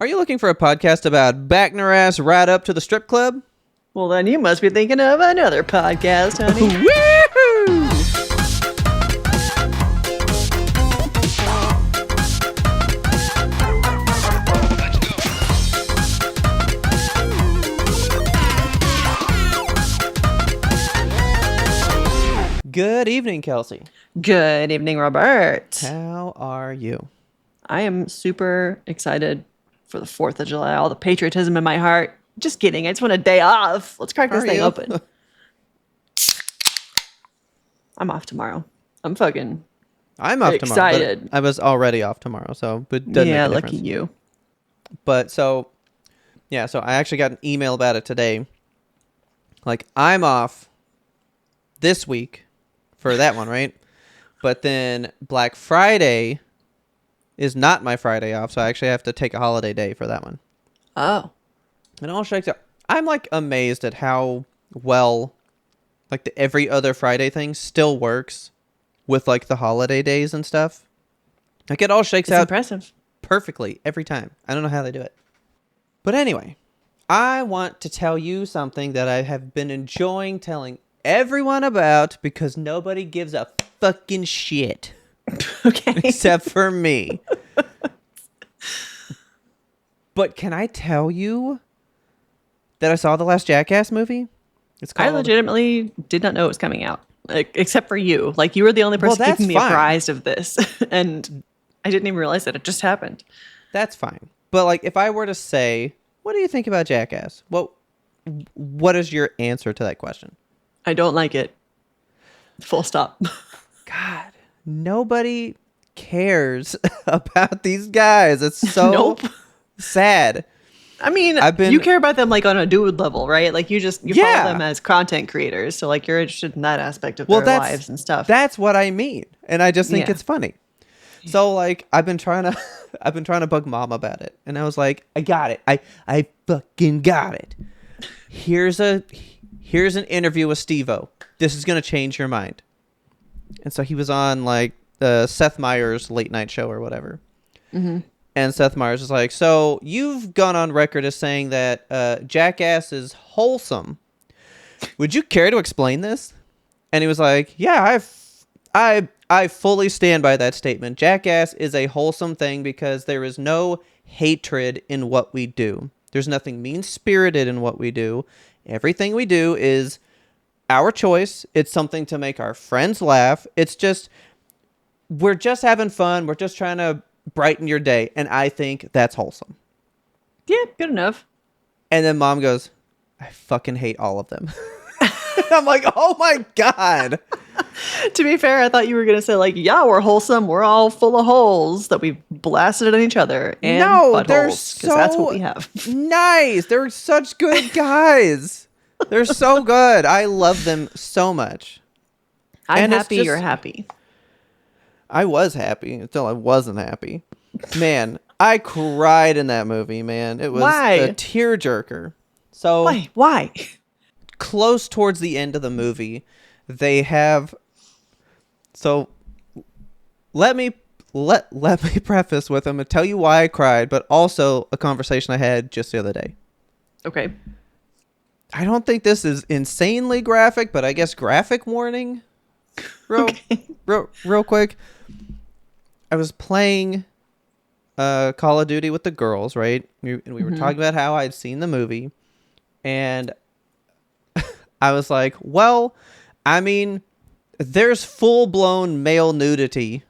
Are you looking for a podcast about backing her ass right up to the strip club? Well, then you must be thinking of another podcast, honey. Woohoo! Good evening, Kelsey. Good evening, Robert. How are you? I am super excited for the 4th of July. All the patriotism in my heart. Just kidding. I just want a day off. Let's crack this Are thing you? open. I'm off tomorrow. I'm fucking I'm off excited. tomorrow. But I was already off tomorrow, so it doesn't yeah, make a lucky difference. you. But so I actually got an email about it today. Like, I'm off this week for that one, right? But then Black Friday is not my Friday off, so I actually have to take a holiday day for that one. Oh. It all shakes out. I'm like amazed at how well like the every other Friday thing still works with like the holiday days and stuff. Like it all shakes It's out impressive. perfectly every time. I don't know how they do it. But anyway, I want to tell you something that I have been enjoying telling everyone about because nobody gives a fucking shit Okay. except for me. But can I tell you that I saw the last Jackass movie? It's I legitimately did not know it was coming out, except for you. Like, you were the only person that's keeping me fine. apprised of this, and I didn't even realize that it just happened. That's fine. But like, if I were to say, what do you think about Jackass? What is your answer to that question? I don't like it. Full stop. God, nobody cares about these guys. It's so Nope. sad. I mean, you care about them like on a dude level, right? Like you Yeah. follow them as content creators, so like you're interested in that aspect of their lives and stuff. That's what I mean, and I just think Yeah. it's funny. So like, I've been trying to bug Mom about it, and I was like, I got it. I fucking got it. Here's an interview with Steve-O. This is gonna change your mind. And so he was on like Seth Meyers' late night show or whatever. Mm-hmm. And Seth Meyers is like, so you've gone on record as saying that Jackass is wholesome. Would you care to explain this? And he was like, yeah, I fully stand by that statement. Jackass is a wholesome thing because there is no hatred in what we do. There's nothing mean-spirited in what we do. Everything we do is our choice. It's something to make our friends laugh. It's just, we're just having fun. We're just trying to brighten your day. And I think that's wholesome. Yeah, good enough. And then Mom goes, I fucking hate all of them. I'm like, oh my God. To be fair, I thought you were gonna say like, yeah, we're wholesome. We're all full of holes that we've blasted at each other. And No, they're buttholes, 'cause that's what we have. nice. They're such good guys. They're so good. I love them so much. I'm And it's happy just- you're happy. I was happy until I wasn't happy. Man, I cried in that movie, man. It was Why? a tearjerker. So Why? close towards the end of the movie, they have. So let me preface with them and tell you why I cried, but also a conversation I had just the other day. Okay. I don't think this is insanely graphic, but I guess graphic warning. Real quick. I was playing Call of Duty with the girls, right? We were talking about how I'd seen the movie, and I was like, well, I mean, there's full-blown male nudity,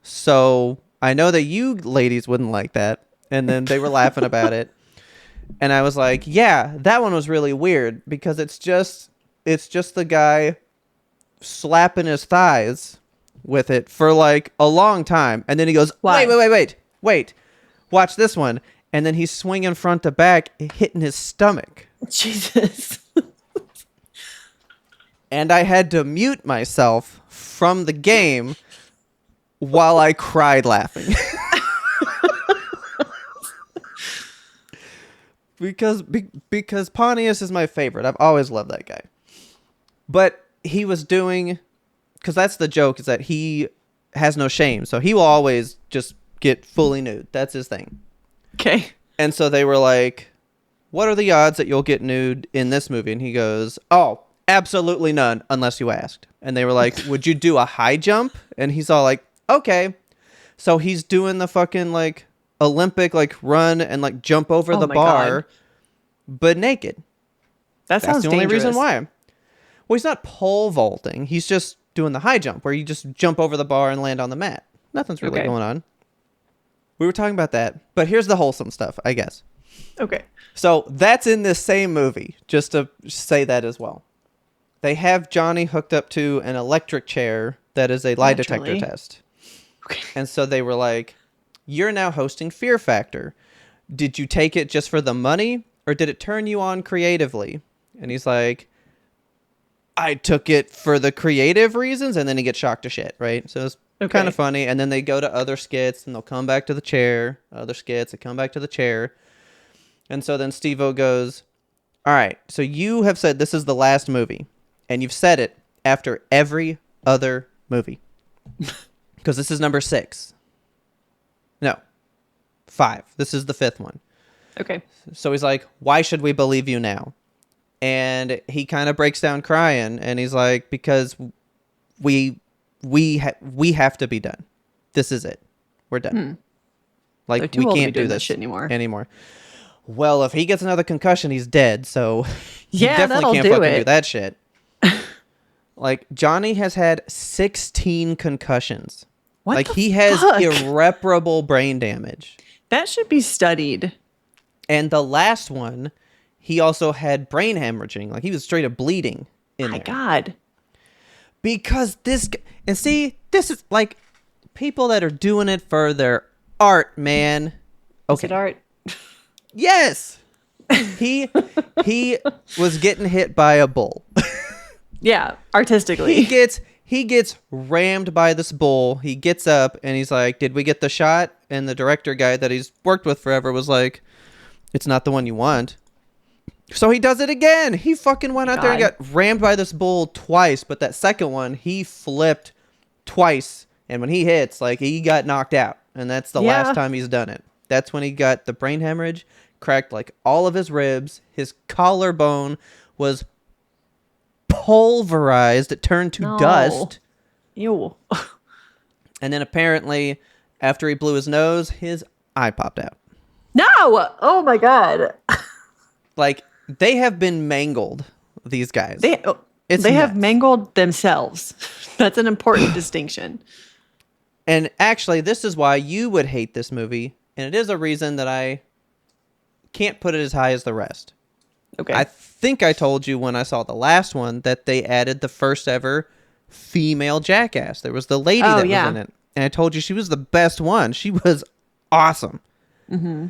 so I know that you ladies wouldn't like that. And then they were laughing about it. And I was like, yeah, that one was really weird because it's just the guy slapping his thighs with it for like a long time. And then he goes, Why? wait, watch this one. And then he's swinging front to back, hitting his stomach. Jesus. And I had to mute myself from the game while I cried laughing. Because Pontius is my favorite. I've always loved that guy. But he was doing, because that's the joke, is that he has no shame. So he will always just get fully nude. That's his thing. Okay. And so they were like, what are the odds that you'll get nude in this movie? And he goes, oh, absolutely none, unless you asked. And they were like, would you do a high jump? And he's all like, okay. So he's doing the fucking like Olympic like run and like jump over Oh the my bar, God. but naked. That That's sounds the only dangerous. reason why. Well, he's not pole vaulting. He's just doing the high jump where you just jump over the bar and land on the mat. Nothing's really Okay. going on. We were talking about that, but here's the wholesome stuff, I guess. Okay. So that's in this same movie, just to say that as well. They have Johnny hooked up to an electric chair that is a lie detector Naturally. test. Okay. And so they were like, you're now hosting Fear Factor. Did you take it just for the money or did it turn you on creatively? And he's like, I took it for the creative reasons. And then he gets shocked to shit, right? So it's kind of funny. And then they go to other skits and they'll come back to the chair. Other skits, they come back to the chair. And so then Steve-O goes, all right, so you have said this is the last movie. And you've said it after every other movie. Because this is number 6. No, 5. This is the 5th one. Okay. So he's like, why should we believe you now? And he kind of breaks down crying. And he's like, because we have to be done. This is it. We're done. They're Like, too we old to be can't do doing this shit anymore. Well, if he gets another concussion, he's dead. So he Yeah, definitely that'll can't do fucking it. do that shit. Like, Johnny has had 16 concussions. What Like, the he has fuck? irreparable brain damage. That should be studied. And the last one, he also had brain hemorrhaging. Like, he was straight up bleeding in My there. God. Because and see, this is like people that are doing it for their art, man. Is it art? Yes. He was getting hit by a bull. Yeah, artistically. He gets rammed by this bull. He gets up and he's like, "Did we get the shot?" And the director guy that he's worked with forever was like, "It's not the one you want." So he does it again. He fucking went out there and got rammed by this bull twice, but that second one, he flipped twice. And when he hits, like, he got knocked out. And that's the last time he's done it. That's when he got the brain hemorrhage, cracked like all of his ribs. His collarbone was pulverized. It turned to dust. Ew. And then apparently, after he blew his nose, his eye popped out. No! Oh my God. Like, they have been mangled, these guys. They have mangled themselves. That's an important distinction. And actually, this is why you would hate this movie. And it is a reason that I can't put it as high as the rest. Okay. I think I told you when I saw the last one that they added the first ever female jackass. There was the lady that was in it. And I told you she was the best one. She was awesome. Mm-hmm.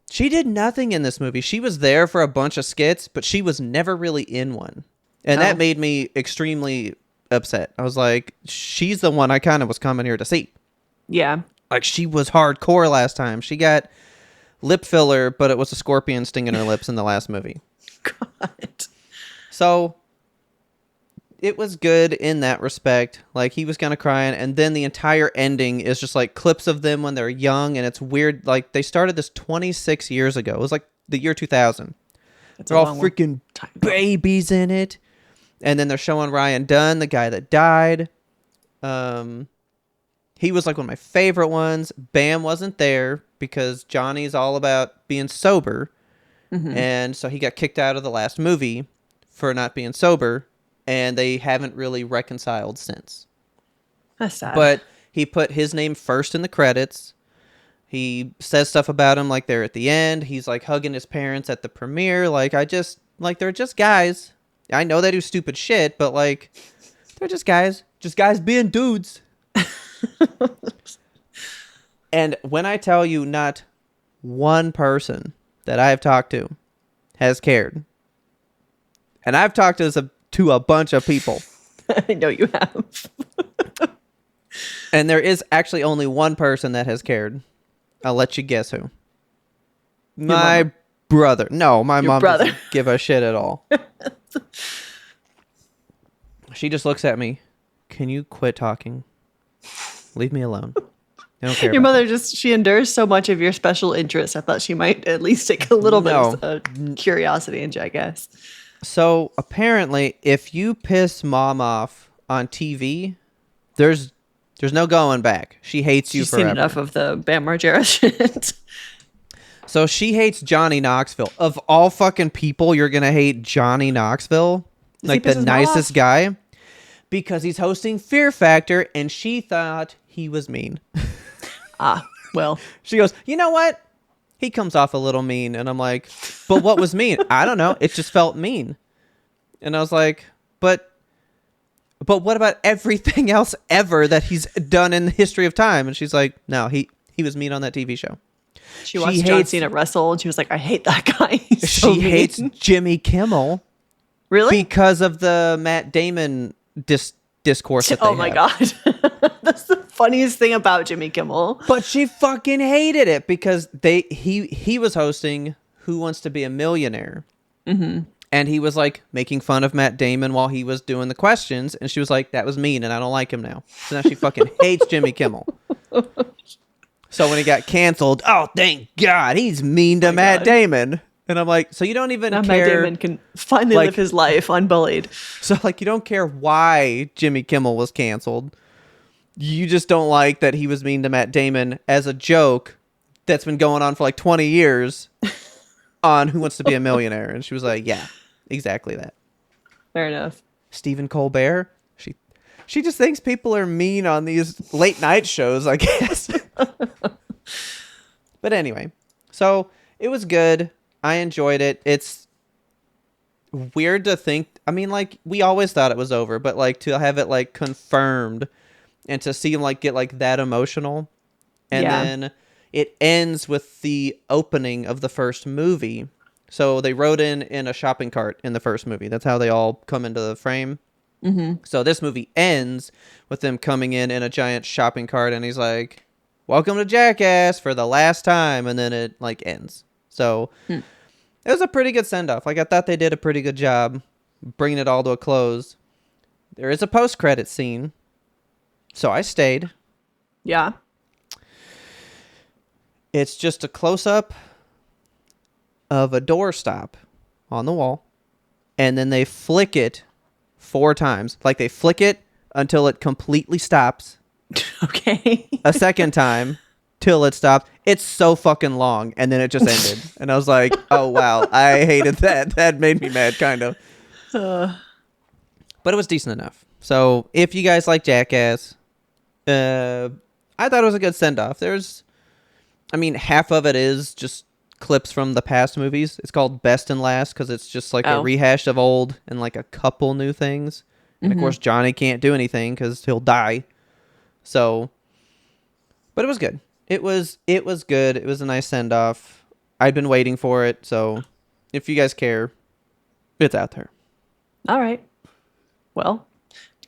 She did nothing in this movie. She was there for a bunch of skits, but she was never really in one. And that made me extremely upset. I was like, she's the one I kind of was coming here to see. Yeah. Like, she was hardcore last time. She got lip filler, but it was a scorpion stinging her lips in the last movie. God. So it was good in that respect. Like, he was kind of crying, and then the entire ending is just like clips of them when they're young, and it's weird. Like, they started this 26 years ago. It was like the year 2000. They're all freaking babies in it. And then they're showing Ryan Dunn, the guy that died. He was like one of my favorite ones. Bam wasn't there because Johnny's all about being sober. Mm-hmm. And so he got kicked out of the last movie for not being sober. And they haven't really reconciled since. That's sad. But he put his name first in the credits. He says stuff about him like they're at the end. He's like hugging his parents at the premiere. Like, they're just guys. I know they do stupid shit, but like, they're just guys being dudes. And when I tell you not one person that I have talked to has cared, and I've talked to a bunch of people. I know you have. And there is actually only one person that has cared. I'll let you guess who. My brother. No, my mom doesn't give a shit at all. She just looks at me. Can you quit talking? Leave me alone. They don't care. Your about mother she endures so much of your special interest. I thought she might at least take a little bit of curiosity in Jackass. So apparently, if you piss mom off on TV, there's no going back. She hates you forever. She's seen enough of the Bam Margera shit. So she hates Johnny Knoxville. Of all fucking people, you're gonna hate Johnny Knoxville, like the nicest guy, because he's hosting Fear Factor, and she thought he was mean. Well, she goes, you know what? He comes off a little mean, and I'm like, but what was mean? I don't know. It just felt mean, and I was like, but what about everything else ever that he's done in the history of time? And she's like, no, he was mean on that TV show. She watched John Cena wrestle, and she was like, I hate that guy. She hates Jimmy Kimmel. Really? Because of the Matt Damon discourse that they my God. That's the funniest thing about Jimmy Kimmel. But she fucking hated it because he was hosting Who Wants to Be a Millionaire. Mm-hmm. And he was like making fun of Matt Damon while he was doing the questions. And she was like, that was mean and I don't like him now. So now she fucking hates Jimmy Kimmel. So when he got canceled, oh, thank God, he's mean to Matt Damon. And I'm like, so you don't even care. Matt Damon can finally live his life unbullied. So like, you don't care why Jimmy Kimmel was canceled. You just don't like that he was mean to Matt Damon as a joke that's been going on for like 20 years on Who Wants to Be a Millionaire. And she was like, yeah, exactly that. Fair enough. Stephen Colbert. She just thinks people are mean on these late night shows, I guess. But anyway, so it was good. I enjoyed it. It's weird to think. I mean, like, we always thought it was over, but like to have it like confirmed and to see him like get like that emotional. And then it ends with the opening of the first movie. So they rode in a shopping cart in the first movie. That's how they all come into the frame. Mm-hmm. So this movie ends with them coming in a giant shopping cart, and he's like, welcome to Jackass for the last time. And then it like ends. So it was a pretty good send-off. Like, I thought they did a pretty good job bringing it all to a close. There is a post-credit scene. So I stayed. Yeah. It's just a close-up of a doorstop on the wall. And then they flick it 4 times. Like, they flick it until it completely stops. Okay. A second time till it stopped. It's so fucking long. And then it just ended. And I was like, oh, wow. I hated that. That made me mad, kind of. But it was decent enough. So if you guys like Jackass, I thought it was a good send-off. Half of it is just clips from the past movies. It's called Best and Last because it's just like a rehash of old and like a couple new things. And of course, Johnny can't do anything because he'll die. So, but it was good. It was good. It was a nice send-off. I'd been waiting for it. So if you guys care, it's out there. All right. Well,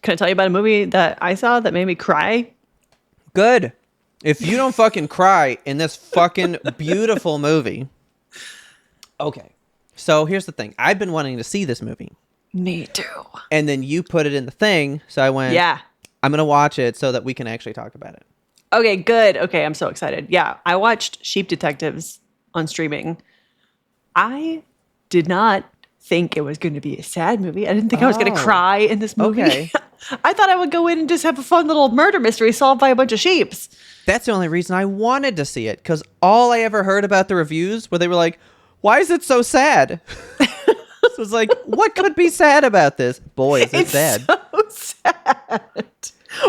can I tell you about a movie that I saw that made me cry? Good. If you don't fucking cry in this fucking beautiful movie. Okay. So here's the thing. I've been wanting to see this movie. Me too. And then you put it in the thing. So I went, yeah, I'm going to watch it so that we can actually talk about it. Okay, good. Okay, I'm so excited. Yeah, I watched Sheep Detectives on streaming. I did not think it was going to be a sad movie. I didn't think I was going to cry in this movie. Okay. I thought I would go in and just have a fun little murder mystery solved by a bunch of sheeps. That's the only reason I wanted to see it, because all I ever heard about the reviews where they were like, why is it so sad? So it's like, what could be sad about this? Boy, is it sad. So sad.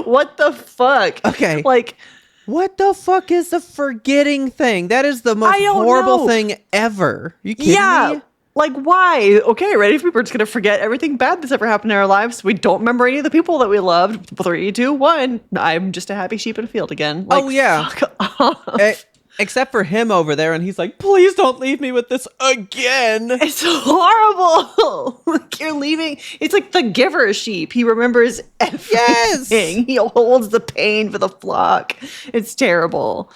What the fuck? Okay. Like, what the fuck is the forgetting thing? That is the most horrible thing ever. You kidding me? Like, why? Okay, ready? People are just going to forget everything bad that's ever happened in our lives. We don't remember any of the people that we loved. 3, 2, 1. I'm just a happy sheep in a field again. Like, oh, yeah. Fuck off. Except for him over there, and he's like, please don't leave me with this again. It's horrible. Like, you're leaving. It's like the giver sheep. He remembers everything. Yes. He holds the pain for the flock. It's terrible.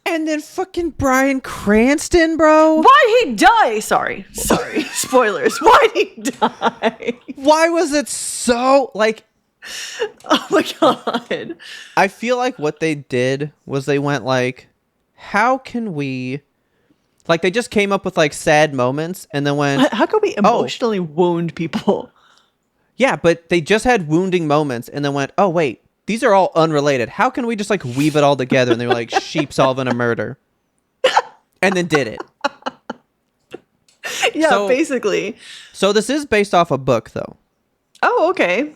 And then fucking Bryan Cranston, bro. Why'd he die? Sorry. Spoilers. Why'd he die? Why was it so, like, Oh my God. I feel like what they did was they went like, how can we, like, they just came up with like sad moments and then went, How can we oh, emotionally wound people? yeah, but they just had wounding moments and then went, oh, wait, these are all unrelated. How can we just like weave it all together? And they were like, sheep solving a murder. And then did it. Yeah, So- basically. So this is based off a book, though. Oh, okay.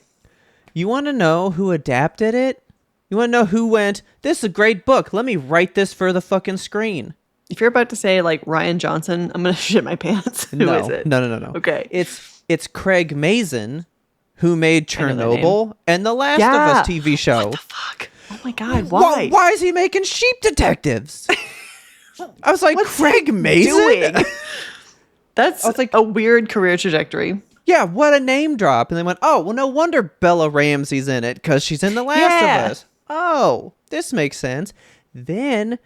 You want to know who adapted it? You want to know who went, this is a great book. Let me write this for the fucking screen. If you're about to say like Ryan Johnson, I'm gonna shit my pants. Who is it? No. Okay. It's Craig Mazin, who made I know that Chernobyl and The Last of Us TV show. What the fuck? Oh my God, why? Why is he making Sheep Detectives? I was like, What's Craig he Mazin? doing? That's like a weird career trajectory. Yeah, what a name drop. And they went, oh, well, no wonder Bella Ramsey's in it because she's in The Last of Us. Oh, this makes sense. Then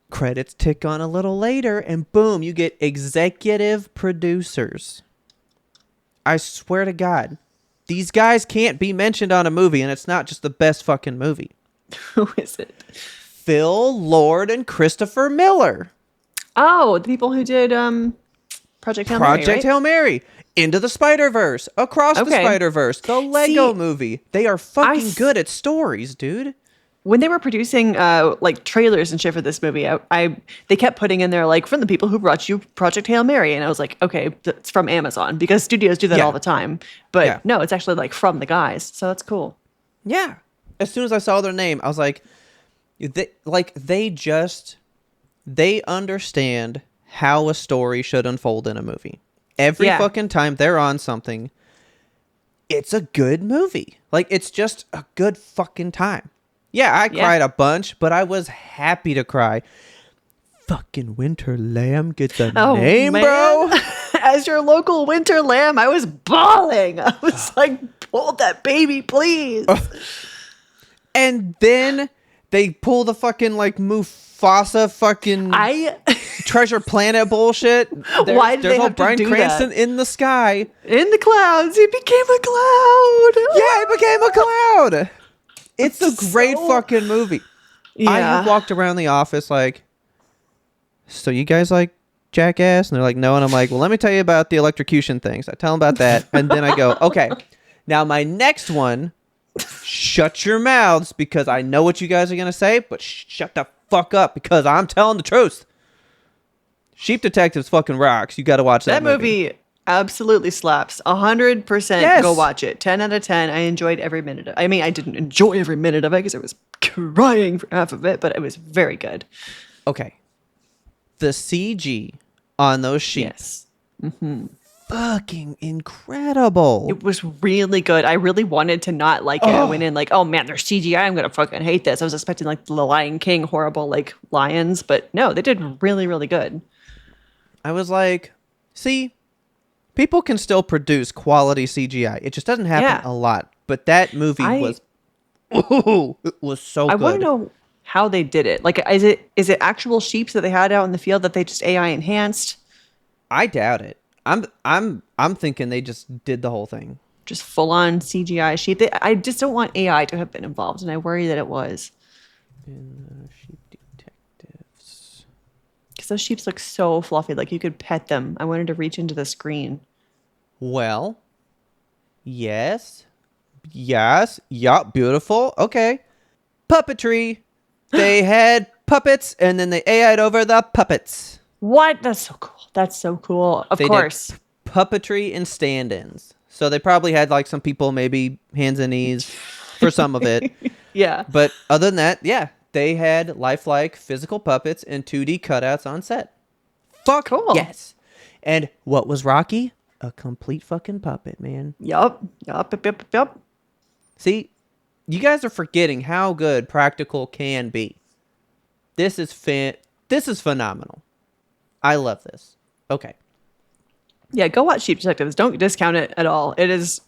credits tick on a little later and boom, you get executive producers. I swear to God, these guys can't be mentioned on a movie and it's not just the best fucking movie. Who is it? Phil Lord and Christopher Miller. Oh, the people who did Project Hail Mary, right? Hail Mary. Into the Spider-Verse. Across the Spider-Verse. The Lego movie. They are fucking good at stories, dude. When they were producing like trailers and shit for this movie, they kept putting in there like from the people who brought you Project Hail Mary, and I was like, okay, it's from Amazon because studios do that all the time. But no, it's actually like from the guys, so that's cool. Yeah. As soon as I saw their name, I was like, they understand how a story should unfold in a movie. Every fucking time they're on something, it's a good movie. Like, it's just a good fucking time. Yeah, I cried a bunch, but I was happy to cry. Fucking Winter Lamb gets a name, man. Bro. As your local Winter Lamb, I was bawling. I was like, pull that baby, please. And then they pull the fucking, like, Mufasa fucking Treasure Planet bullshit. Why did they have Bryan to do Cranston that? in the sky. In the clouds. He became a cloud. Yeah, he became a cloud. It's a great fucking movie. Yeah. I walked around the office like, so you guys like Jackass? And they're like, no. And I'm like, well, let me tell you about the electrocution things. I tell them about that. And then I go, okay, now my next one, shut your mouths because I know what you guys are going to say, but shut the fuck up because I'm telling the truth. Sheep Detectives fucking rocks. You got to watch that movie. Absolutely slaps. 100% go watch it. 10 out of 10. I enjoyed every minute of it. I mean, I didn't enjoy every minute of it because I was crying for half of it, but it was very good. Okay. The CG on those sheep. Yes. Mm-hmm. Fucking incredible. It was really good. I really wanted to not like it. I went in like, oh man, there's CGI. I'm going to fucking hate this. I was expecting like the Lion King horrible like lions, but no, they did really, really good. I was like, see, people can still produce quality CGI. It just doesn't happen a lot. But that movie it was so good. I want to know how they did it. Like, is it actual sheep that they had out in the field that they just AI enhanced? I doubt it. I'm thinking they just did the whole thing. Just full on CGI sheep. I just don't want AI to have been involved, and I worry that it was. In Sheep Detectives. Because those sheep look so fluffy, like you could pet them. I wanted to reach into the screen. Well, yes, yeah, beautiful. Okay, puppetry. They had puppets, and then they AI'd over the puppets. What? That's so cool. That's so cool. Of course. Puppetry and stand-ins. So they probably had like some people, maybe hands and knees for some of it. Yeah. But other than that, yeah, they had lifelike physical puppets and 2D cutouts on set. Fuck cool. Yes. And what was Rocky? A complete fucking puppet, man. Yup. See, you guys are forgetting how good practical can be. This is phenomenal. I love this. Okay. Yeah, go watch Sheep Detectives. Don't discount it at all. It is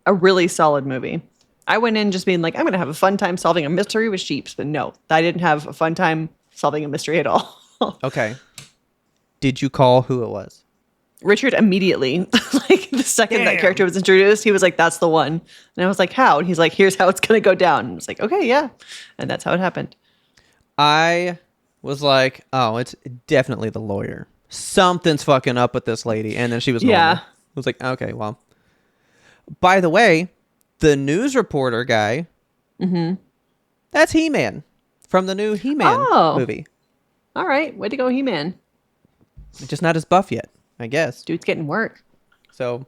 a really solid movie. I went in just being like, I'm going to have a fun time solving a mystery with sheep. But no, I didn't have a fun time solving a mystery at all. Okay. Did you call who it was? Richard immediately, like the second that character was introduced, he was like, "That's the one." And I was like, "How?" And he's like, "Here's how it's gonna go down." And I was like, "Okay, yeah," and that's how it happened. I was like, oh, it's definitely the lawyer. Something's fucking up with this lady. And then she was normal. Yeah. I was like, okay, well. By the way, the news reporter guy, that's He-Man from the new He-Man movie. All right, way to go, He-Man. Just not as buff yet, I guess. Dude's getting work. So,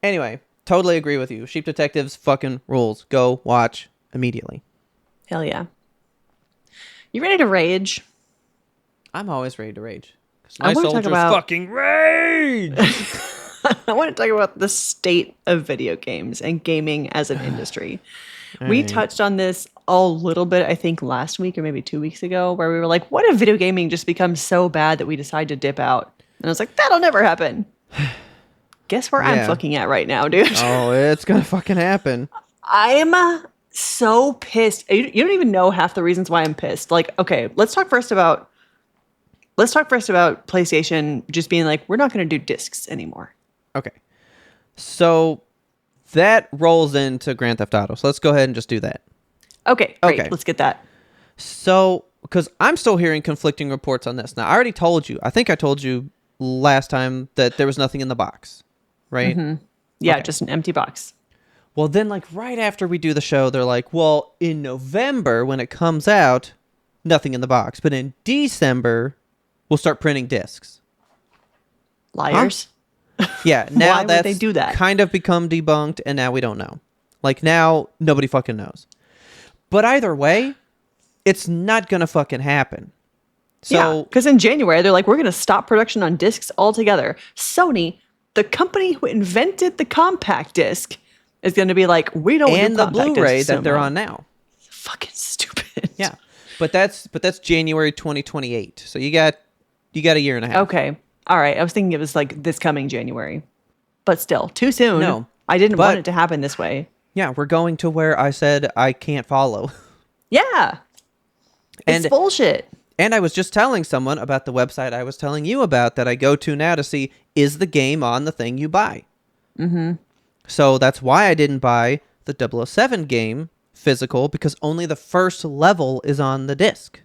anyway, totally agree with you. Sheep Detectives fucking rules. Go watch immediately. Hell yeah. You ready to rage? I'm always ready to rage. 'Cause I my wanna talk soldiers about- fucking rage! I want to talk about the state of video games and gaming as an industry. We touched on this a little bit, I think, last week or maybe 2 weeks ago, where we were like, what if video gaming just becomes so bad that we decide to dip out? And I was like, that'll never happen. Guess where I'm fucking at right now, dude? Oh, it's gonna fucking happen. I'm so pissed. You don't even know half the reasons why I'm pissed. Like, okay, let's talk first about PlayStation just being like, we're not going to do discs anymore. Okay. So that rolls into Grand Theft Auto. So let's go ahead and just do that. Okay, great. Okay. Let's get that. So, because I'm still hearing conflicting reports on this. Now, I already told you. I think I told you last time that there was nothing in the box, right? Yeah, Okay. just an empty box. Well, then, like, right after we do the show, they're like, well, in November, when it comes out, nothing in the box. But in December, we'll start printing discs. Liars. Yeah, now Why would that's they do that? kind of become debunked, and now we don't know. Like, now, nobody fucking knows. But either way, it's not going to fucking happen. So, because in January, they're like, we're going to stop production on discs altogether. Sony, the company who invented the compact disc, is going to be like, we don't and do the compact Blu-ray discs that they're anymore. on now. Fucking stupid. Yeah. But that's January 2028. So you got a year and a half. Okay. All right. I was thinking it was like this coming January. But still, too soon. No. I didn't But- want it to happen this way. Yeah, we're going to where I said I can't follow. Yeah. It's And- bullshit. And I was just telling someone about the website I was telling you about that I go to now to see, is the game on the thing you buy? Mm-hmm. So that's why I didn't buy the 007 game physical, because only the first level is on the disc.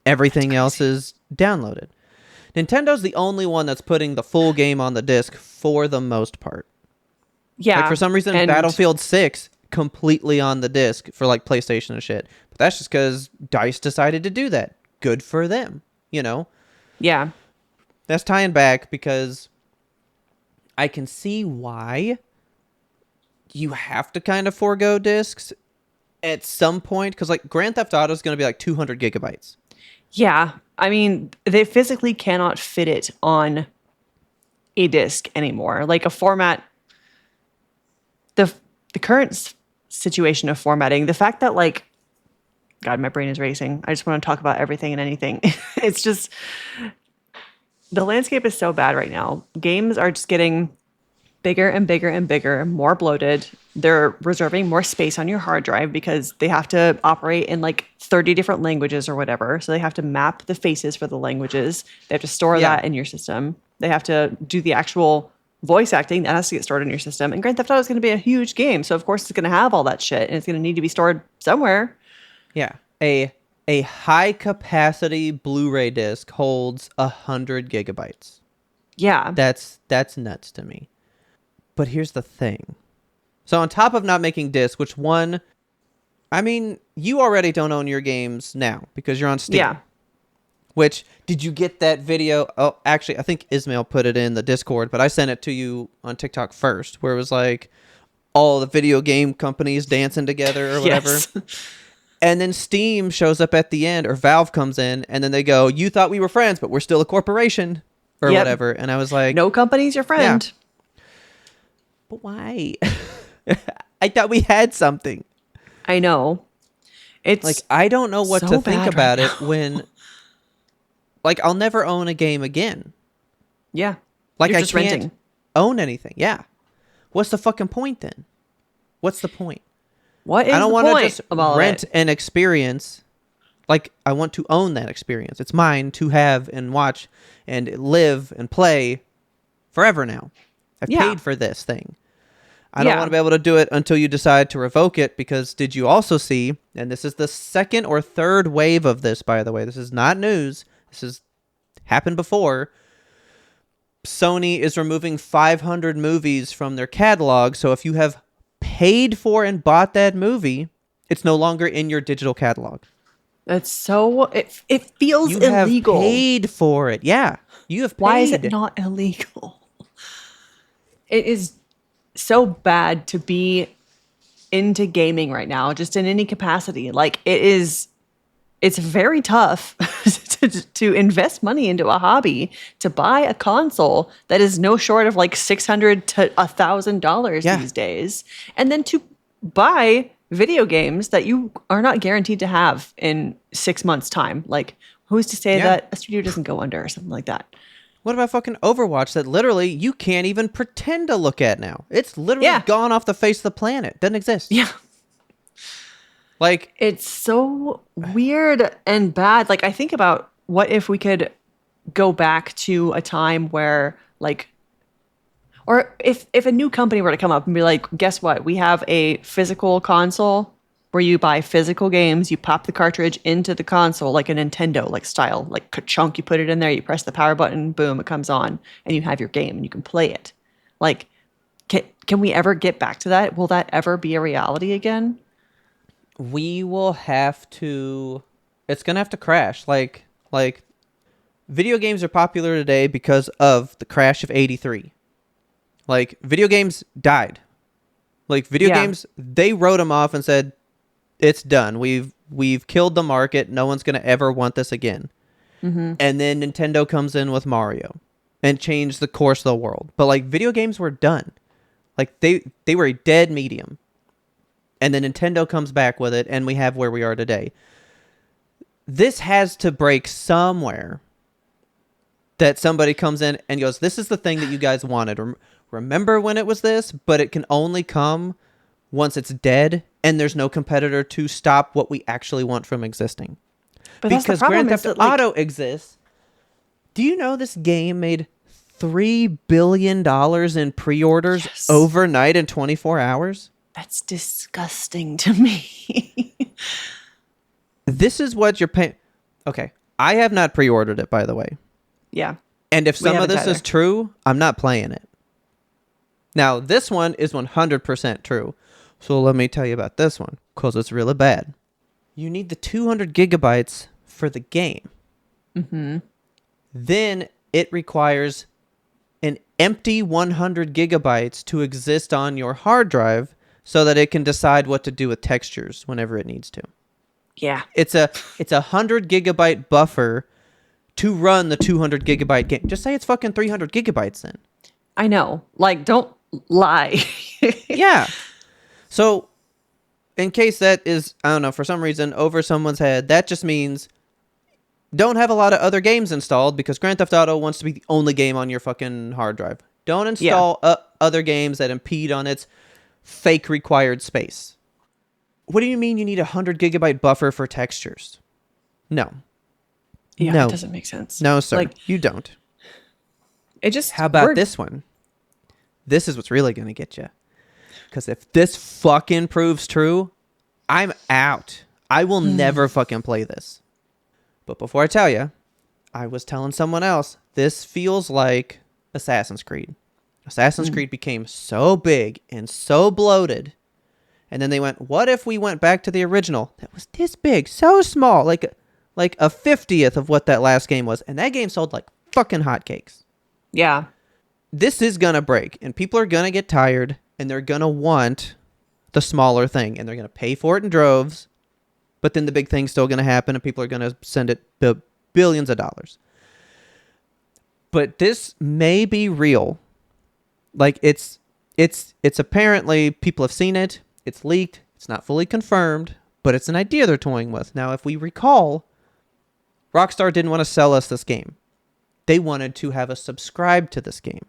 Everything else is downloaded. Nintendo's the only one that's putting the full game on the disc for the most part. Yeah. Like, for some reason, and- Battlefield 6 completely on the disc for, like, PlayStation and shit. But that's just because DICE decided to do that. Good for them, you know? Yeah. That's tying back because I can see why you have to kind of forego discs at some point. Because, like, Grand Theft Auto is going to be, like, 200 gigabytes. Yeah. I mean, they physically cannot fit it on a disc anymore. Like a format, the current situation of formatting, the fact that, like, God, my brain is racing. I just want to talk about everything and anything. It's just, the landscape is so bad right now. Games are just getting bigger and bigger and bigger, more bloated. They're reserving more space on your hard drive because they have to operate in like 30 different languages or whatever. So they have to map the faces for the languages. They have to store that in your system. They have to do the actual voice acting that has to get stored in your system. And Grand Theft Auto is going to be a huge game. So of course it's going to have all that shit and it's going to need to be stored somewhere. Yeah. A high capacity Blu-ray disc holds 100 gigabytes. Yeah. That's nuts to me. But here's the thing. So on top of not making discs, which one, I mean, you already don't own your games now because you're on Steam. Yeah. Which, did you get that video? Oh, actually, I think Ismail put it in the Discord, but I sent it to you on TikTok first, where it was like all the video game companies dancing together or whatever. Yes. And then Steam shows up at the end, or Valve comes in, and then they go, you thought we were friends, but we're still a corporation, or Yep. whatever. And I was like, No company's your friend. but why? I thought we had something. I know. It's Like, I don't know what so to think bad about right it when, like, I'll never own a game again. yeah. Like, You're I just can't renting. own anything. Yeah. What's the fucking point then? What's the point? What is I don't the want to point just of all rent of it? an experience. Like, I want to own that experience. It's mine to have and watch and live and play forever now. I've paid for this thing. I don't want to be able to do it until you decide to revoke it, because did you also see, and this is the second or third wave of this, by the way, this is not news, this has happened before, Sony is removing 500 movies from their catalog, so if you have paid for and bought that movie, it's no longer in your digital catalog. That's so, it feels you illegal. You have paid for it. Yeah, you have paid. Why is it not illegal? It is so bad to be into gaming right now, just in any capacity. Like, it's very tough to invest money into a hobby, to buy a console that is no short of like $600 to $1,000 these days, and then to buy video games that you are not guaranteed to have in 6 months' time. Like, who's to say that a studio doesn't go under or something like that? What about fucking Overwatch that literally you can't even pretend to look at now? It's literally gone off the face of the planet. Doesn't exist. Yeah. Like, it's so weird and bad. Like, I think about, what if we could go back to a time where, like, or if a new company were to come up and be like, guess what? We have a physical console where you buy physical games, you pop the cartridge into the console, like a Nintendo like style, like ka-chunk, you put it in there, you press the power button, boom, it comes on, and you have your game and you can play it. Like, can we ever get back to that? Will that ever be a reality again? We will have to, it's going to have to crash. Like video games are popular today because of the crash of 83. Like, video games died. Like, video games, they wrote them off and said, it's done. We've killed the market. No one's going to ever want this again. Mm-hmm. And then Nintendo comes in with Mario and changed the course of the world. But, like, video games were done. Like, they were a dead medium. And then Nintendo comes back with it, and we have where we are today. This has to break somewhere, that somebody comes in and goes, this is the thing that you guys wanted. Remember when it was this? But it can only come once it's dead and there's no competitor to stop what we actually want from existing. But because Grand Theft Auto exists. Do you know this game made $3 billion in pre-orders overnight in 24 hours? That's disgusting to me. This is what you're paying. Okay, I have not pre-ordered it, by the way. Yeah. And if some of this is true, I'm not playing it. Now, this one is 100% true. So let me tell you about this one, because it's really bad. You need the 200 gigabytes for the game. Mm-hmm. Then it requires an empty 100 gigabytes to exist on your hard drive so that it can decide what to do with textures whenever it needs to. Yeah. It's a 100 gigabyte buffer to run the 200 gigabyte game. Just say it's fucking 300 gigabytes then. I know. Like, don't lie. Yeah. So, in case that is, I don't know, for some reason over someone's head, that just means don't have a lot of other games installed, because Grand Theft Auto wants to be the only game on your fucking hard drive. Don't install other games that impede on its fake required space. What do you mean you need a 100 gigabyte buffer for textures? No. Yeah, no. It doesn't make sense. No, sir. Like, you don't. It just. How about this one? This is what's really going to get you. Because if this fucking proves true, I'm out. I will never fucking play this. But before I tell you, I was telling someone else, this feels like Assassin's Creed. Assassin's Creed became so big and so bloated. And then they went, what if we went back to the original that was this big, so small, like a 50th of what that last game was. And that game sold like fucking hotcakes. Yeah. This is going to break, and people are going to get tired, and they're going to want the smaller thing, and they're going to pay for it in droves, but then the big thing's still going to happen, and people are going to send it billions of dollars. But this may be real. Like, it's apparently, people have seen it, it's leaked, it's not fully confirmed, but it's an idea they're toying with. Now, if we recall, Rockstar didn't want to sell us this game. They wanted to have us subscribe to this game.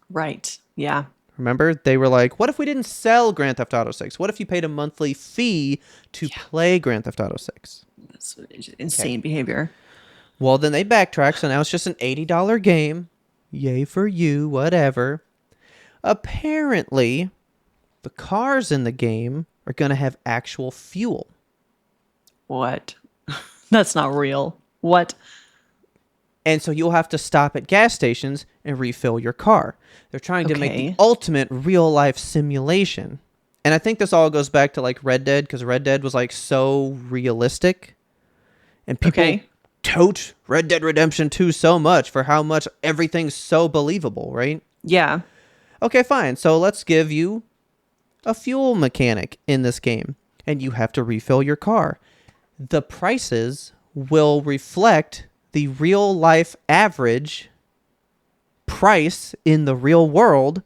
Right. Yeah. Remember? They were like, what if we didn't sell Grand Theft Auto 6? What if you paid a monthly fee to play Grand Theft Auto 6? That's insane behavior. Well, then they backtrack, so now it's just an $80 game. Yay for you, whatever. Apparently, the cars in the game are going to have actual fuel. What? That's not real. What? And so you'll have to stop at gas stations and refill your car. They're trying to make the ultimate real-life simulation. And I think this all goes back to like Red Dead, because Red Dead was like so realistic. And people tote Red Dead Redemption 2 so much for how much everything's so believable, right? Yeah. Okay, fine. So let's give you a fuel mechanic in this game, and you have to refill your car. The prices will reflect the real life average price in the real world,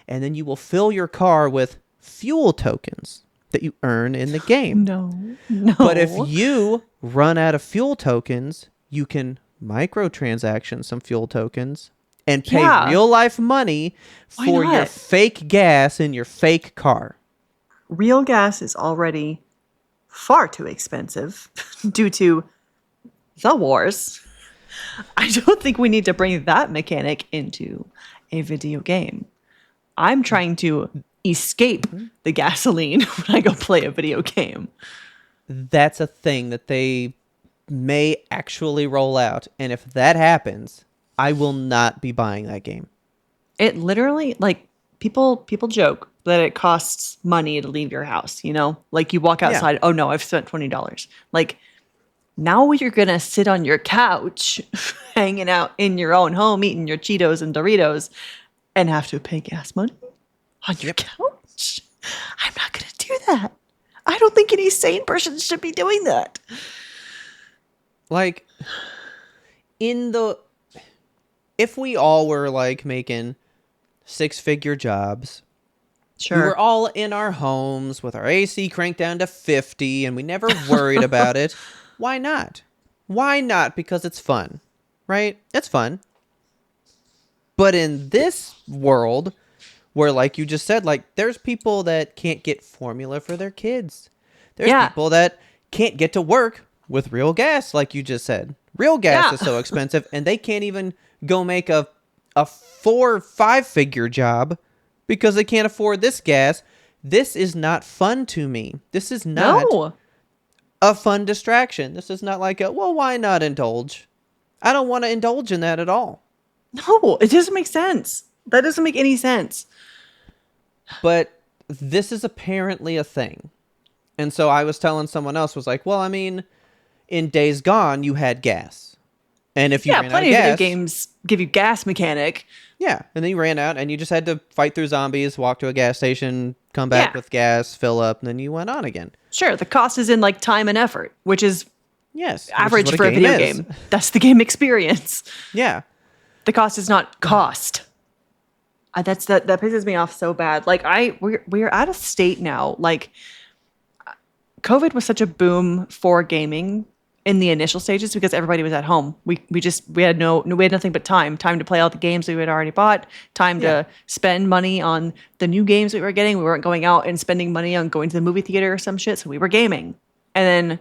and then you will fill your car with fuel tokens that you earn in the game. No. But if you run out of fuel tokens, you can microtransaction some fuel tokens and pay real life money for your fake gas in your fake car. Real gas is already far too expensive due to the wars. I don't think we need to bring that mechanic into a video game. I'm trying to escape the gasoline when I go play a video game. That's a thing that they may actually roll out. And if that happens, I will not be buying that game. It literally, like, people joke that it costs money to leave your house, you know? Like, you walk outside, oh no, I've spent $20. Like, now you're going to sit on your couch, hanging out in your own home, eating your Cheetos and Doritos, and have to pay gas money on your couch. I'm not going to do that. I don't think any sane person should be doing that. Like, if we all were like making 6-figure jobs, we were all in our homes with our AC cranked down to 50 and we never worried about it. Why not? Why not? Because it's fun, right? It's fun. But in this world where, like you just said, like there's people that can't get formula for their kids. There's people that can't get to work with real gas, like you just said. Real gas is so expensive, and they can't even go make a 4-5-figure job because they can't afford this gas. This is not fun to me. This is not a fun distraction. This is not like well, why not indulge? I don't want to indulge in that at all. No, it doesn't make sense. That doesn't make any sense. But this is apparently a thing. And so I was telling someone else, was like, well, I mean, in Days Gone, you had gas. And if you ran out of gas... Yeah, plenty of video games give you gas mechanic. Yeah, and then you ran out, and you just had to fight through zombies, walk to a gas station, come back with gas, fill up, and then you went on again. Sure, the cost is in like time and effort, which is average for a video game. That's the game experience. Yeah. The cost is not cost. That pisses me off so bad. Like we're at a state now. Like COVID was such a boom for gaming in the initial stages because everybody was at home. We had nothing but time to play all the games we had already bought, time to spend money on the new games we were getting. We weren't going out and spending money on going to the movie theater or some shit. So we were gaming, and then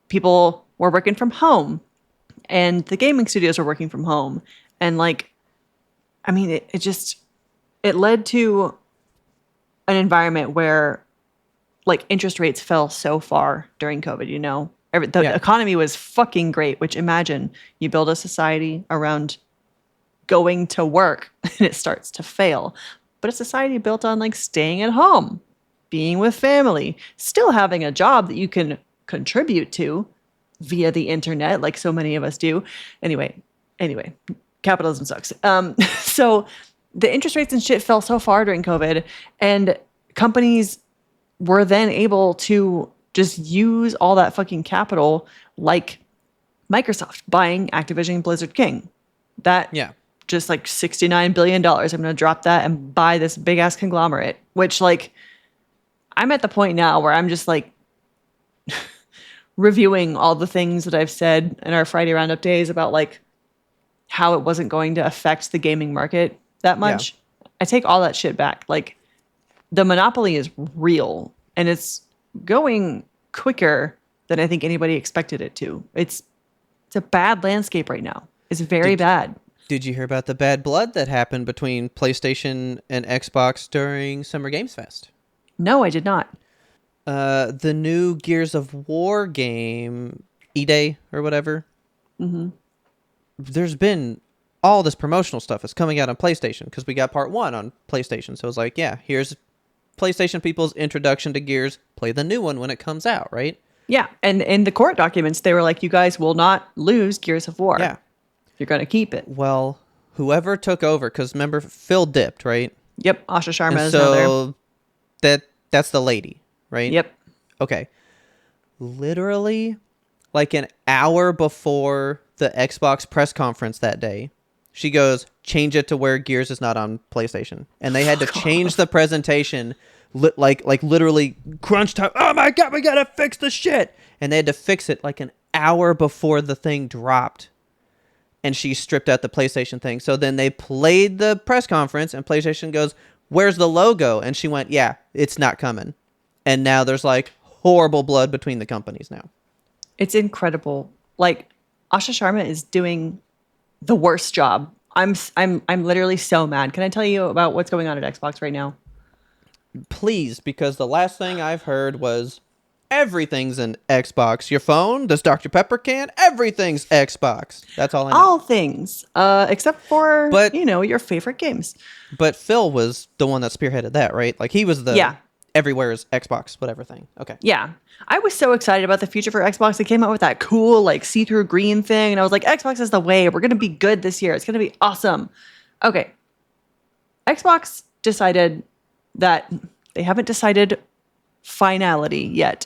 people were working from home, and the gaming studios were working from home, and like, I mean, it led to an environment where like interest rates fell so far during COVID, you know, the economy was fucking great, which imagine you build a society around going to work and it starts to fail, but a society built on like staying at home, being with family, still having a job that you can contribute to via the internet, like so many of us do. Anyway, capitalism sucks. So the interest rates and shit fell so far during COVID, and companies were then able to just use all that fucking capital, like Microsoft buying Activision Blizzard King. That just like $69 billion. I'm going to drop that and buy this big ass conglomerate, which like I'm at the point now where I'm just like reviewing all the things that I've said in our Friday Roundup days about like how it wasn't going to affect the gaming market that much. Yeah. I take all that shit back. Like the monopoly is real and it's going quicker than I think anybody expected it to. It's a bad landscape right now. It's very bad. Did you hear about the bad blood that happened between PlayStation and Xbox during Summer Games Fest? No, I did not. The new Gears of War game, E-Day or whatever. Mm-hmm. There's been all this promotional stuff is coming out on PlayStation because we got part 1 on PlayStation. So it's like, yeah, here's PlayStation people's introduction to Gears. Play the new one when it comes out, right? Yeah, and in the court documents, they were like, you guys will not lose Gears of War. Yeah. You're going to keep it. Well, whoever took over, because remember, Phil dipped, right? Yep, Asha Sharma and is now there. So that's the lady, right? Yep. Okay. Literally, like an hour before the Xbox press conference that day, she goes, change it to where Gears is not on PlayStation. And they had to change the presentation, like literally crunch time. Oh my God, we got to fix the shit. And they had to fix it like an hour before the thing dropped. And she stripped out the PlayStation thing. So then they played the press conference and PlayStation goes, where's the logo? And she went, yeah, it's not coming. And now there's like horrible blood between the companies now. It's incredible. Like Asha Sharma is doing the worst job. I'm literally so mad. Can I tell you about what's going on at Xbox right now? Please, because the last thing I've heard was everything's an Xbox. Your phone, this Dr. Pepper can, everything's Xbox. That's all I know. All things, except for, your favorite games. But Phil was the one that spearheaded that, right? Like he was the everywhere is Xbox, whatever thing. Okay. Yeah. I was so excited about the future for Xbox. They came out with that cool, like, see-through green thing. And I was like, Xbox is the way. We're going to be good this year. It's going to be awesome. Okay. Xbox decided that they haven't decided finality yet,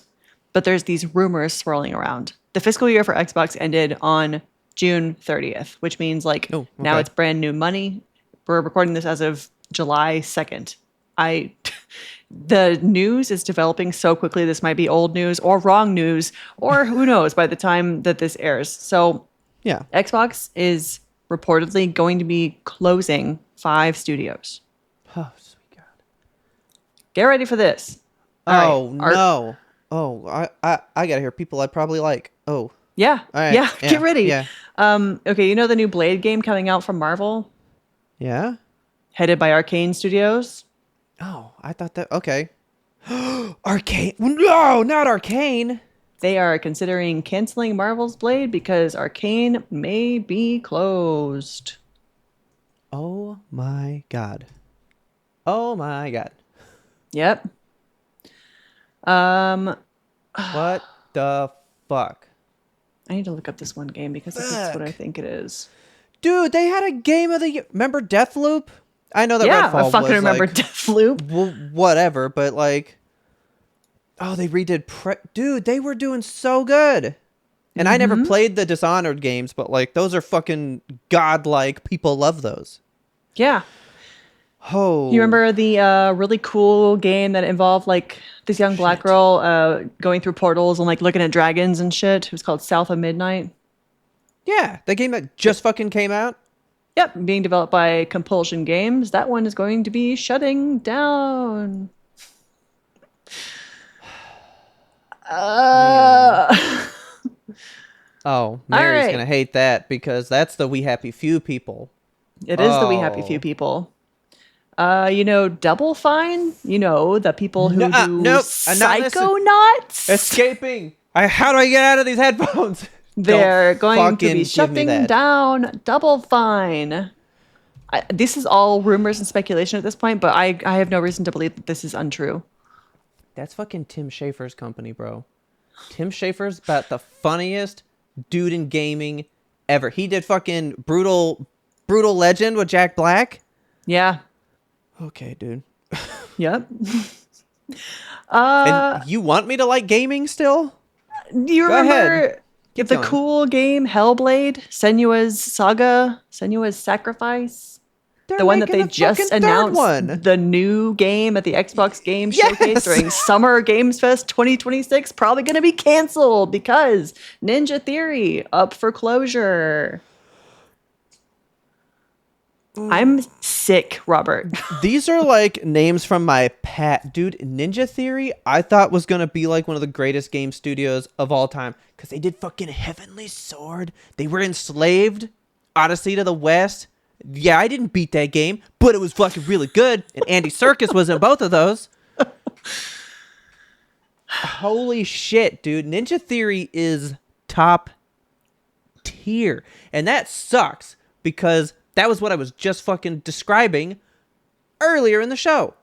but there's these rumors swirling around. The fiscal year for Xbox ended on June 30th, which means now it's brand new money. We're recording this as of July 2nd. The news is developing so quickly. This might be old news or wrong news, or who knows by the time that this airs. So yeah, Xbox is reportedly going to be closing 5 studios. Oh, sweet God. Get ready for this. No. I gotta hear people I probably like. Oh. Yeah. Right. Yeah. Get ready. Yeah. Okay, you know the new Blade game coming out from Marvel? Yeah. Headed by Arcane Studios? Oh, I thought that... Okay. Arcane? No, not Arcane. They are considering canceling Marvel's Blade because Arcane may be closed. Oh my God. Oh my God. Yep. What the fuck? I need to look up this one game because this is what I think it is. Dude, they had a game of the year. Remember Deathloop? I know that Redfall I fucking was remember like, Deathloop. Whatever, but like, oh, they redid dude, they were doing so good. And I never played the Dishonored games, but like those are fucking godlike. People love those. Yeah. Oh. You remember the really cool game that involved like this young black girl going through portals and like looking at dragons and shit? It was called South of Midnight. Yeah, the game that just fucking came out. Yep, being developed by Compulsion Games. That one is going to be shutting down. Oh, Mary's going to hate that because that's the We Happy Few people. It is the We Happy Few people. Double Fine? The people who do Psychonauts? Escaping. How do I get out of these headphones? They're going to be shutting down Double Fine. This is all rumors and speculation at this point, but I have no reason to believe that this is untrue. That's fucking Tim Schafer's company, bro. Tim Schafer's about the funniest dude in gaming ever. He did fucking Brutal Legend with Jack Black. Yeah. Okay, dude. Yep. And you want me to like gaming still? Do you remember the cool game Hellblade, Senua's Saga, Senua's Sacrifice? The one that they just announced, the new game at the Xbox Game Showcase during Summer Games Fest 2026, probably going to be canceled because Ninja Theory up for closure. I'm sick, Robert. These are like names from my dude. Ninja Theory, I thought was gonna be like one of the greatest game studios of all time because they did fucking Heavenly Sword. They were enslaved. Odyssey to the West. Yeah, I didn't beat that game, but it was fucking really good. And Andy Serkis was in both of those. Holy shit, dude. Ninja Theory is top tier. And that sucks because that was what I was just fucking describing earlier in the show.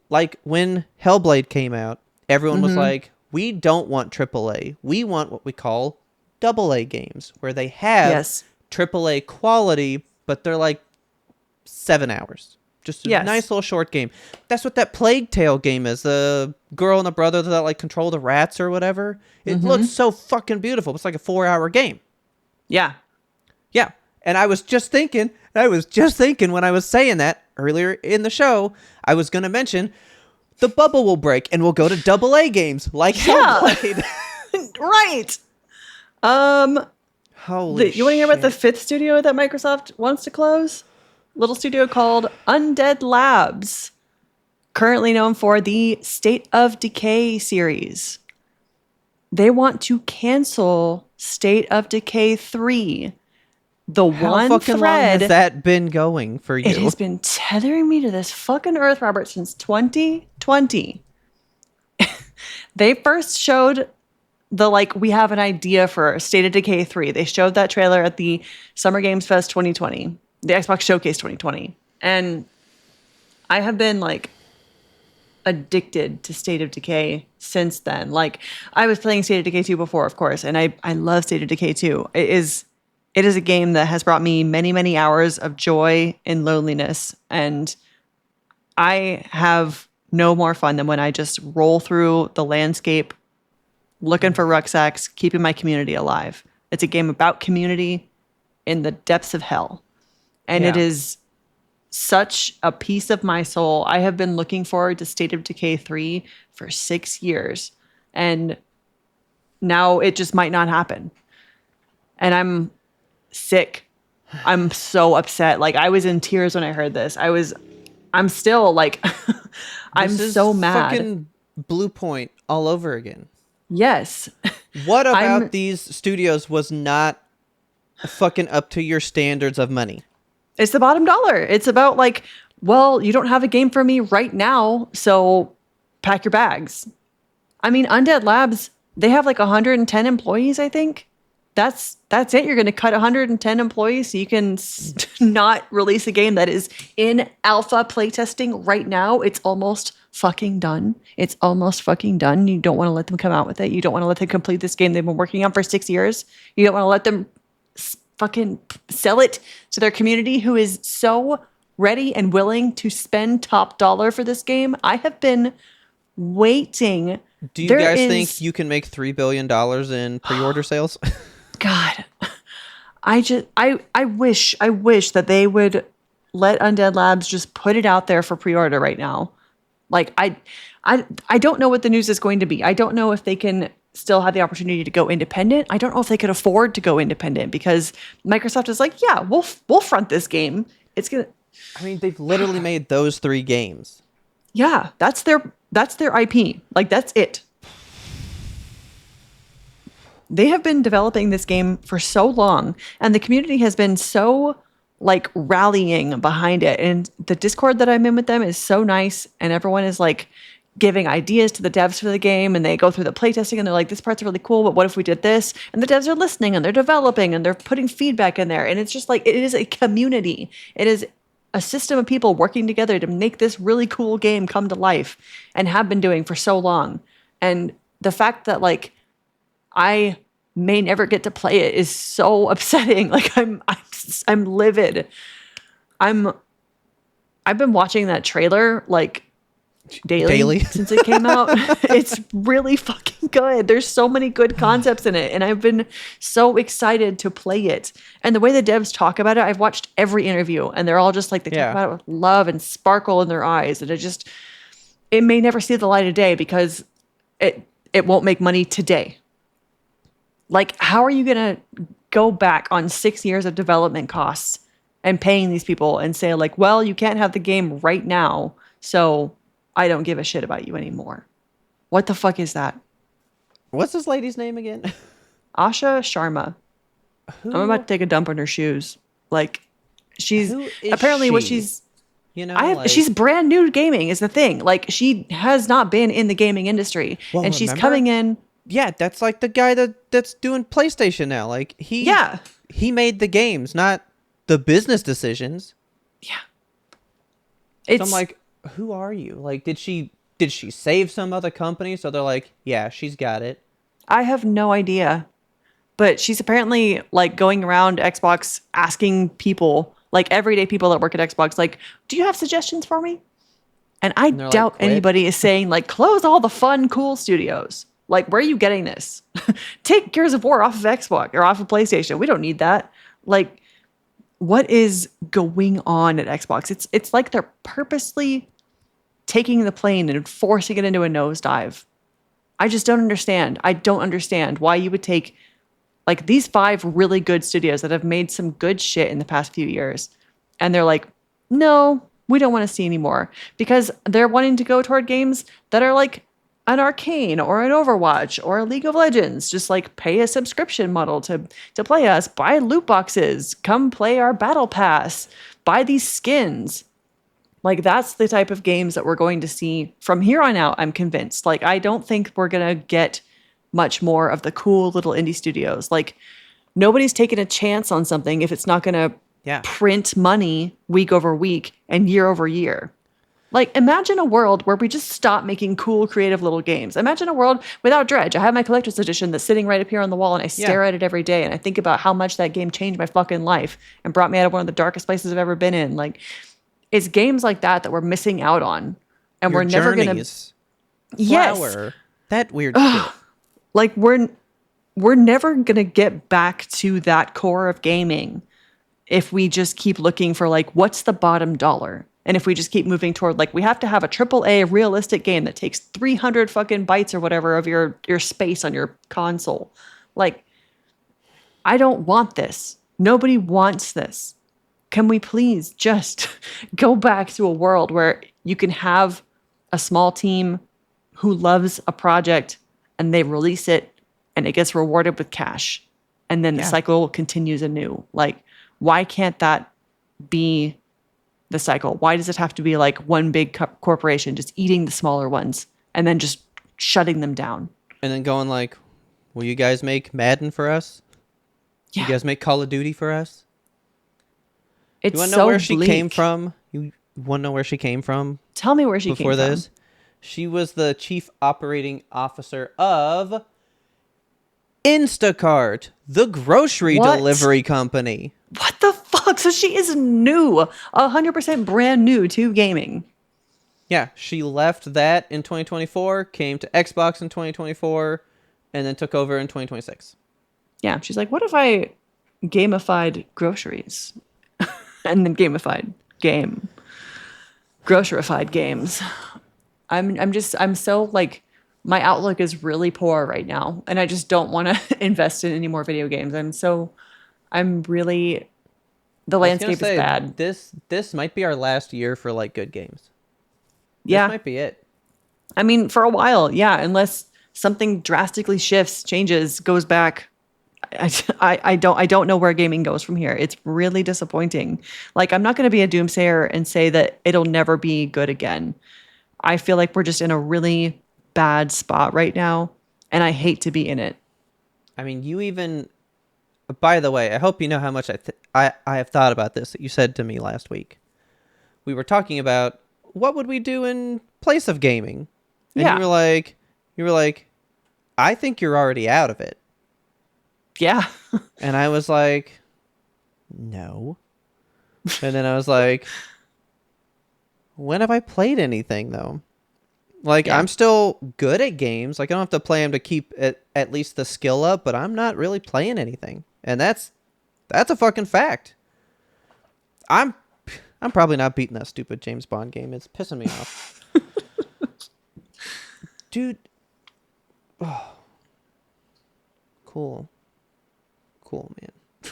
Like when Hellblade came out, everyone was like, we don't want AAA. We want what we call AA games, where they have AAA quality, but they're like 7 hours. Just a nice little short game. That's what that Plague Tale game is. The girl and the brother that like control the rats or whatever. It looks so fucking beautiful. It's like a 4-hour game. Yeah. Yeah. And I was just thinking when I was saying that earlier in the show, I was going to mention the bubble will break and we'll go to AA games like Hellblade. Right. Holy you want to hear about the 5th studio that Microsoft wants to close? Little studio called Undead Labs, currently known for the State of Decay series. They want to cancel State of Decay 3. How fucking long has that been going for you? It has been tethering me to this fucking earth, Robert, since 2020. They first showed we have an idea for State of Decay 3. They showed that trailer at the Summer Games Fest 2020. The Xbox Showcase 2020. And I have been like addicted to State of Decay since then. Like I was playing State of Decay 2 before, of course, and I love State of Decay 2. It is a game that has brought me many, many hours of joy and loneliness. And I have no more fun than when I just roll through the landscape looking for rucksacks, keeping my community alive. It's a game about community in the depths of hell. And it is such a piece of my soul. I have been looking forward to State of Decay 3 for 6 years. And now it just might not happen. And I'm sick. I'm so upset. Like I was in tears when I heard this. I'm still like, I'm so mad. Fucking Blue Point all over again. Yes. What about these studios was not fucking up to your standards of money? It's the bottom dollar. It's about like, well, you don't have a game for me right now, so pack your bags. I mean, Undead Labs, they have like 110 employees, I think. That's it. You're going to cut 110 employees so you can not release a game that is in alpha playtesting right now. It's almost fucking done. You don't want to let them come out with it. You don't want to let them complete this game they've been working on for 6 years. You don't want to let them fucking sell it to their community who is so ready and willing to spend top dollar for this game. I have been waiting. Do you guys think you can make $3 billion in pre-order sales? God, I wish that they would let Undead Labs just put it out there for pre-order right now. Like I don't know what the news is going to be. I don't know if they can still have the opportunity to go independent. I don't know if they could afford to go independent because Microsoft is like, yeah, we'll front this game. It's gonna. I mean, they've literally made those 3 games. Yeah, that's their IP. Like that's it. They have been developing this game for so long, and the community has been so like rallying behind it. And the Discord that I'm in with them is so nice, and everyone is like giving ideas to the devs for the game, and they go through the playtesting and they're like, this part's really cool, but what if we did this? And the devs are listening and they're developing and they're putting feedback in there. And it's just like, it is a community. It is a system of people working together to make this really cool game come to life and have been doing for so long. And the fact that like, I may never get to play it is so upsetting. Like I'm livid. I've been watching that trailer like daily since it came out. It's really fucking good. There's so many good concepts in it, and I've been so excited to play it. And the way the devs talk about it, I've watched every interview, and they're all just like, they talk about it with love and sparkle in their eyes, and it may never see the light of day because it won't make money today. Like, how are you gonna go back on 6 years of development costs and paying these people and say like, well, you can't have the game right now, so I don't give a shit about you anymore. What the fuck is that? What's this lady's name again? Asha Sharma. I'm about Who to take a dump on her shoes. Like, she's who is apparently what she? she's You know, she's like, brand new to gaming is the thing. Like, she has not been in the gaming industry, well, and she's remember? coming in. Yeah, that's like the guy that's doing PlayStation now. Like Yeah, he made the games, not the business decisions. yeah. So I'm It's like, who are you? Like, did she save some other company? So they're like, yeah, she's got it. I have no idea, but she's apparently like going around Xbox asking people, like everyday people that work at Xbox, like, do you have suggestions for me? And I And they're like, doubt quit. anybody is saying like, close all the fun, cool studios. Like, where are you getting this? Take Gears of War off of Xbox or off of PlayStation. We don't need that. Like, what is going on at Xbox? It's like they're purposely taking the plane and forcing it into a nosedive. I just don't understand. I don't understand why you would take like these 5 really good studios that have made some good shit in the past few years, and they're like, no, we don't want to see anymore because they're wanting to go toward games that are like an Arcane or an Overwatch or a League of Legends. Just like pay a subscription model to play us, buy loot boxes, come play our battle pass, buy these skins. Like that's the type of games that we're going to see from here on out, I'm convinced. Like I don't think we're going to get much more of the cool little indie studios. Like nobody's taking a chance on something if it's not going to Yeah. print money week over week and year over year. Like imagine a world where we just stop making cool creative little games. Imagine a world without Dredge. I have my collector's edition that's sitting right up here on the wall and I stare Yeah. at it every day and I think about how much that game changed my fucking life and brought me out of one of the darkest places I've ever been in. Like it's games like that that we're missing out on and Your we're never going to journeys. Yes. Flower. That weird shit. Like we're never going to get back to that core of gaming if we just keep looking for like what's the bottom dollar. And if we just keep moving toward like we have to have a AAA realistic game that takes 300 fucking bytes or whatever of your space on your console. Like I don't want this. Nobody wants this. Can we please just go back to a world where you can have a small team who loves a project and they release it and it gets rewarded with cash and then the cycle continues anew? Like, why can't that be the cycle? Why does it have to be like one big corporation just eating the smaller ones and then just shutting them down? And then going like, will you guys make Madden for us? Yeah. You guys make Call of Duty for us? It's You want to so know where she bleak. came from? You want to know where she came from? Tell me where she Before came from. this? She was the chief operating officer of Instacart, the grocery delivery company. What the fuck? So she is new, 100% brand new to gaming. Yeah, she left that in 2024, came to Xbox in 2024, and then took over in 2026. Yeah, she's like, what if I gamified groceries? And then gamified game. Grocery-fied games. I'm so like, my outlook is really poor right now. And I just don't want to invest in any more video games. I'm really, the landscape is bad. This might be our last year for like good games. Yeah. This might be it. I mean, for a while, yeah, unless something drastically shifts, changes, goes back. I don't know where gaming goes from here. It's really disappointing. Like, I'm not going to be a doomsayer and say that it'll never be good again. I feel like we're just in a really bad spot right now, and I hate to be in it. I mean, you even. By the way, I hope you know how much I have thought about this that you said to me last week. We were talking about what would we do in place of gaming, and Yeah. you were like, I think you're already out of it. Yeah. And I was like, no. And then I was like, when have I played anything, though? Like, Yeah. I'm still good at games. Like, I don't have to play them to keep at least the skill up, but I'm not really playing anything. And that's a fucking fact. I'm probably not beating that stupid James Bond game. It's pissing me off. Dude. Oh. Cool, man.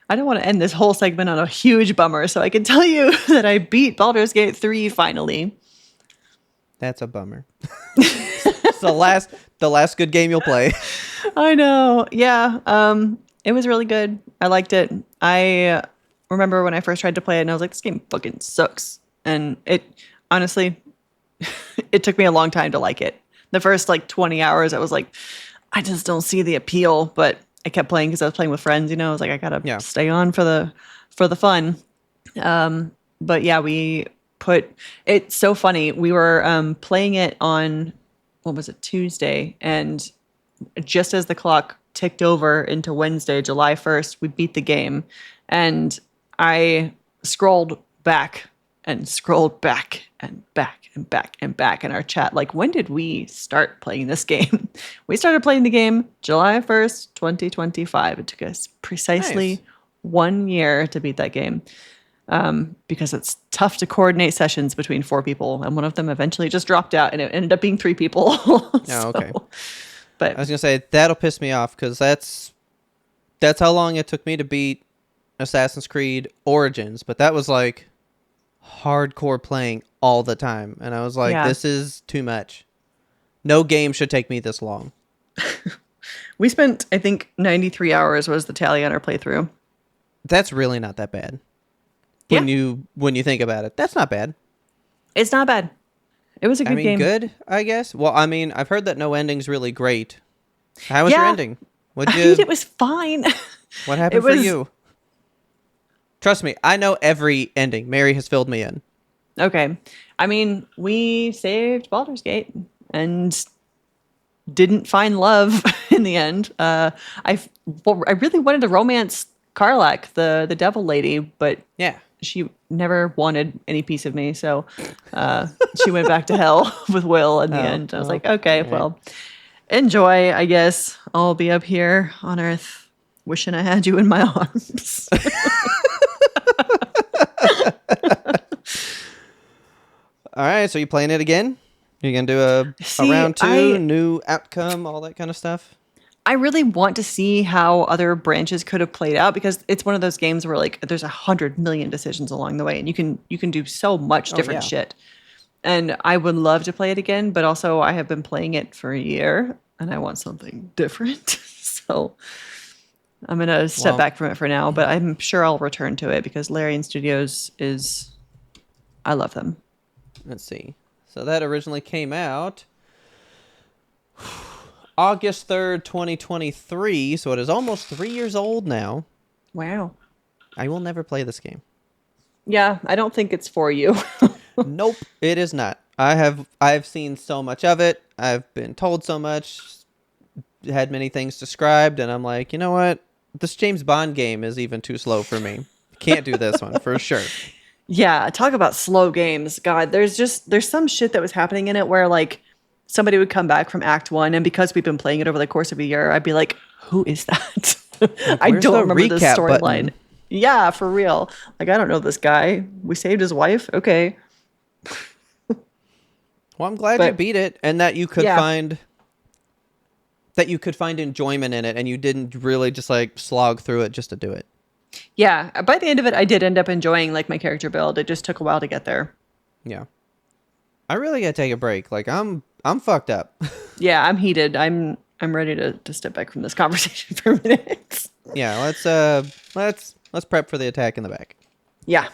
I don't want to end this whole segment on a huge bummer, so I can tell you that I beat Baldur's Gate 3 finally. That's a bummer. It's the last good game you'll play. I know. Yeah. It was really good. I liked it. I remember when I first tried to play it and I was like, this game fucking sucks. And it honestly, it took me a long time to like it. The first like 20 hours, I was like, I just don't see the appeal, but I kept playing because I was playing with friends, you know, I was like, I gotta stay on for the fun. But yeah, it's so funny. We were playing it on, what was it, Tuesday, and just as the clock ticked over into Wednesday, July 1st, we beat the game. And I scrolled back and scrolled back and back and back and back in our chat. Like, when did we start playing this game? We started playing the game July 1st, 2025. It took us precisely 1 year to beat that game. Because it's tough to coordinate sessions between 4 people, and one of them eventually just dropped out, and it ended up being 3 people. Okay. But I was gonna say that'll piss me off because that's how long it took me to beat Assassin's Creed Origins, but that was like hardcore playing all the time, and I was like, this is too much. No game should take me this long. We spent, I think, 93 hours was the tally on our playthrough. That's really not that bad. When you think about it, that's not bad. It's not bad. It was a good game. Good, I guess. Well, I mean, I've heard that no ending's really great. How was your ending? It was fine. What happened for you? Trust me, I know every ending. Mary has filled me in. Okay. I mean, we saved Baldur's Gate and didn't find love in the end. I really wanted to romance Karlach, the devil lady, but she never wanted any piece of me, so she went back to hell with Will in the end. I was like, okay, well, enjoy, I guess. I'll be up here on Earth wishing I had you in my arms. All right, so you playing it again? You're going to do a round 2, new outcome, all that kind of stuff? I really want to see how other branches could have played out, because it's one of those games where like there's 100 million decisions along the way, and you can do so much different shit. And I would love to play it again, but also I have been playing it for a year and I want something different. So I'm going to step back from it for now, but I'm sure I'll return to it because Larian Studios I love them. Let's see. So that originally came out August 3rd, 2023, so it is almost 3 years old now. Wow. I will never play this game. Yeah, I don't think it's for you. Nope, it is not. I've seen so much of it. I've been told so much, had many things described, and I'm like, you know what? This James Bond game is even too slow for me. Can't do this one for sure. Yeah, talk about slow games. God, there's some shit that was happening in it where like somebody would come back from Act 1, and because we've been playing it over the course of a year, I'd be like, who is that? Like, I don't remember the storyline. Yeah, for real. Like, I don't know this guy. We saved his wife. Okay. Well, I'm glad you beat it, and that you could find enjoyment in it, and you didn't really just like slog through it just to do it. Yeah, by the end of it, I did end up enjoying like my character build. It just took a while to get there. Yeah, I really gotta take a break. Like I'm fucked up. Yeah, I'm heated. I'm ready to step back from this conversation for a minute. Yeah, let's prep for the attack in the back. Yeah.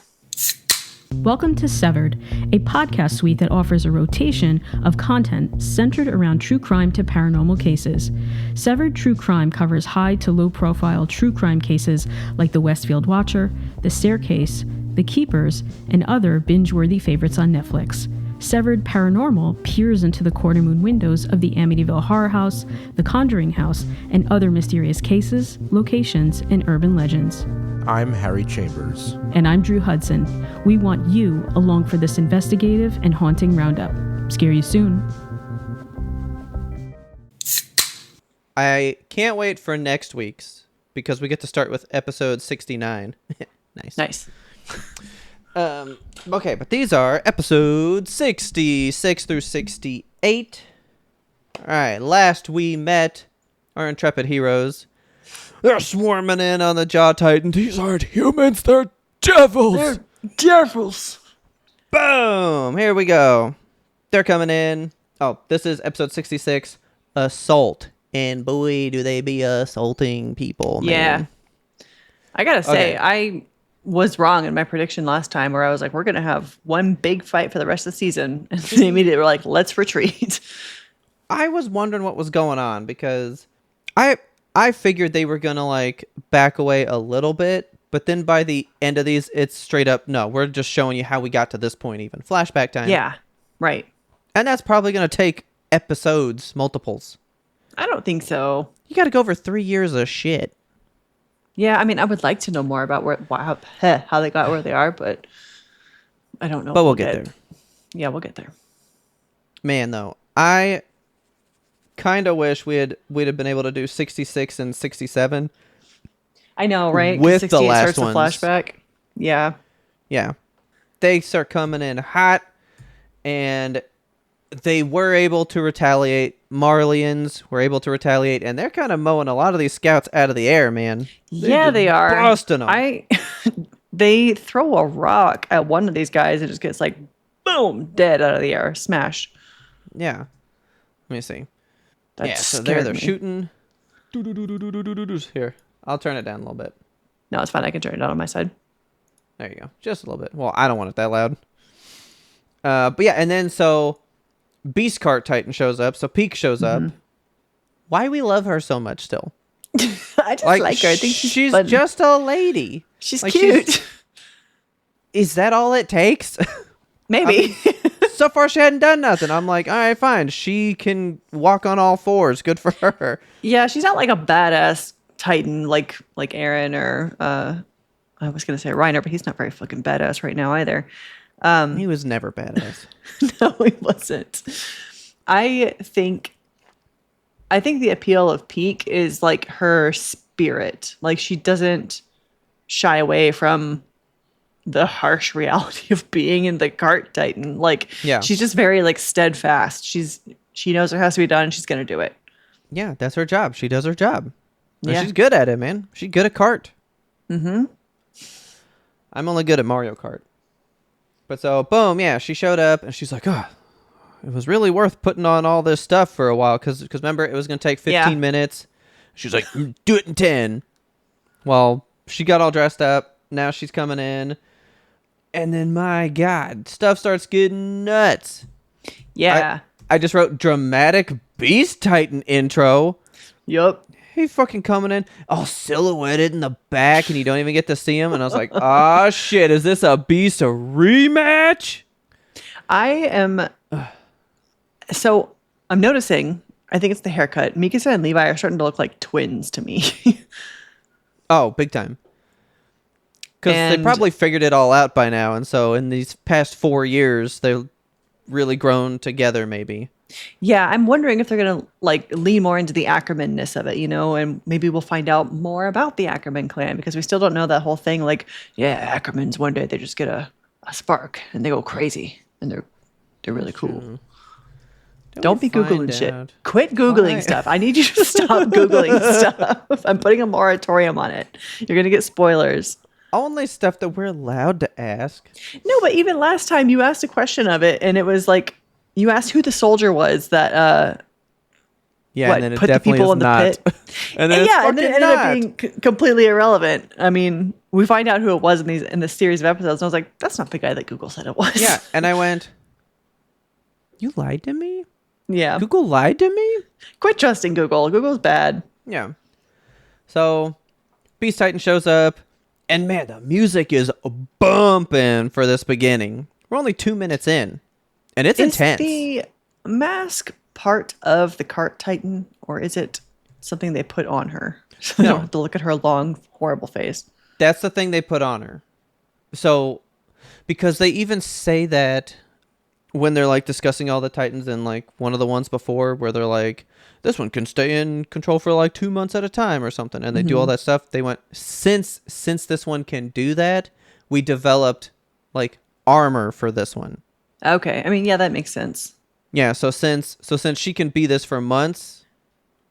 Welcome to Severed, a podcast suite that offers a rotation of content centered around true crime to paranormal cases. Severed True Crime covers high to low profile true crime cases like The Westfield Watcher, The Staircase, The Keepers, and other binge-worthy favorites on Netflix. Severed Paranormal peers into the corner moon windows of the Amityville Horror House, the Conjuring House, and other mysterious cases, locations, and urban legends. I'm Harry Chambers. And I'm Drew Hudson. We want you along for this investigative and haunting roundup. Scare you soon. I can't wait for next week's because we get to start with episode 69. Nice. Okay, but these are episodes 66 through 68. All right, last we met our intrepid heroes They're swarming in on the Jaw Titan. These aren't humans, they're devils. They're devils. Boom! Here we go. They're coming in. Oh, this is episode 66, Assault. And boy, do they be assaulting people, man. Yeah. I gotta say, Okay. I was wrong in my prediction last time where I was like, we're gonna have one big fight for the rest of the season. And they immediately were like, let's retreat. I was wondering what was going on because I figured they were gonna like back away a little bit, but then by the end of these, it's straight up, no, we're just showing you how we got to this point even. Flashback time. Yeah, right. And that's probably gonna take episodes, multiples. I don't think so. You gotta go over 3 years of shit. Yeah, I mean, I would like to know more about how they got where they are, but I don't know. But if we'll get there. Yeah, we'll get there. Man, though, I kind of wish we'd have been able to do 66 and 67. I know, right? 'Cause With the 68 last starts ones. the flashback. Yeah. Yeah. They start coming in hot, and they were able to retaliate. Marlians were able to retaliate, and they're kind of mowing a lot of these scouts out of the air, man. Yeah, they are. Busting them. They throw a rock at one of these guys and it just gets like, boom, dead out of the air, smash. Yeah. Let me see. That yeah, so scared they're me. shooting. Here, I'll turn it down a little bit. No, it's fine. I can turn it down on my side. There you go. Just a little bit. Well, I don't want it that loud. But yeah, and then so Beast Cart Titan shows up. So Peak shows up. Why we love her so much still? I just like her. I think she's fun. just a lady. She's like, cute. Is that all it takes? Maybe. So far, she hadn't done nothing. I'm like, all right, fine. She can walk on all fours. Good for her. Yeah, she's not like a badass Titan like Aaron or I was gonna say Reiner, but he's not very fucking badass right now either. He was never badass. No, he wasn't. I think the appeal of Peak is like her spirit. Like she doesn't shy away from the harsh reality of being in the cart Titan. Like Yeah. she's just very like steadfast. She knows it has to be done and she's gonna do it. Yeah, that's her job. She does her job. And Yeah. she's good at it, man. She's good at kart. Mm-hmm. I'm only good at Mario Kart. But so, boom, yeah, she showed up, and she's like, oh, it was really worth putting on all this stuff for a while, because remember, it was going to take 15 minutes. She's like, do it in 10. Well, she got all dressed up. Now she's coming in. And then, my God, stuff starts getting nuts. Yeah. I just wrote dramatic Beast Titan intro. Yup. He fucking coming in all silhouetted in the back, and you don't even get to see him. And I was like, oh, shit, is this a Beast rematch? So I'm noticing, I think it's the haircut. Mikasa and Levi are starting to look like twins to me. Oh, big time. Because they And- probably figured it all out by now. And so in these past 4 years, they've really grown together, maybe. Yeah, I'm wondering if they're gonna like lean more into the Ackerman-ness of it, you know, and maybe we'll find out more about the Ackerman clan because we still don't know that whole thing. Like, yeah, Ackermans one day they just get a spark and they go crazy and they're really cool. Don't be googling shit. Quit googling Why? stuff. I need you to stop googling stuff. I'm putting a moratorium on it. You're gonna get spoilers. Only stuff that we're allowed to ask. No, but even last time you asked a question of it, and it was like you asked who the soldier was that Yeah, what, and then it put the definitely people is in the not. pit. And then it's yeah, and then it ended not. up being completely irrelevant. I mean, we find out who it was in this series of episodes, and I was like, that's not the guy that Google said it was. Yeah, and I went, you lied to me? Yeah. Google lied to me? Quit trusting Google. Google's bad. Yeah. So, Beast Titan shows up, and man, the music is bumping for this beginning. We're only 2 minutes in, and it's intense. Is the mask part of the cart Titan, or is it something they put on her? So you don't have to look at her long, horrible face. That's the thing they put on her. So, because they even say that when they're like discussing all the Titans and like one of the ones before where they're like, this one can stay in control for like 2 months at a time or something. And they do all that stuff. They went, since this one can do that, we developed like armor for this one. Okay. I mean, yeah, that makes sense. Yeah. So since she can be this for months,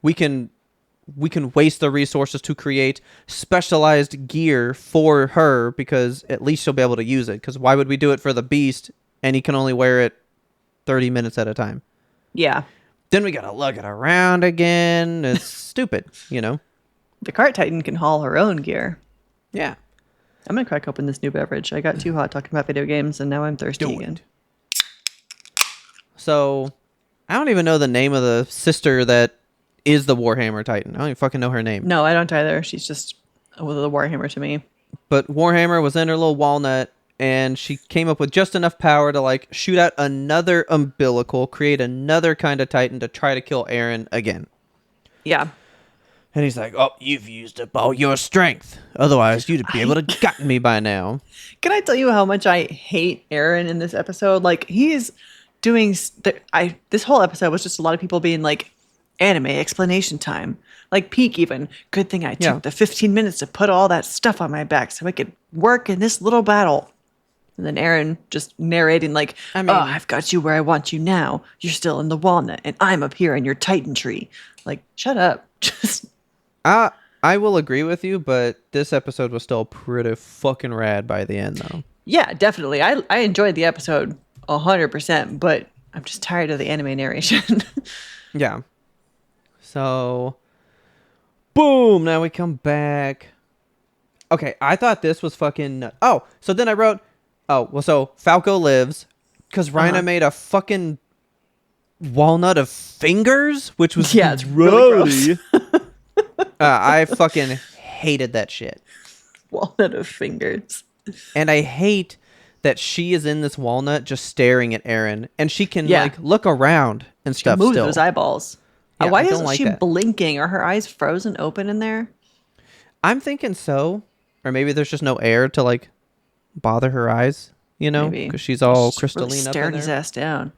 we can we can waste the resources to create specialized gear for her because at least she'll be able to use it. Because why would we do it for the Beast and he can only wear it 30 minutes at a time? Yeah. Then we gotta lug it around again. It's stupid, you know? The Cart Titan can haul her own gear. Yeah. I'm going to crack open this new beverage. I got too hot talking about video games, and now I'm thirsty again. So, I don't even know the name of the sister that is the Warhammer Titan. I don't even fucking know her name. No, I don't either. She's just the Warhammer to me. But Warhammer was in her little walnut, and she came up with just enough power to, like, shoot out another umbilical, create another kind of Titan to try to kill Eren again. Yeah. And he's like, oh, you've used up all your strength. Otherwise, you'd be able to gotten me by now. Can I tell you how much I hate Eren in this episode? Like, he's doing... this whole episode was just a lot of people being like, anime explanation time. Like, Peak even. Good thing I took the 15 minutes to put all that stuff on my back so I could work in this little battle. And then Eren just narrating like, I've got you where I want you now. You're still in the walnut, and I'm up here in your Titan tree. Like, shut up. Just... I will agree with you, but this episode was still pretty fucking rad by the end, though. Yeah, definitely. I enjoyed the episode 100%, but I'm just tired of the anime narration. Yeah. So, boom, now we come back. Okay, I thought this was fucking nuts. Oh, so then I wrote, so Falco lives, because Rhina made a fucking walnut of fingers, which was it's really gross. I fucking hated that shit. Walnut of fingers. And I hate that she is in this walnut just staring at Eren, and she can like look around and stuff. Move still those eyeballs. Yeah, why isn't she blinking? Are her eyes frozen open in there? I'm thinking so, or maybe there's just no air to like bother her eyes, you know, because she's all crystalline really up in staring there. his ass down.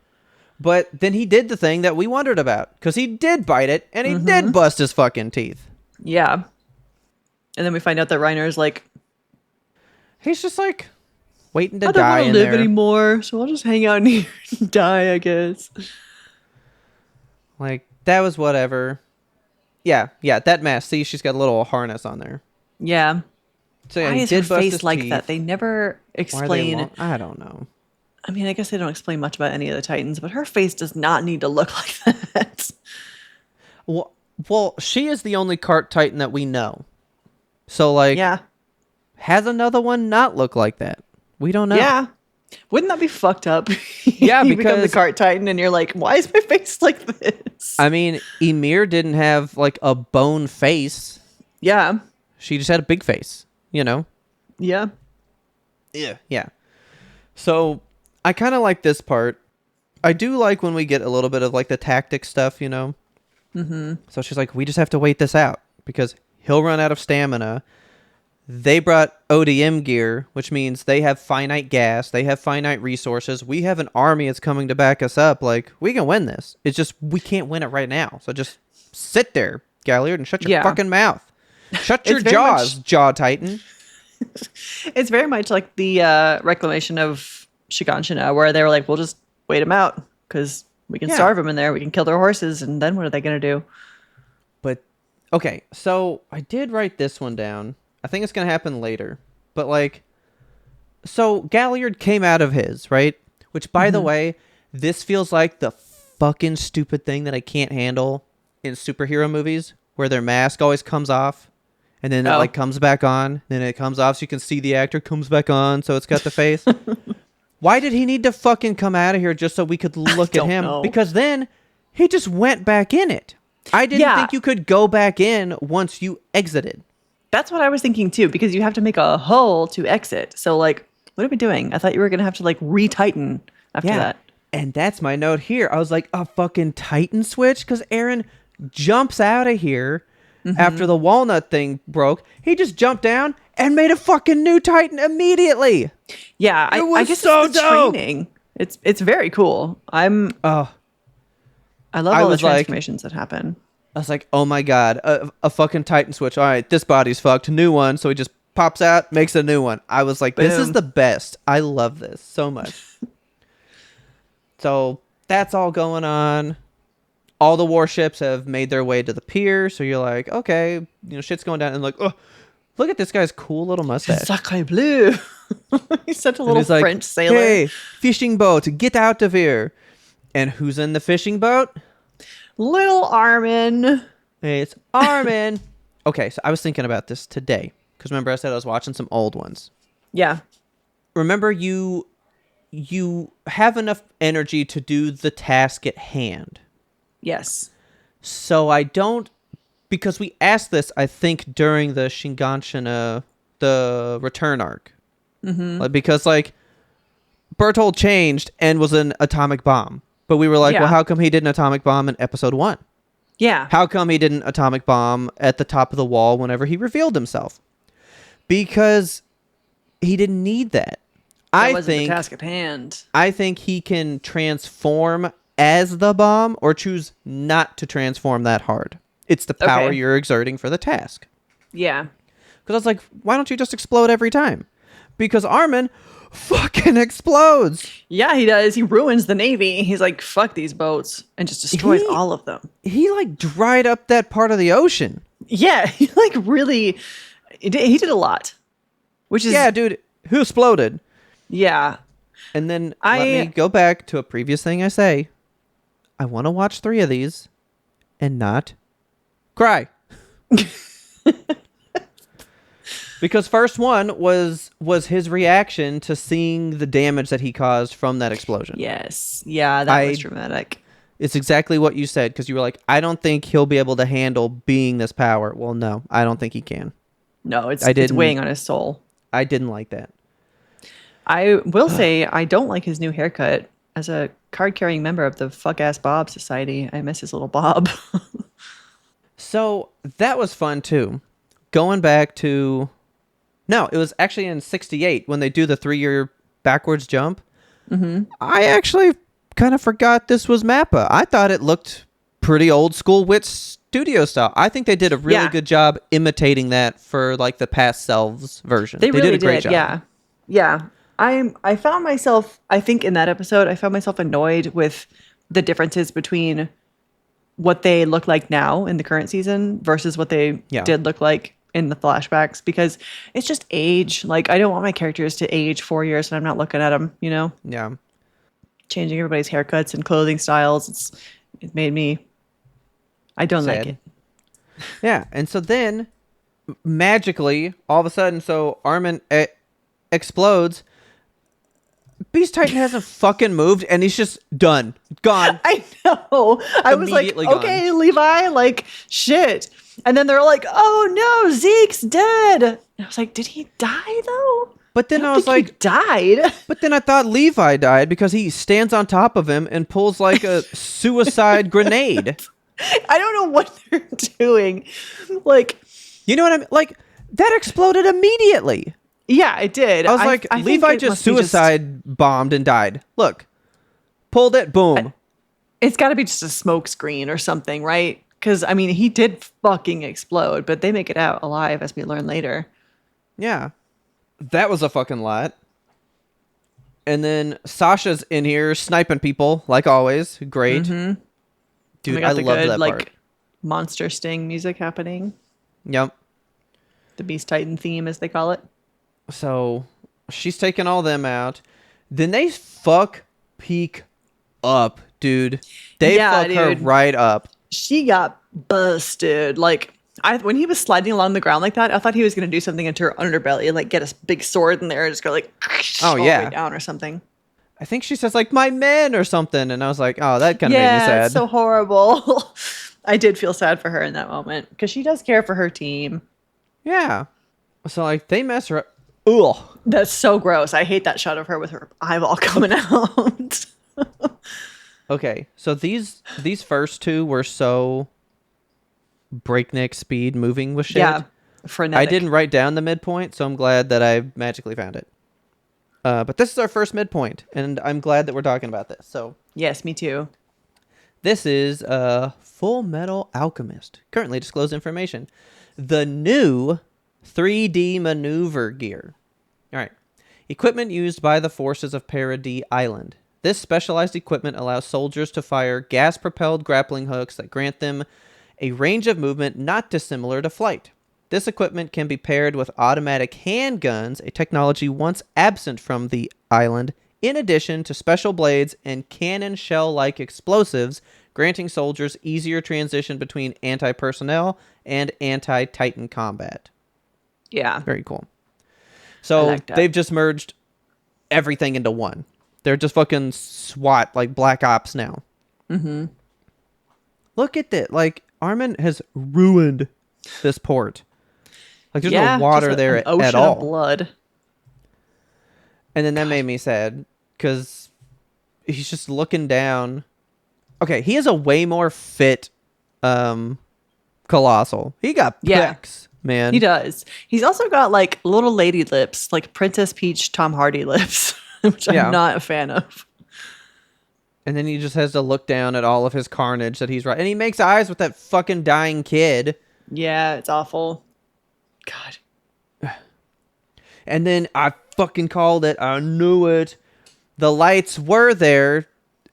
But then he did the thing that we wondered about, because he did bite it and he did bust his fucking teeth. Yeah. And then we find out that Reiner's like, he's just like waiting to die. I don't want to live there anymore, so I'll just hang out in here and die, I guess. Like, that was whatever. Yeah, that mask. See, she's got a little harness on there. Yeah. So yeah, why he is did her bust face his like teeth. that? They never explain. I don't know. I mean, I guess they don't explain much about any of the Titans, but her face does not need to look like that. Well, she is the only cart Titan that we know. So, like, has another one not look like that? We don't know. Yeah. Wouldn't that be fucked up? Yeah, you become the because cart Titan and you're like, why is my face like this? I mean, Ymir didn't have like a bone face. Yeah. She just had a big face, you know? Yeah. Yeah. So, I kind of like this part. I do like when we get a little bit of like the tactic stuff, you know? Mm-hmm. So she's like, we just have to wait this out because he'll run out of stamina. They brought ODM gear, which means they have finite gas. They have finite resources. We have an army that's coming to back us up. Like, we can win this. It's just, we can't win it right now. So just sit there, Galliard, and shut your fucking mouth. Shut your jaws, Jaw Titan. It's very much like the reclamation of Shiganshina, where they were like, we'll just wait him out because we can starve them in there. We can kill their horses. And then what are they going to do? But, okay. So I did write this one down. I think it's going to happen later. But, like, so Galliard came out of his, right? Which, by the way, this feels like the fucking stupid thing that I can't handle in superhero movies where their mask always comes off and then it, like, comes back on. Then it comes off so you can see the actor, comes back on so it's got the face. Why did he need to fucking come out of here just so we could look at him? Know. Because then he just went back in it. I didn't think you could go back in once you exited. That's what I was thinking too, because you have to make a hole to exit. So, like, what are we doing? I thought you were going to have to, like, re-tighten after that. And that's my note here. I was like, a fucking Titan switch? Because Eren jumps out of here after the walnut thing broke. He just jumped down and made a fucking new Titan immediately. Yeah, I guess so it's the dope. training. It's very cool. I love all the transformations that happen. I was like, oh my god, a fucking Titan switch. All right, this body's fucked. New one. So he just pops out, makes a new one. I was like, this is the best. I love this so much. So that's all going on. all the warships have made their way to the pier. So you're like, okay, shit's going down. And like, oh, look at this guy's cool little mustache. Sacre bleu. He's such a little He's like, French sailor. Hey, fishing boat, get out of here. And who's in the fishing boat? Little Armin. Hey, it's Armin. Okay, so I was thinking about this today. Because remember I said I was watching some old ones. Yeah. Remember you have enough energy to do the task at hand. Yes. So I don't, because we asked this, I think, during the Shinganshina, the return arc. Mm-hmm. Because, Bertold changed and was an atomic bomb. But we were like, well, how come he did an atomic bomb in episode 1? Yeah. How come he didn't atomic bomb at the top of the wall whenever he revealed himself? Because he didn't need that. That wasn't the task at hand. I think he can transform as the bomb or choose not to transform that hard. It's the power you're exerting for the task. Yeah. Because I was like, why don't you just explode every time? Because Armin fucking explodes. Yeah, he does. He ruins the Navy. He's like, fuck these boats, and just destroys all of them. He dried up that part of the ocean. Yeah, he really, he did a lot. Which is... Yeah, dude, who exploded? Yeah. And then let me go back to a previous thing I say. I want to watch 3 of these and not cry. Because first one was his reaction to seeing the damage that he caused from that explosion. Yes. Yeah, that was dramatic. It's exactly what you said, because you were like, I don't think he'll be able to handle being this power. Well, no, I don't think he can. No, it's weighing on his soul. I didn't like that. I will say I don't like his new haircut. As a card-carrying member of the Fuck-Ass Bob Society, I miss his little bob. So that was fun, too. Going back to... No, it was actually in 68 when they do the 3-year backwards jump. Mm-hmm. I actually kind of forgot this was Mappa. I thought it looked pretty old school Wit Studio style. I think they did a really good job imitating that for the past selves version. They really did a great job. Yeah. Yeah. I found myself, I think in that episode, I found myself annoyed with the differences between what they look like now in the current season versus what they did look like in the flashbacks, because it's just age. I don't want my characters to age 4 years and I'm not looking at them, Yeah. Changing everybody's haircuts and clothing styles. It made me, I don't sad. like it. Yeah. And so then magically, all of a sudden, so Armin explodes. Beast Titan hasn't fucking moved, and he's just done. Gone. I know. I was like, okay, Levi, shit. And then they're like, oh no, Zeke's dead. And I was like, did he die though? But then I was like, he died. But then I thought Levi died because he stands on top of him and pulls a suicide grenade. I don't know what they're doing. You know what I mean? That exploded immediately. Yeah, it did. I was like, Levi just suicide bombed and died. Look, pulled it, boom. It's got to be just a smoke screen or something, right? Because, he did fucking explode, but they make it out alive, as we learn later. Yeah. That was a fucking lot. And then Sasha's in here sniping people, like always. Great. Mm-hmm. Dude, I love that part. Monster Sting music happening. Yep. The Beast Titan theme, as they call it. So she's taking all them out. Then they fuck Peak up, dude. They fuck her right up. She got busted. When he was sliding along the ground like that, I thought he was going to do something into her underbelly and get a big sword in there and just go all the way down or something. I think she says my men or something, and I was like, oh, that kind of made me sad. Yeah, it's so horrible. I did feel sad for her in that moment because she does care for her team. Yeah. So they mess her up. Ugh. That's so gross. I hate that shot of her with her eyeball coming out. Okay, so these first 2 were so breakneck speed moving with shit. Yeah, frenetic. I didn't write down the midpoint, so I'm glad that I magically found it. But this is our first midpoint, and I'm glad that we're talking about this. So yes, me too. This is Full Metal Alchemist. Currently disclosed information. The new 3D maneuver gear. All right. Equipment used by the forces of Paradis Island. This specialized equipment allows soldiers to fire gas-propelled grappling hooks that grant them a range of movement not dissimilar to flight. This equipment can be paired with automatic handguns, a technology once absent from the island, in addition to special blades and cannon shell-like explosives, granting soldiers easier transition between anti-personnel and anti-Titan combat. Yeah. Very cool. So they've just merged everything into one. They're just fucking SWAT, like Black Ops now. Mm-hmm. Look at that. Like, Armin has ruined this port. Like, there's no water there at all. Ocean of blood. And then that made me sad, because he's just looking down. Okay, he has a way more fit Colossal. He got pecs, man. He does. He's also got, like, little lady lips, like Princess Peach Tom Hardy lips, which I'm not a fan of. And then he just has to look down at all of his carnage that he's right. And he makes eyes with that fucking dying kid. Yeah, it's awful. God. And then I fucking called it. I knew it. The lights were there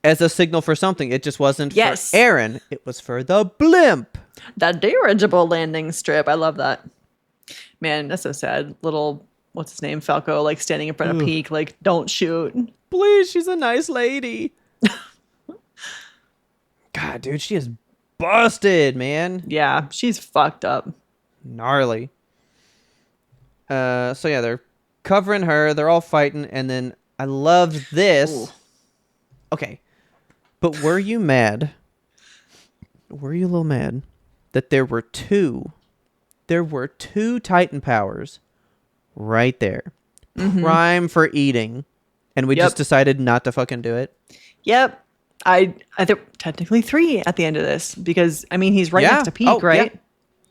as a signal for something. It just wasn't for Aaron. It was for the blimp. That dirigible landing strip. I love that. Man, that's so sad. Little, what's his name? Falco, like standing in front of Peak, like, don't shoot. Please, she's a nice lady. God, dude, she is busted, man. Yeah, she's fucked up. Gnarly. So yeah, they're covering her. They're all fighting, and then I loved this. Ooh. Okay, but were you mad? Were you a little mad that there were two Titan powers right there, prime for eating, and we just decided not to fucking do it? Yep. I think technically 3 at the end of this, because I mean he's right next to Peak, right? Yeah.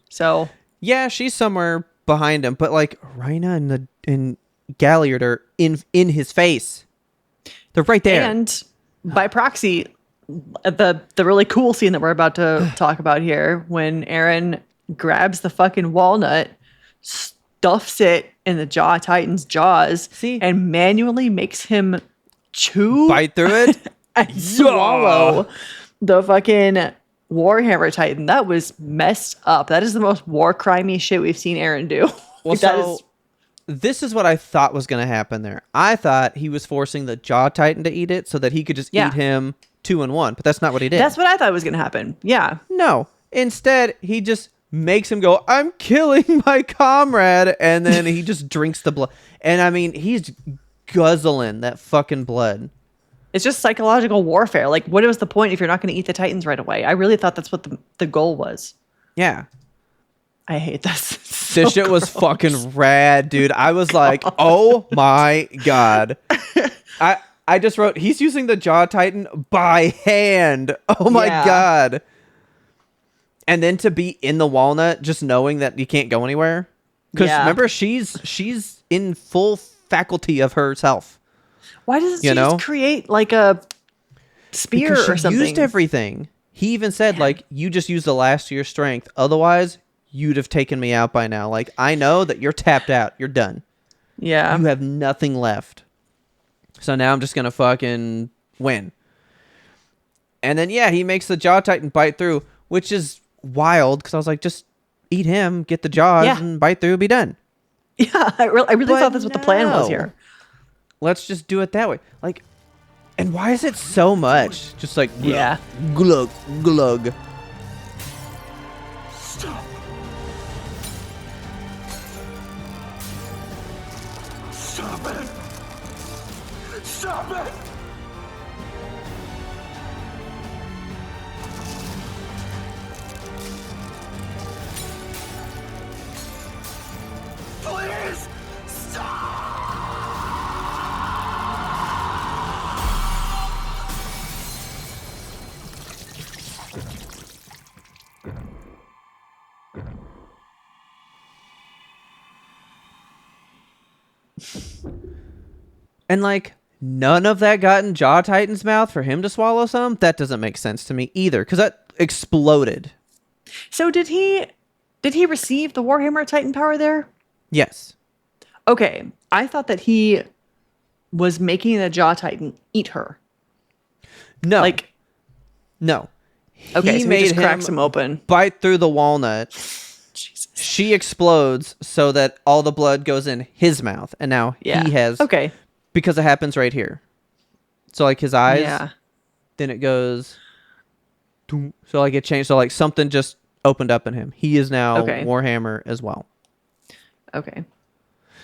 So yeah, she's somewhere behind him, but like Rhina and Galliard are in his face. They're right there. And by proxy, the really cool scene that we're about to talk about here, when Aaron grabs the fucking walnut, stuffs it in the Jaw Titan's jaws, and manually makes him bite through it. And swallow the fucking Warhammer Titan. That was messed up. That is the most war crimey shit we've seen Aaron do. Well, this is what I thought was going to happen there. I thought he was forcing the Jaw Titan to eat it so that he could just eat him 2 in 1, but that's not what he did. That's what I thought was going to happen. Yeah. No. Instead, he just makes him go, I'm killing my comrade, and then he just drinks the blood. And I mean, he's guzzling that fucking blood. It's just psychological warfare. Like, what was the point if you're not going to eat the Titans right away? I really thought that's what the goal was. Yeah. I hate this. This shit was fucking rad, dude. I was like, oh my God. I just wrote, he's using the Jaw Titan by hand. Oh my God. And then to be in the walnut, just knowing that you can't go anywhere. Because remember, she's in full faculty of herself. Why doesn't she just create like a spear or something? Used everything. He even said, like, you just used the last of your strength. Otherwise, you'd have taken me out by now. Like, I know that you're tapped out. You're done. Yeah. You have nothing left. So now I'm just going to fucking win. And then, he makes the Jaw Titan bite through, which is wild because I was like, just eat him, get the jaws, and bite through, be done. Yeah, I really thought that's what the plan was here. Let's just do it that way. Like, and why is it so much? Just like, glug, glug. Stop. Stop it. Stop it. Please, stop. And like, none of that got in Jaw Titan's mouth for him to swallow some? That doesn't make sense to me either, because that exploded. So did he receive the Warhammer Titan power there? Yes. Okay, I thought that he was making the Jaw Titan eat her. No. Like, no. okay, so he just cracks him open. Bite through the walnut. Jesus. She explodes so that all the blood goes in his mouth, and now Yeah. he has. Okay. Because it happens right here. So like his eyes. Yeah. Then it goes. Doom. So like it changed. So like something just opened up in him. He is now Warhammer as well. Okay.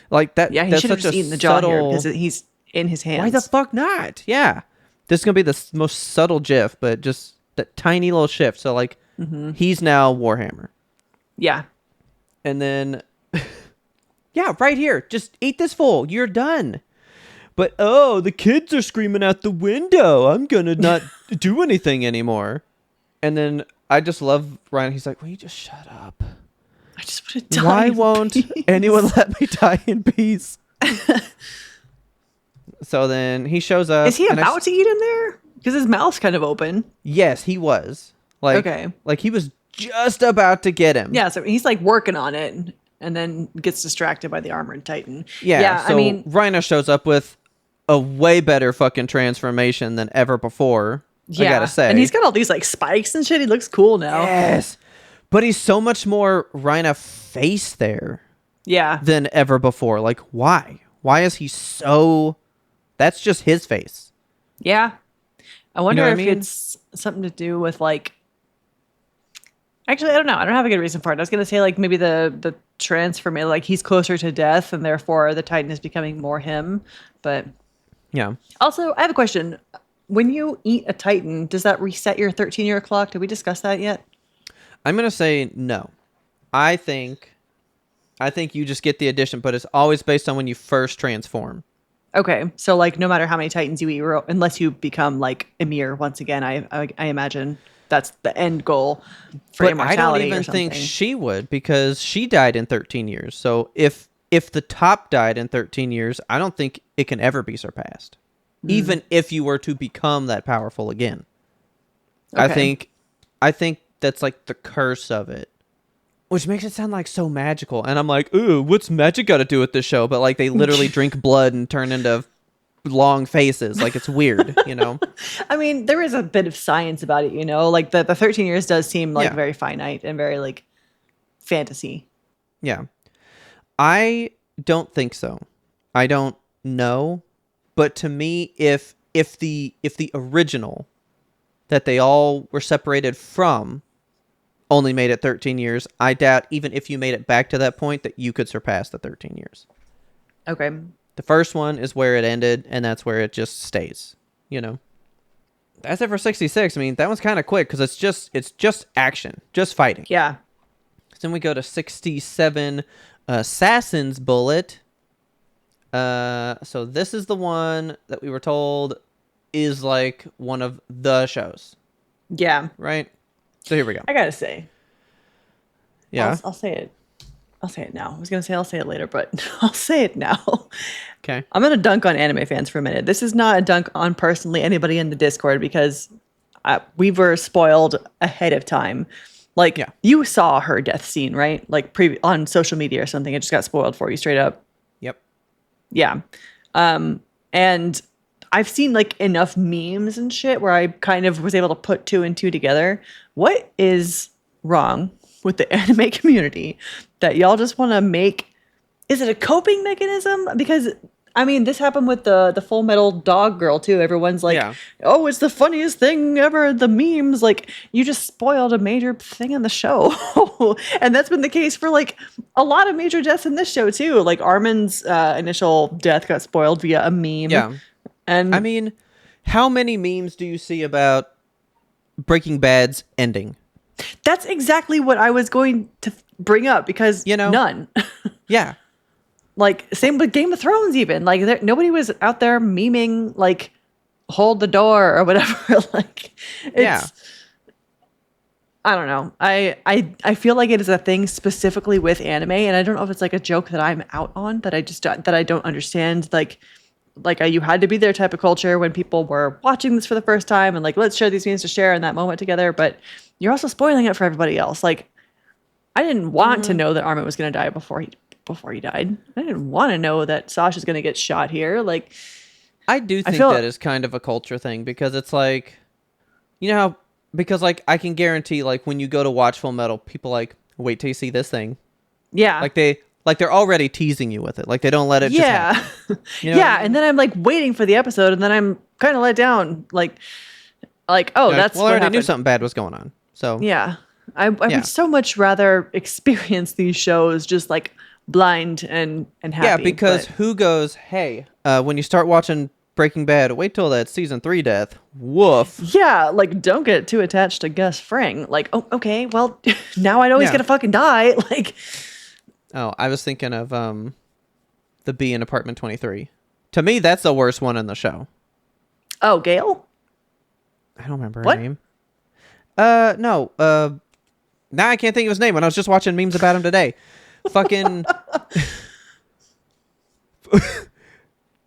Like that. Yeah, he that's should have such just a eaten the jaw here subtle- because he's in his hands. Why the fuck not? Yeah. This is going to be the most subtle GIF, but just that tiny little shift. So, like, he's now Warhammer. Yeah. And then, yeah, right here. Just eat this full. You're done. But, oh, the kids are screaming out the window. I'm going to not do anything anymore. And then I just love Ryan. He's like, will you just shut up? I just want to die. Why in won't peace. anyone let me die in peace? So then he shows up. Is he about to eat in there? Because his mouth's kind of open. Yes, he was. Like, Okay. Like he was just about to get him. Yeah, so he's like working on it and then gets distracted by the armored titan. Yeah, so I mean, Rhino shows up with a way better fucking transformation than ever before. I gotta say. And he's got all these like spikes and shit. He looks cool now. Yes. But he's so much more Rhino face there Yeah. than ever before. Like, why? Why is he so... That's just his face. Yeah. I wonder what I if mean? it's something to do with like. Actually, I don't know. I don't have a good reason for it. I was gonna say like maybe the transformation, like he's closer to death, and therefore the Titan is becoming more him. But Yeah. also, I have a question. When you eat a Titan, does that reset your 13-year clock? Did we discuss that yet? I'm going to say no. I think you just get the addition, but it's always based on when you first transform. Okay, so like no matter how many Titans you eat, unless you become like Emir once again, I imagine that's the end goal for But I immortality. don't even or something. think she would, because she died in 13 years. So if the top died in 13 years, I don't think it can ever be surpassed. Even if you were to become that powerful again. Okay. I think that's like the curse of it. Which makes it sound like so magical. And I'm like, ooh, what's magic got to do with this show? But like they literally drink blood and turn into long faces. Like it's weird, you know? I mean, there is a bit of science about it, you know? Like the 13 years does seem like Yeah. very finite and very like fantasy. Yeah. I don't think so. I don't know. But to me, if the original that they all were separated from only made it 13 years, I doubt even if you made it back to that point that you could surpass the 13 years. Okay. The first one is where it ended, and that's where it just stays, you know? That's it for 66. I mean, that one's kind of quick because it's just action, just fighting. Yeah. Then we go to 67, Assassin's Bullet. So this is the one that we were told is like one of the shows, Yeah. right? So here we go. I gotta say. Yeah. I'll say it. I'll say it now. I was gonna say I'll say it later, but I'll say it now. Okay. I'm gonna dunk on anime fans for a minute. This is not a dunk on personally anybody in the Discord because we were spoiled ahead of time. Like Yeah. you saw her death scene, right? Like on social media or something. It just got spoiled for you straight up. Yep. Yeah. And I've seen like enough memes and shit where I kind of was able to put two and two together. What is wrong with the anime community that y'all just want to make? Is it a coping mechanism? Because I mean, this happened with the Full Metal Dog girl too. Everyone's like, Yeah. "Oh, it's the funniest thing ever." The memes, like, you just spoiled a major thing in the show, and that's been the case for like a lot of major deaths in this show too. Like Armin's initial death got spoiled via a meme. Yeah. And I mean, how many memes do you see about Breaking Bad's ending? that's exactly what I was going to bring up because You know? none. Yeah. Like same with Game of Thrones, even like nobody was out there memeing like hold the door or whatever. Like it's, Yeah. I don't know. I feel like it is a thing specifically with anime, and I don't know if it's like a joke that I'm out on that I don't understand. Like you had to be there type of culture when people were watching this for the first time, and like let's share these memes to share in that moment together. But you're also spoiling it for everybody else. Like I didn't want to know that Armin was going to die before he died. I didn't want to know that Sasha's going to get shot here. Like I do think feel- that is kind of a culture thing because it's like You know how, because like I can guarantee like when you go to watch Full Metal, people like wait till you see this thing. Yeah. Like they're already teasing you with it. Like they don't let it just happen. You know yeah, what I mean? and then I'm like waiting for the episode, and then I'm kind of let down. Like oh, Like, that's well, I what already happened. knew something bad was going on. So Yeah, I Yeah. would so much rather experience these shows just like blind and happy. yeah, because but- who goes, hey, when you start watching Breaking Bad, wait till that season 3 death. Woof. yeah, like don't get too attached to Gus Fring. Like, oh, okay, well now I know he's Yeah. gonna fucking die. Like, Oh, I was thinking of the bee in Apartment 23. To me, that's the worst one in the show. oh, Gail. I don't remember What? her name. No. Now I can't think of his name when I was just watching memes about him today. Fucking,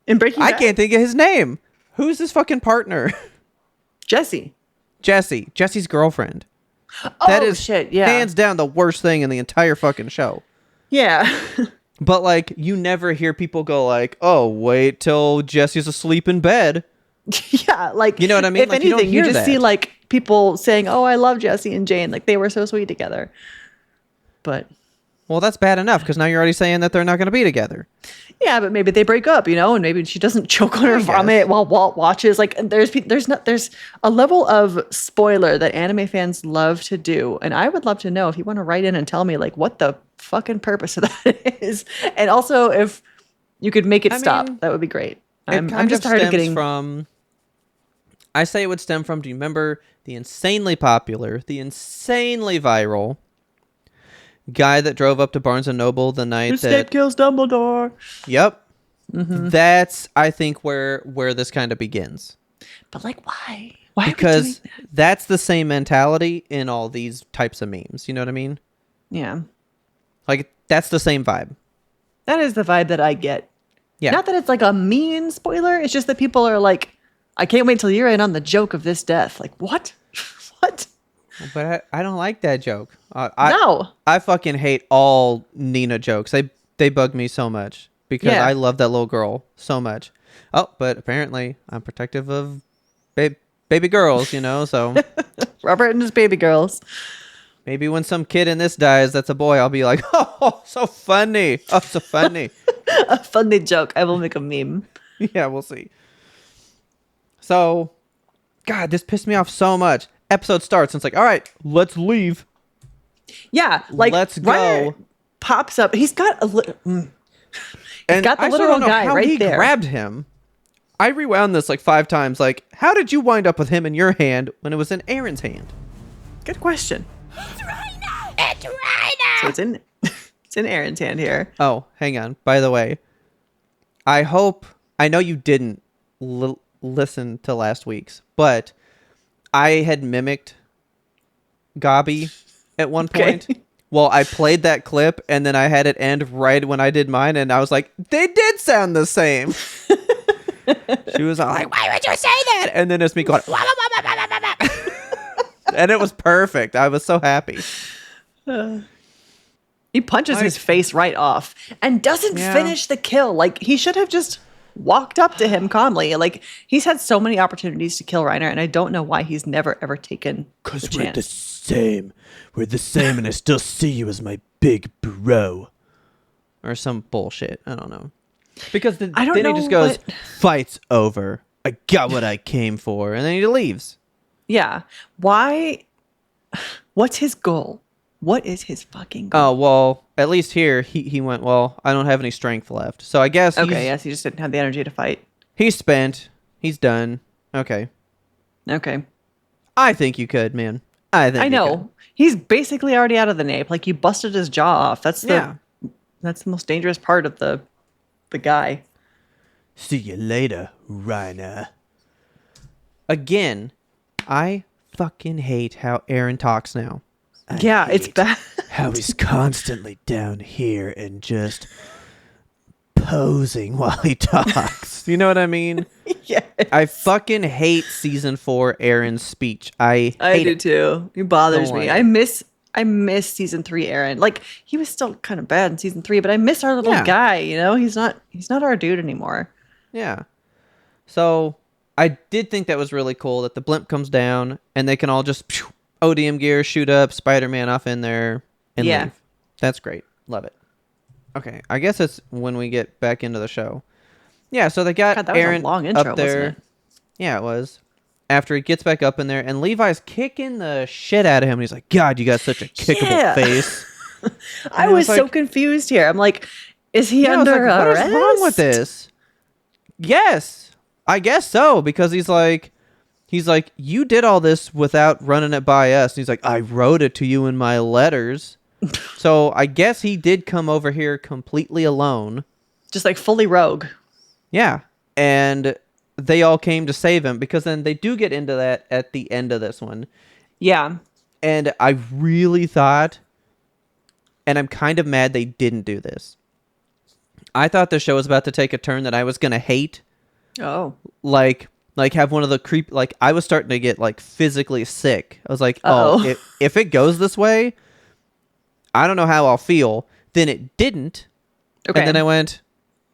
In Breaking I Bad? can't think of his name. Who's his fucking partner? Jesse. Jesse's girlfriend. Oh That is shit, yeah. hands down the worst thing in the entire fucking show. Yeah. But like, you never hear people go like, "Oh, wait till Jesse's asleep in bed." Yeah, like You know what I mean? If Like, you don't anything, you hear just see that. like people saying, "Oh, I love Jesse and Jane. Like they were so sweet together." But Well, that's bad enough because now you're already saying that they're not going to be together. yeah, but maybe they break up, and maybe she doesn't choke on her guess. vomit while Walt watches. Like there's a level of spoiler that anime fans love to do, and I would love to know if you want to write in and tell me like what the fucking purpose of that is, and also if you could make it I stop, mean, that would be great. It I'm kind just of tired of stems getting from. I say it would stem from. Do you remember the insanely popular, the insanely viral guy that drove up to Barnes and Noble the night Escape that? kills Dumbledore. Yep. Mm-hmm. That's I think where this kind of begins. But like, why? Why? Because are we doing that? that's the same mentality in all these types of memes. You know what I mean? Yeah, Like that's the same vibe. that is the vibe that I get. Yeah. Not that it's like a mean spoiler. It's just that people are like, I can't wait till you're in on the joke of this death. Like, what? What? But I don't like that joke. No. I fucking hate all Nina jokes. They bug me so much because Yeah. I love that little girl so much. Oh, but apparently I'm protective of baby girls, you know, so Robert and his baby girls. maybe when some kid in this dies that's a boy, I'll be like, oh, so funny. Oh, so funny. A funny joke. I will make a meme. Yeah, we'll see. So, God, this pissed me off so much. Episode starts and it's like, all right, let's leave. Yeah, like Let's Ryder go. pops up. He's got a little. And got the I still literal don't know guy how right he there. grabbed him. I rewound this like 5 times. Like, how did you wind up with him in your hand when it was in Aaron's hand? Good question. It's Raina! So it's in it's in Aaron's hand here. Oh, hang on. By the way, I know you didn't listen to last week's, but I had mimicked Gabi at one Okay. point. Well, I played that clip and then I had it end right when I did mine, and I was like, they did sound the same. She was all like, why would you say that? And then it's me going, "Wah, wah, wah, wah, wah, wah, wah." And it was perfect. I was so happy. He punches his face right off and doesn't Yeah. finish the kill. Like he should have just walked up to him calmly. Like he's had so many opportunities to kill Reiner, and I don't know why he's never ever taken the chance. same. We're the same, and I still see you as my big bro. Or some bullshit. I don't know. Because I don't then know he just goes, what- fight's over. I got what I came for. And then he leaves. Yeah. Why? What's his goal? What is his fucking goal? Oh, well, at least here, he went, well, I don't have any strength left. So I guess Okay, yes, he just didn't have the energy to fight. he's spent. He's done. Okay. Okay. I think you could, man. I think I you know. could. He's basically already out of the nape. Like you busted his jaw off. That's the most dangerous part of the guy. See you later, Reiner. Again, I fucking hate how Aaron talks now. Yeah, it's bad. How he's constantly down here and just posing while he talks. You know what I mean? Yeah. I fucking hate season 4 Aaron's speech. I I hate do it. too. It bothers Don't me. like I miss season 3 Aaron. Like he was still kind of bad in season 3, but I miss our little Yeah. guy, you know? He's not our dude anymore. Yeah. So I did think that was really cool that the blimp comes down and they can all just ODM gear, shoot up, Spider-Man off in there, and leave. That's great. Love it. Okay, I guess it's when we get back into the show. Yeah, so they got God, that Aaron was a long intro, up there. wasn't it? Yeah, it was. After he gets back up in there, and Levi's kicking the shit out of him, and he's like, God, you got such a kickable face. I was so confused here. I'm like, is he under what arrest? is wrong with this? Yes, I guess so, because he's like, you did all this without running it by us. And he's like, I wrote it to you in my letters. So I guess he did come over here completely alone. Just like fully rogue. Yeah. And they all came to save him, because then they do get into that at the end of this one. Yeah. And I really thought, and I'm kind of mad they didn't do this. I thought the show was about to take a turn that I was going to hate. Oh. Like have one of the creep, like I was starting to get like physically sick. I was like, if it goes this way, I don't know how I'll feel. Then it didn't. Okay. And then I went,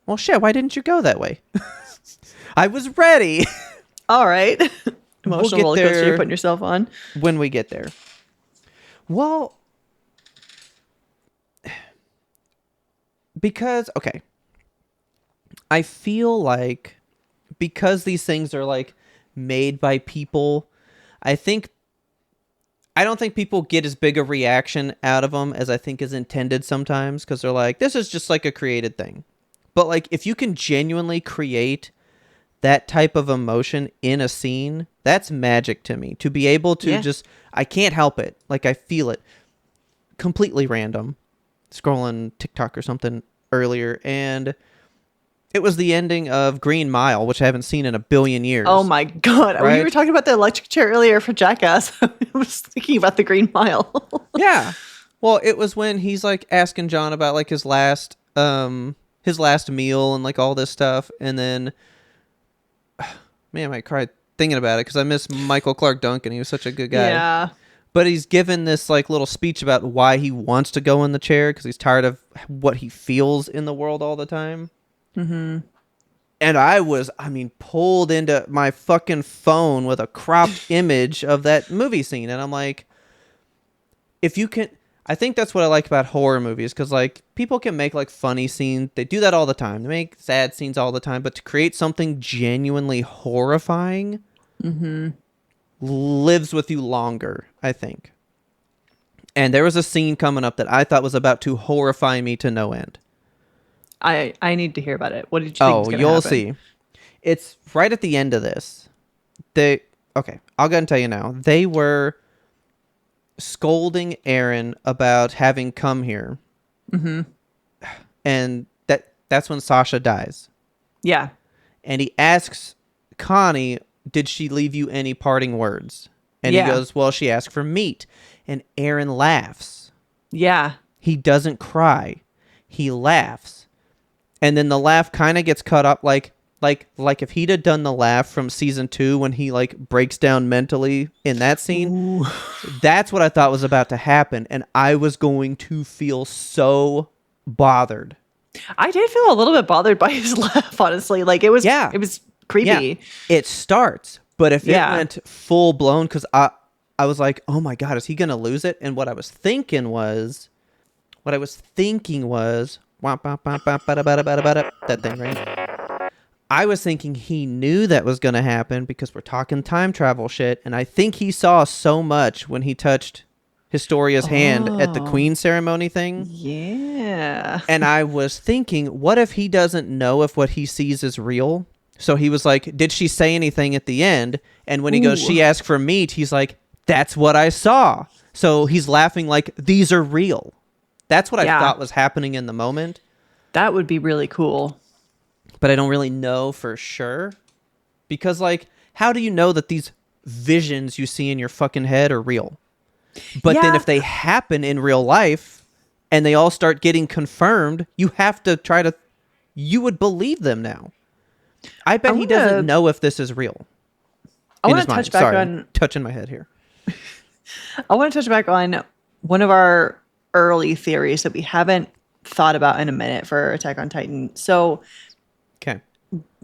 well, shit, why didn't you go that way? I was ready. All right. Emotional roller coaster you're putting yourself on. When we get there. Well, because, okay. I feel like because these things are like made by people, I don't think people get as big a reaction out of them as I think is intended sometimes, because they're like, this is just like a created thing. But like, if you can genuinely create that type of emotion in a scene, that's magic to me. To be able to just, I can't help it. Like, I feel it. Completely random. Scrolling TikTok or something earlier, and it was the ending of Green Mile, which I haven't seen in a billion years. Oh my God. Right? When you were talking about the electric chair earlier for Jackass, I was thinking about the Green Mile. Yeah. Well, it was when he's like asking John about like his last meal and like all this stuff. And then, man, I might cry thinking about it because I miss Michael Clark Duncan. He was such a good guy. Yeah. But he's given this like little speech about why he wants to go in the chair, because he's tired of what he feels in the world all the time. Mm-hmm. And I was, pulled into my fucking phone with a cropped image of that movie scene. And I'm like, if you can, I think that's what I like about horror movies, because like people can make like funny scenes. They do that all the time. They make sad scenes all the time. But to create something genuinely horrifying lives with you longer, I think. And there was a scene coming up that I thought was about to horrify me to no end. I need to hear about it. What did you think was going to you'll happen? see. It's right at the end of this. Okay, I'll go and tell you now. They were scolding Aaron about having come here. Mm-hmm. And that's when Sasha dies. Yeah. And he asks Connie, did she leave you any parting words? And he goes, well, she asked for meat. And Aaron laughs. Yeah. He doesn't cry. He laughs. And then the laugh kind of gets cut up like if he'd have done the laugh from season 2 when he like breaks down mentally in that scene. Ooh. That's what I thought was about to happen. And I was going to feel so bothered. I did feel a little bit bothered by his laugh, honestly. Like it was creepy. Yeah. It starts, but if it went full blown, because I was like, oh my God, is he going to lose it? And what I was thinking was that thing, right? I was thinking he knew that was going to happen, because we're talking time travel shit, and I think he saw so much when he touched Historia's hand at the Queen ceremony thing. Yeah. And I was thinking, what if he doesn't know if what he sees is real? So he was like, did she say anything at the end? And when he goes, she asked for meat, he's like, that's what I saw. So he's laughing like, these are real. That's what I thought was happening in the moment. That would be really cool. But I don't really know for sure. Because, like, how do you know that these visions you see in your fucking head are real? But then if they happen in real life and they all start getting confirmed, you have to you would believe them now. I bet he doesn't know if this is real. I want to touch back on... touching my head here. I want to touch back on one of our early theories that we haven't thought about in a minute for Attack on Titan. So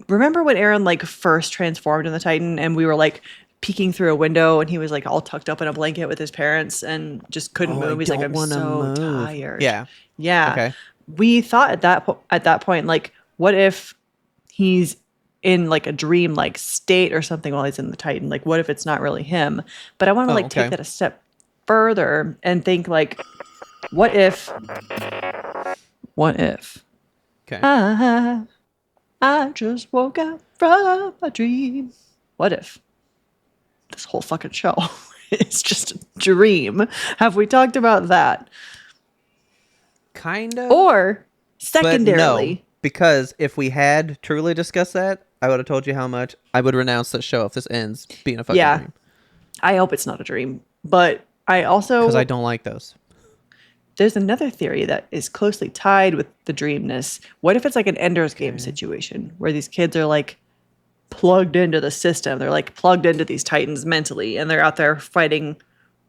remember when Aaron like first transformed in the Titan and we were like peeking through a window and he was like all tucked up in a blanket with his parents and just couldn't move. He's like, I'm so tired. Yeah. Yeah. Okay. We thought at that point, like, what if he's in like a dream like state or something while he's in the Titan? Like, what if it's not really him? But I want to like take that a step further and think like, what if? Okay. I just woke up from a dream. What if this whole fucking show is just a dream? Have we talked about that? Kind of. Or secondarily, no, because if we had truly discussed that, I would have told you how much I would renounce the show if this ends being a fucking dream. I hope it's not a dream. But I also... because I don't like those. There's another theory that is closely tied with the dreamness. What if it's like an Ender's Game situation where these kids are like plugged into the system? They're like plugged into these Titans mentally and they're out there fighting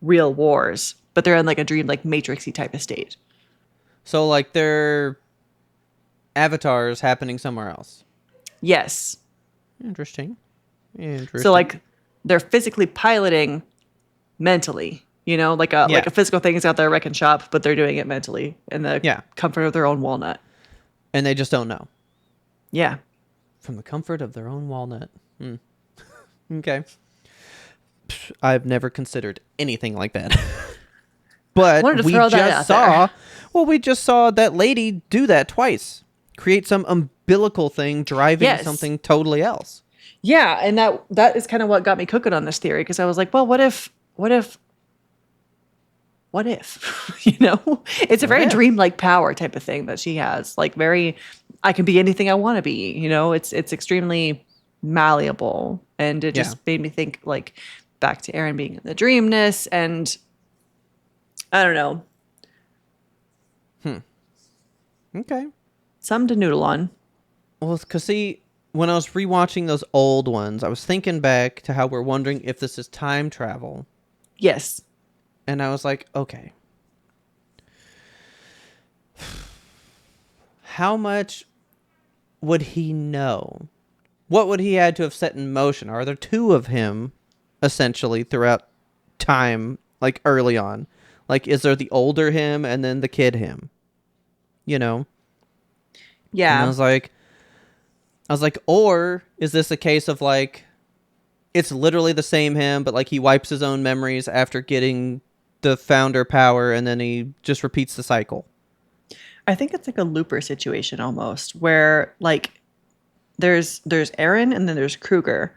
real wars, but they're in like a dream, like Matrix-y type of state. So like they're avatars happening somewhere else. Yes. Interesting. So like they're physically piloting mentally. You know, like a physical thing is out there wrecking shop, but they're doing it mentally in the comfort of their own walnut. And they just don't know. Yeah. From the comfort of their own walnut. Okay. I've never considered anything like that. But we just saw that lady do that twice. Create some umbilical thing driving something totally else. Yeah, and that is kind of what got me cooking on this theory, because I was like, well, what if you know, it's a very dreamlike power type of thing that she has, like I can be anything I want to be, you know. It's extremely malleable, and it just made me think like back to Aaron being in the dreamness, and I don't know. Okay, something to noodle on. Well, because see, when I was rewatching those old ones, I was thinking back to how we're wondering if this is time travel. Yes. And I was like, okay. How much would he know? What would he had to have set in motion? Are there two of him, essentially, throughout time, like early on? Like, is there the older him and then the kid him? You know? Yeah. And I was like, or is this a case of like, it's literally the same him, but like he wipes his own memories after getting the founder power, and then he just repeats the cycle? I think it's like a Looper situation almost, where like there's Aaron and then there's Kruger,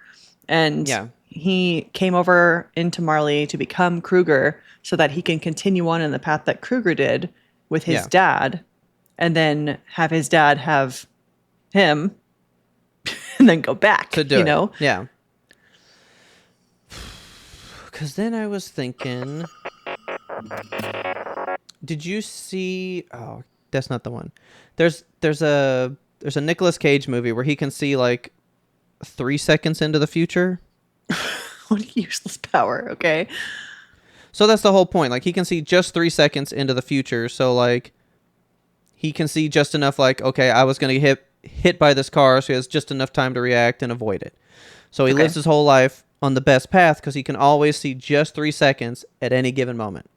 and he came over into Marley to become Kruger so that he can continue on in the path that Kruger did with his dad, and then have his dad have him and then go back to do it. Know? Yeah. Because then I was thinking, did you see? Oh, that's not the one. There's a Nicolas Cage movie where he can see like 3 seconds into the future. What a useless power. Okay. So that's the whole point. Like he can see just 3 seconds into the future. So like he can see just enough. Like, okay, I was gonna get hit by this car, so he has just enough time to react and avoid it. So he lives his whole life on the best path because he can always see just 3 seconds at any given moment.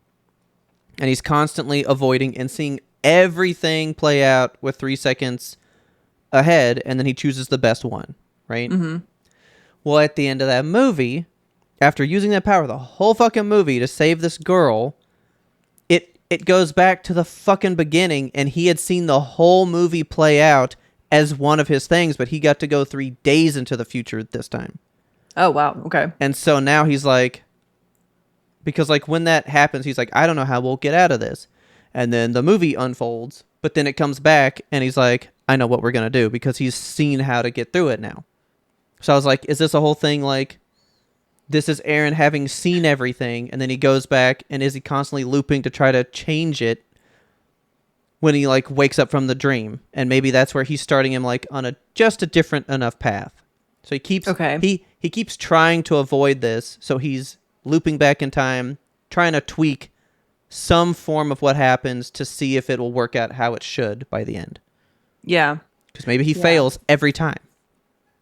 And he's constantly avoiding and seeing everything play out with 3 seconds ahead, and then he chooses the best one, right? Mm-hmm. Well, at the end of that movie, after using that power the whole fucking movie to save this girl, it goes back to the fucking beginning, and he had seen the whole movie play out as one of his things, but he got to go 3 days into the future this time. Oh, wow. Okay. And so now he's like, because like when that happens, he's like, I don't know how we'll get out of this. And then the movie unfolds, but then it comes back and he's like, I know what we're going to do, because he's seen how to get through it now. So I was like, is this a whole thing? Like, this is Aaron having seen everything, and then he goes back, and is he constantly looping to try to change it when he like wakes up from the dream? And maybe that's where he's starting him like on just a different enough path. So he keeps he keeps trying to avoid this. So he's looping back in time, trying to tweak some form of what happens to see if it will work out how it should by the end. Yeah. Because maybe he fails every time.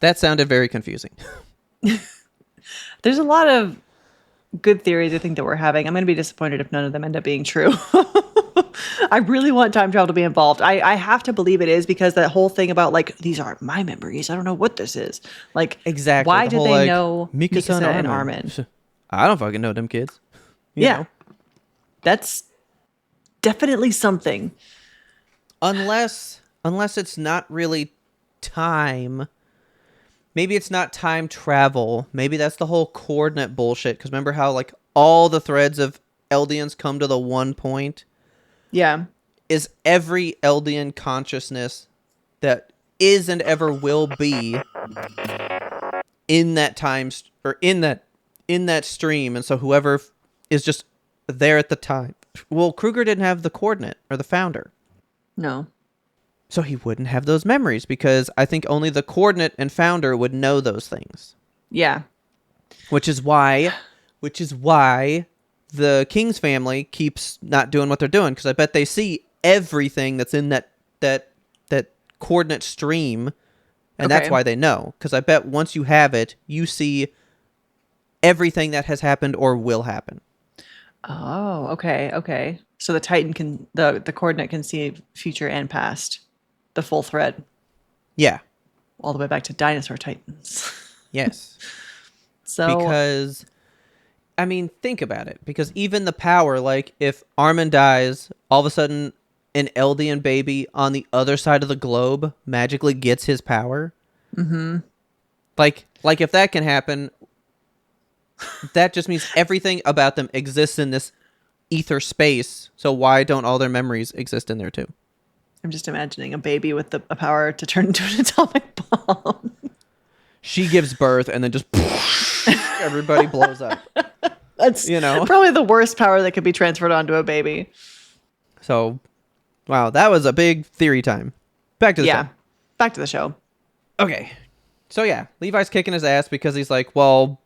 That sounded very confusing. There's a lot of good theories I think that we're having. I'm going to be disappointed if none of them end up being true. I really want time travel to be involved. I have to believe it is, because that whole thing about like, these aren't my memories, I don't know what this is. Like, Exactly. why The did whole, they like, know Mikasa Mikasa and Armin? I don't fucking know them kids. You Yeah. know? That's definitely something. Unless it's not really time. Maybe it's not time travel. Maybe that's the whole coordinate bullshit. Because remember how like all the threads of Eldians come to the one point? Yeah. Is every Eldian consciousness that is and ever will be in that or in that stream, and so whoever is just there at the time. Well, Kruger didn't have the coordinate or the founder. No. So he wouldn't have those memories, because I think only the coordinate and founder would know those things. Yeah. Which is why the King's family keeps not doing what they're doing, because I bet they see everything that's in that coordinate stream, and that's why they know. Because I bet once you have it, you see everything that has happened or will happen. Oh, okay, okay. So the Titan can, the coordinate can see future and past, the full thread, Yeah. all the way back to dinosaur Titans. Yes. So Because, I mean, think about it. Because even the power, like, if Armin dies, all of a sudden an Eldian baby on the other side of the globe magically gets his power. Mm-hmm. Like if that can happen, that just means everything about them exists in this ether space. So why don't all their memories exist in there too? I'm just imagining a baby with a power to turn into an atomic bomb. She gives birth and then just everybody blows up. That's probably the worst power that could be transferred onto a baby. So, wow, that was a big theory time. Back to the show. Back to the show. Okay. So yeah, Levi's kicking his ass because he's like, well,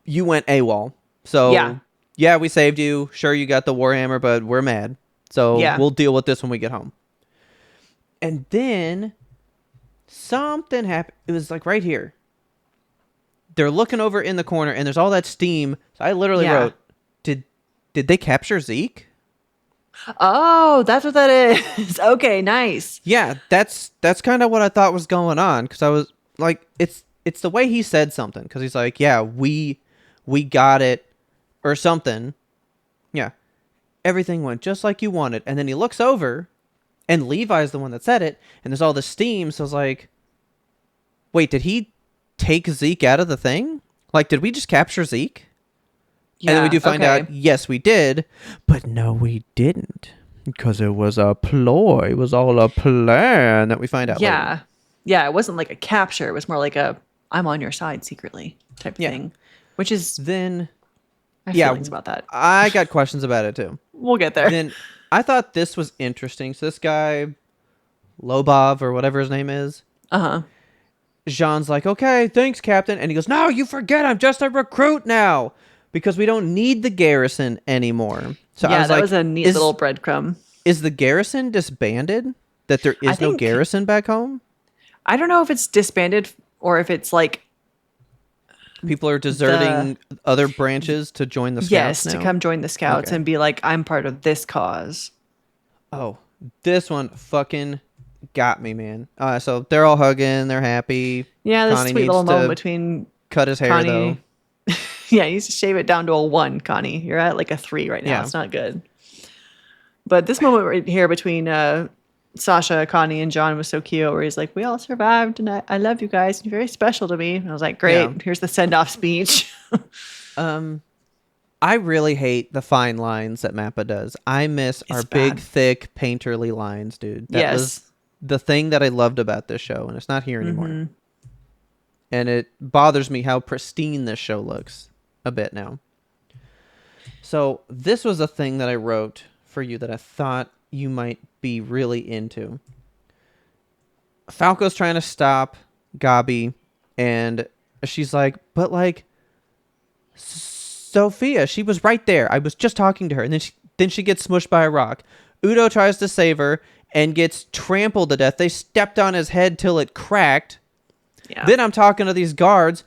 you went AWOL. So yeah, we saved you. Sure, you got the Warhammer, but we're mad. So we'll deal with this when we get home. And then something happened. It was like right here. They're looking over in the corner, and there's all that steam. So I literally wrote, did they capture Zeke? Oh, that's what that is. Okay, nice. Yeah, that's kind of what I thought was going on, because I was like, it's the way he said something, because he's like, yeah, we got it, or something. Yeah, everything went just like you wanted. And then he looks over, and Levi's the one that said it, and there's all this steam. So I was like, wait, did he take Zeke out of the thing? Like, did we just capture Zeke? Yeah, and then we do find out, yes, we did. But no, we didn't. Because it was a ploy. It was all a plan that we find out later. Yeah, it wasn't like a capture. It was more like a, I'm on your side secretly type thing. Which is... Then... I have feelings about that. I got questions about it, too. We'll get there. Then I thought this was interesting. So this guy, Lobov, or whatever his name is. Uh-huh. Jean's like, okay, thanks, Captain. And he goes, no, you forget, I'm just a recruit now. Because we don't need the garrison anymore. So I was that like, was a neat little breadcrumb. Is the garrison disbanded? That there is no garrison back home? I don't know if it's disbanded or if it's like... People are deserting other branches to join the scouts now? To come join the scouts and be like, I'm part of this cause. Oh, this one fucking got me, man. So they're all hugging, they're happy. Yeah, this sweet little moment between cut his hair Connie. though. Yeah, he needs to shave it down to a 1, Connie. You're at like a 3 right now. Yeah. It's not good. But this moment right here between Sasha, Connie, and John was so cute, where he's like, we all survived, and I love you guys. You're very special to me. And I was like, great. Yeah. Here's the send-off speech. I really hate the fine lines that Mappa does. I miss our big, thick, painterly lines, dude. That was the thing that I loved about this show, and it's not here anymore. Mm-hmm. And it bothers me how pristine this show looks a bit now. So this was a thing that I wrote for you that I thought you might be really into. Falco's trying to stop Gabi, and she's like, but like, Sophia, she was right there. I was just talking to her. And then she gets smushed by a rock. Udo tries to save her and gets trampled to death. They stepped on his head till it cracked. Yeah. Then I'm talking to these guards,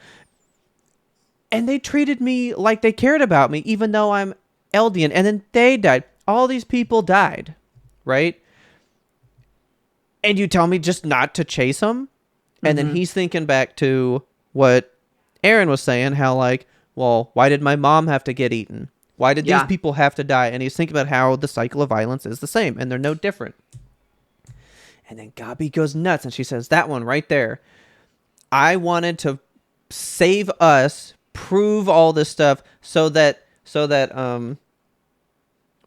and they treated me like they cared about me, even though I'm Eldian. And then they died. All these people died, right? And you tell me just not to chase them? And then he's thinking back to what Aaron was saying, how like, well, why did my mom have to get eaten? Why did these people have to die? And he's thinking about how the cycle of violence is the same, and they're no different. And then Gabi goes nuts, and she says, that one right there. I wanted to save us, prove all this stuff, so that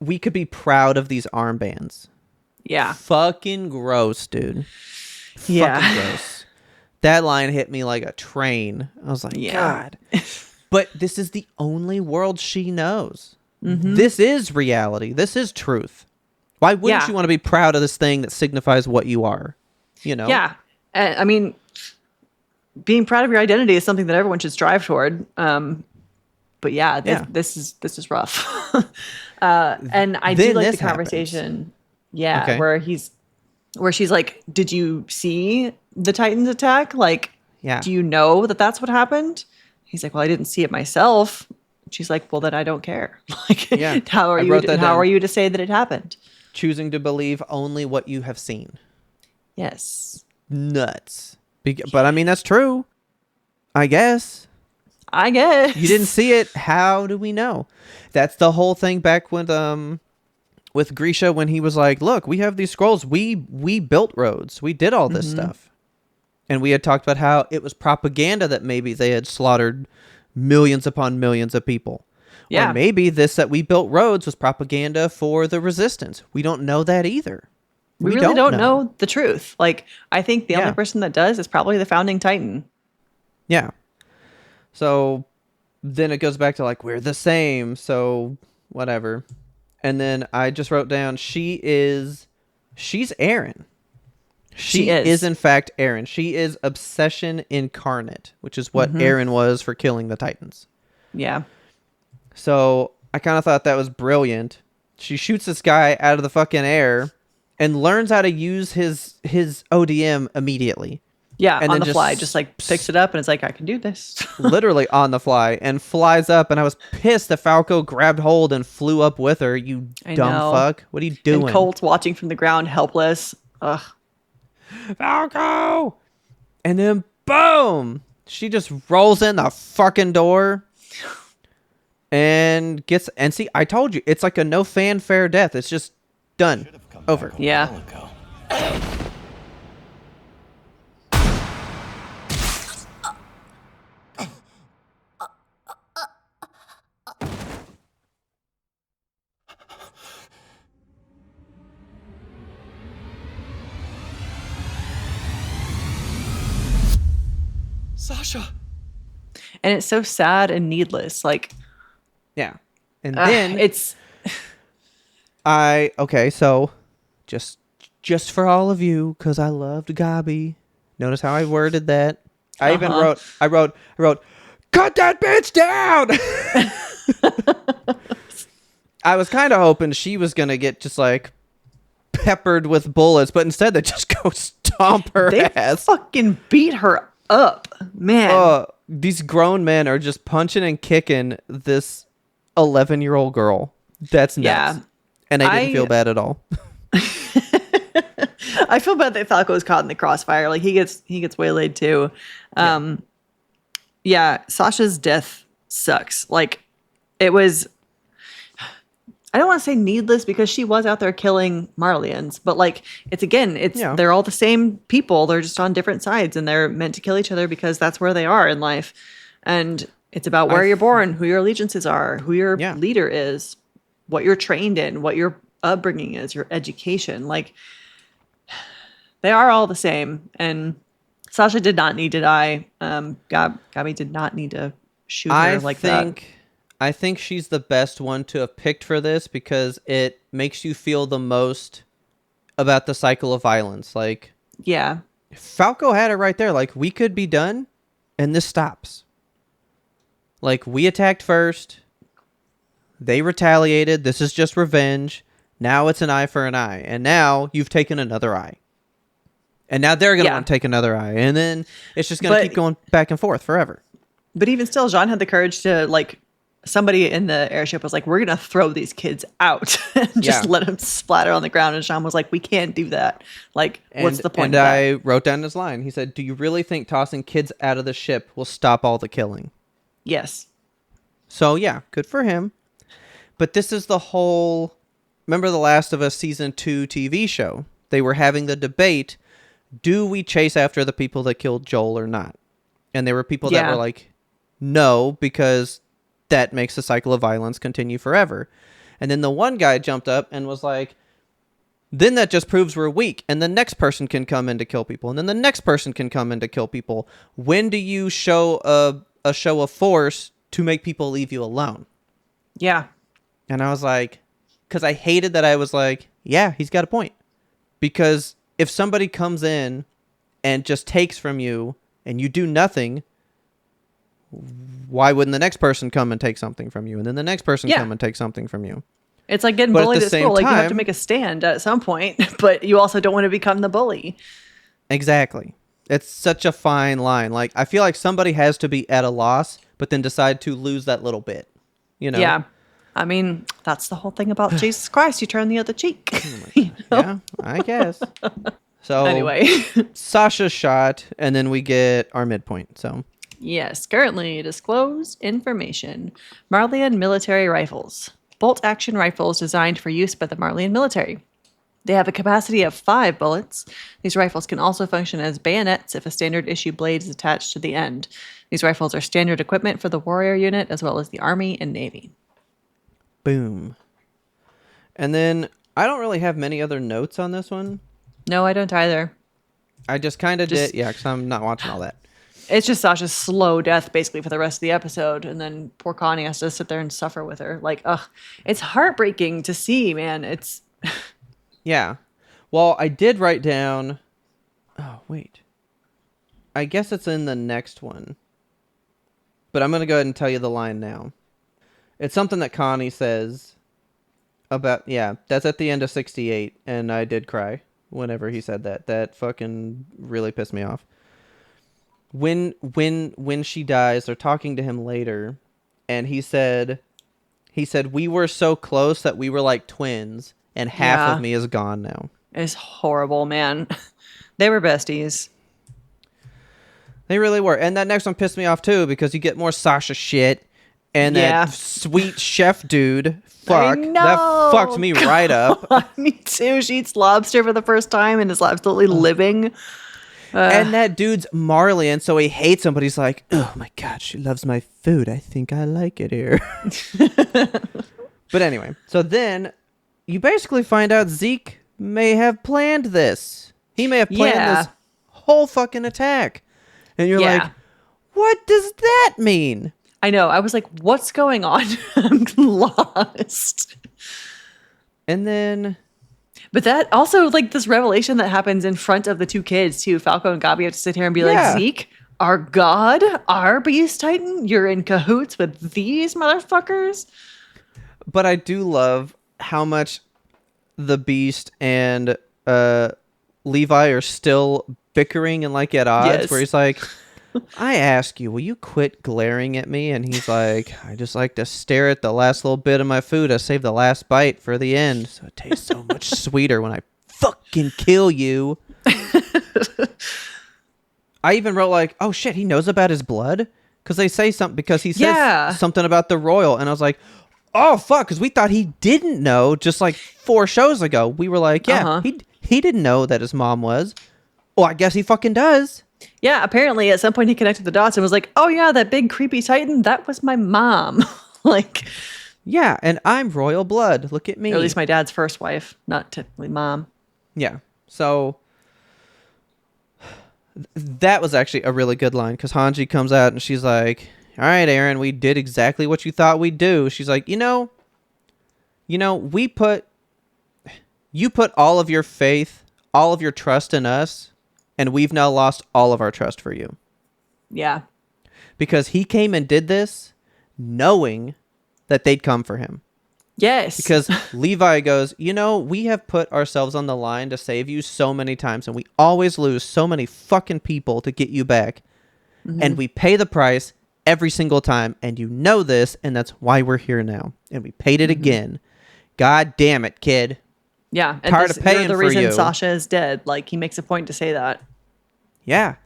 we could be proud of these armbands. Yeah. Fucking gross, dude. Yeah. Fucking gross. That line hit me like a train. I was like, God. But this is the only world she knows. This is reality. This is truth. Why wouldn't you want to be proud of this thing that signifies what you are? You know? Yeah. I mean, being proud of your identity is something that everyone should strive toward. But this is rough. And I do like the conversation. Yeah. Okay. Where she's like, did you see the Titans attack? Like, do you know that that's what happened? He's like, well, I didn't see it myself. She's like, well, then I don't care. Like, how are you to say that it happened? Choosing to believe only what you have seen. Yes. Nuts. But I mean, that's true. I guess. You didn't see it. How do we know? That's the whole thing back with Grisha, when he was like, look, we have these scrolls. We built roads. We did all this stuff. And we had talked about how it was propaganda that maybe they had slaughtered millions upon millions of people. Yeah. Or maybe this that we built roads was propaganda for the resistance. We don't know that either. We really don't know the truth. Like, I think the only person that does is probably the founding Titan. Yeah. So then it goes back to like, we're the same. So whatever. And then I just wrote down, she's Aaron. She is in fact Aaron. She is obsession incarnate, which is what Aaron was for killing the Titans. Yeah. So I kind of thought that was brilliant. She shoots this guy out of the fucking air and learns how to use his ODM immediately. Yeah, and on the fly, just like picks it up and it's like, I can do this. Literally on the fly, and flies up. And I was pissed that Falco grabbed hold and flew up with her. You dumb fuck. What are you doing? And Colt's watching from the ground, helpless. Ugh. Falco! And then boom! She just rolls in the fucking door and see, I told you, it's like a no fanfare death. It's just done. Over. Yeah. Sasha. And it's so sad and needless. Like, yeah. And then it's so just for all of you, because I loved Gabi. Notice how I worded that. I even wrote, cut that bitch down. I was kind of hoping she was going to get just like peppered with bullets, but instead they just go stomp her ass. Fucking beat her up, man. These grown men are just punching and kicking this 11-year-old girl. That's nuts. Yeah. And I didn't feel bad at all. I feel bad that Falco was caught in the crossfire. Like, he gets waylaid too. Sasha's death sucks. Like, it was, I don't want to say needless because she was out there killing Marlians, but like, they're all the same people. They're just on different sides and they're meant to kill each other because that's where they are in life. And it's about where you're born, who your allegiances are, who your leader is, what you're trained in, what your upbringing is, your education. Like, they are all the same. And Sasha did not need to die. Gabi did not need to shoot her that. I think she's the best one to have picked for this because it makes you feel the most about the cycle of violence. Like, yeah, Falco had it right there. Like, we could be done and this stops. Like, we attacked first. They retaliated. This is just revenge. Now it's an eye for an eye. And now you've taken another eye. And now they're going to Yeah. want to take another eye. And then it's just going to keep going back and forth forever. But even still, Jean had the courage to, like, somebody in the airship was like, we're going to throw these kids out and just let them splatter on the ground. And Jean was like, we can't do that. Like, what's the point and of that? I wrote down this line. He said, do you really think tossing kids out of the ship will stop all the killing? Yes. So, yeah, good for him. But this is the whole... Remember The Last of Us Season 2 TV show? They were having the debate, do we chase after the people that killed Joel or not? And there were people that were like, no, because that makes the cycle of violence continue forever. And then the one guy jumped up and was like, then that just proves we're weak. And the next person can come in to kill people. And then the next person can come in to kill people. When do you show a show of force to make people leave you alone? Yeah. And I was like, because I hated that I was like, yeah, he's got a point. Because if somebody comes in and just takes from you and you do nothing, why wouldn't the next person come and take something from you? And then the next person come and take something from you. It's like getting But at bullied the at same school. Like, you have to time- make a stand at some point, but you also don't want to become the bully. Exactly. It's such a fine line. Like, I feel like somebody has to be at a loss, but then decide to lose that little bit. You know? Yeah. I mean, that's the whole thing about Jesus Christ. You turn the other cheek. Yeah, I guess. So Anyway. Sasha's shot, and then we get our midpoint. So Yes, currently disclosed information. Marlian military rifles. Bolt-action rifles designed for use by the Marlian military. They have a capacity of 5 bullets. These rifles can also function as bayonets if a standard issue blade is attached to the end. These rifles are standard equipment for the warrior unit as well as the Army and Navy. boom. And then I don't really have many other notes on this one. No, I don't either. I just kind of did. Yeah, because I'm not watching all that. It's just Sasha's slow death basically for the rest of the episode, and then poor Connie has to sit there and suffer with her. Like, ugh, it's heartbreaking to see, man. It's Yeah. Well, I did write down... Oh, wait. I guess it's in the next one. But I'm going to go ahead and tell you the line now. It's something that Connie says about... Yeah, that's at the end of 68, and I did cry whenever he said that. That fucking really pissed me off. When she dies, they're talking to him later, and he said, we were so close that we were like twins, and half of me is gone now. it's horrible, man. They were besties. They really were. And that next one pissed me off too, because you get more Sasha shit, and that sweet chef dude, fuck, that fucked me right up. Me too. She eats lobster for the first time and is absolutely living. And that dude's Marlian, so he hates him, but he's like, oh my god, she loves my food. I think I like it here. But anyway, so then you basically find out Zeke may have planned this. He may have planned this whole fucking attack. And you're like, what does that mean? I know. I was like, what's going on? I'm lost. And then... But that also, like, this revelation that happens in front of the two kids, too. Falco and Gabi have to sit here and be like, Zeke, our god, our beast titan, you're in cahoots with these motherfuckers? But I do love how much the beast and Levi are still bickering and like at odds, where he's like, I ask you, will you quit glaring at me? And he's like, I just like to stare at the last little bit of my food. I save the last bite for the end, so it tastes so much sweeter when I fucking kill you. I even wrote like, oh shit, he knows about his blood? Because they say something, because he says something about the royal, and I was like, oh fuck, because we thought he didn't know just like 4 shows ago. We were like, he didn't know that his mom was. Well, I guess he fucking does. Yeah, apparently at some point he connected the dots and was like, oh yeah, that big creepy titan, that was my mom. Like, yeah, and I'm royal blood. Look at me. Or at least my dad's first wife, not typically mom. Yeah. So that was actually a really good line, because Hanji comes out and she's like, all right, Aaron, we did exactly what you thought we'd do. She's like, you put all of your faith, all of your trust in us, and we've now lost all of our trust for you. Yeah. Because he came and did this knowing that they'd come for him. Yes. Because Levi goes, we have put ourselves on the line to save you so many times, and we always lose so many fucking people to get you back. And we pay the price every single time, and you know this, and that's why we're here now. And we paid it again. God damn it, kid. Yeah. And Tired of paying you're the for reason you. Sasha is dead. Like, he makes a point to say that. Yeah.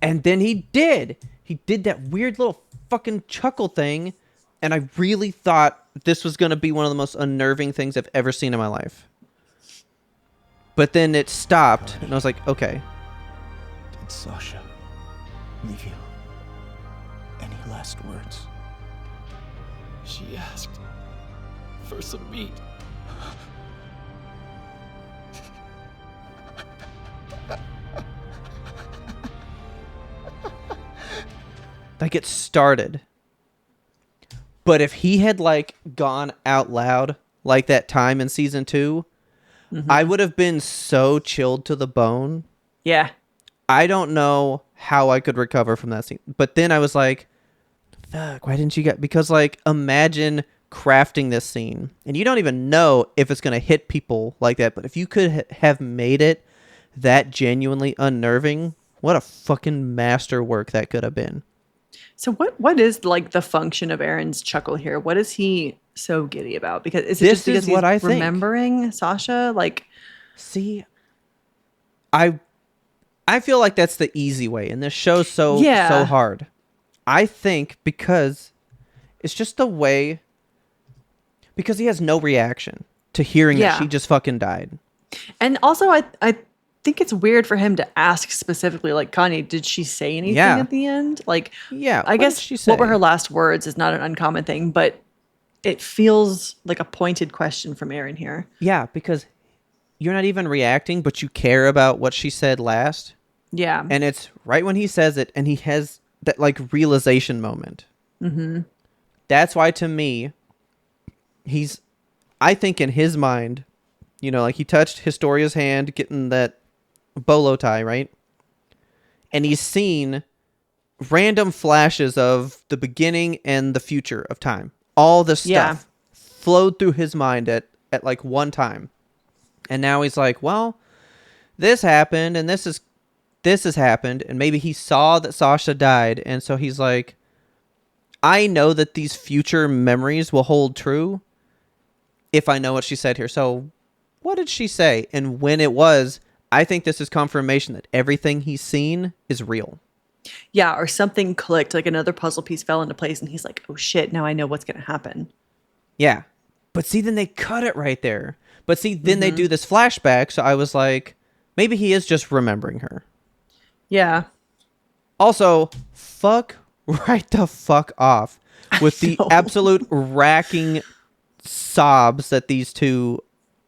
And then he did. He did that weird little fucking chuckle thing, and I really thought this was going to be one of the most unnerving things I've ever seen in my life. But then it stopped, and I was like, okay. Did Sasha leave you any last words? She asked for some meat. Like, it started. But if he had, like, gone out loud like that time in season 2, I would have been so chilled to the bone. Yeah. I don't know how I could recover from that scene. But then I was like, fuck, why didn't you get... Because, like, imagine crafting this scene. And you don't even know if it's going to hit people like that. But if you could have made it that genuinely unnerving, what a fucking masterwork that could have been. So what is like the function of Aaron's chuckle here? What is he so giddy about? Because is it This just because is what I he's think. remembering Sasha? Like, see, I feel like that's the easy way, and this show's so hard. I think because it's just the way, because he has no reaction to hearing that she just fucking died. And also I think it's weird for him to ask specifically, like, Connie, did she say anything at the end? Like, yeah, I guess she say? What were her last words is not an uncommon thing, but it feels like a pointed question from Aaron here. Yeah, because you're not even reacting, but you care about what she said last. Yeah. And it's right when he says it, and he has that, like, realization moment. Mm-hmm. That's why, to me, I think in his mind, like, he touched Historia's hand, getting that bolo tie, right? And he's seen random flashes of the beginning and the future of time. All this stuff flowed through his mind at like one time. And now he's like, well, this happened, and this has happened, and maybe he saw that Sasha died, and so he's like, I know that these future memories will hold true if I know what she said here. So what did she say? And when it was, I think this is confirmation that everything he's seen is real. Yeah, or something clicked, like another puzzle piece fell into place, and he's like, oh shit, now I know what's going to happen. Yeah. But see, then they cut it right there. But see, then they do this flashback, so I was like, maybe he is just remembering her. Yeah. Also, fuck right the fuck off with the absolute racking sobs that these two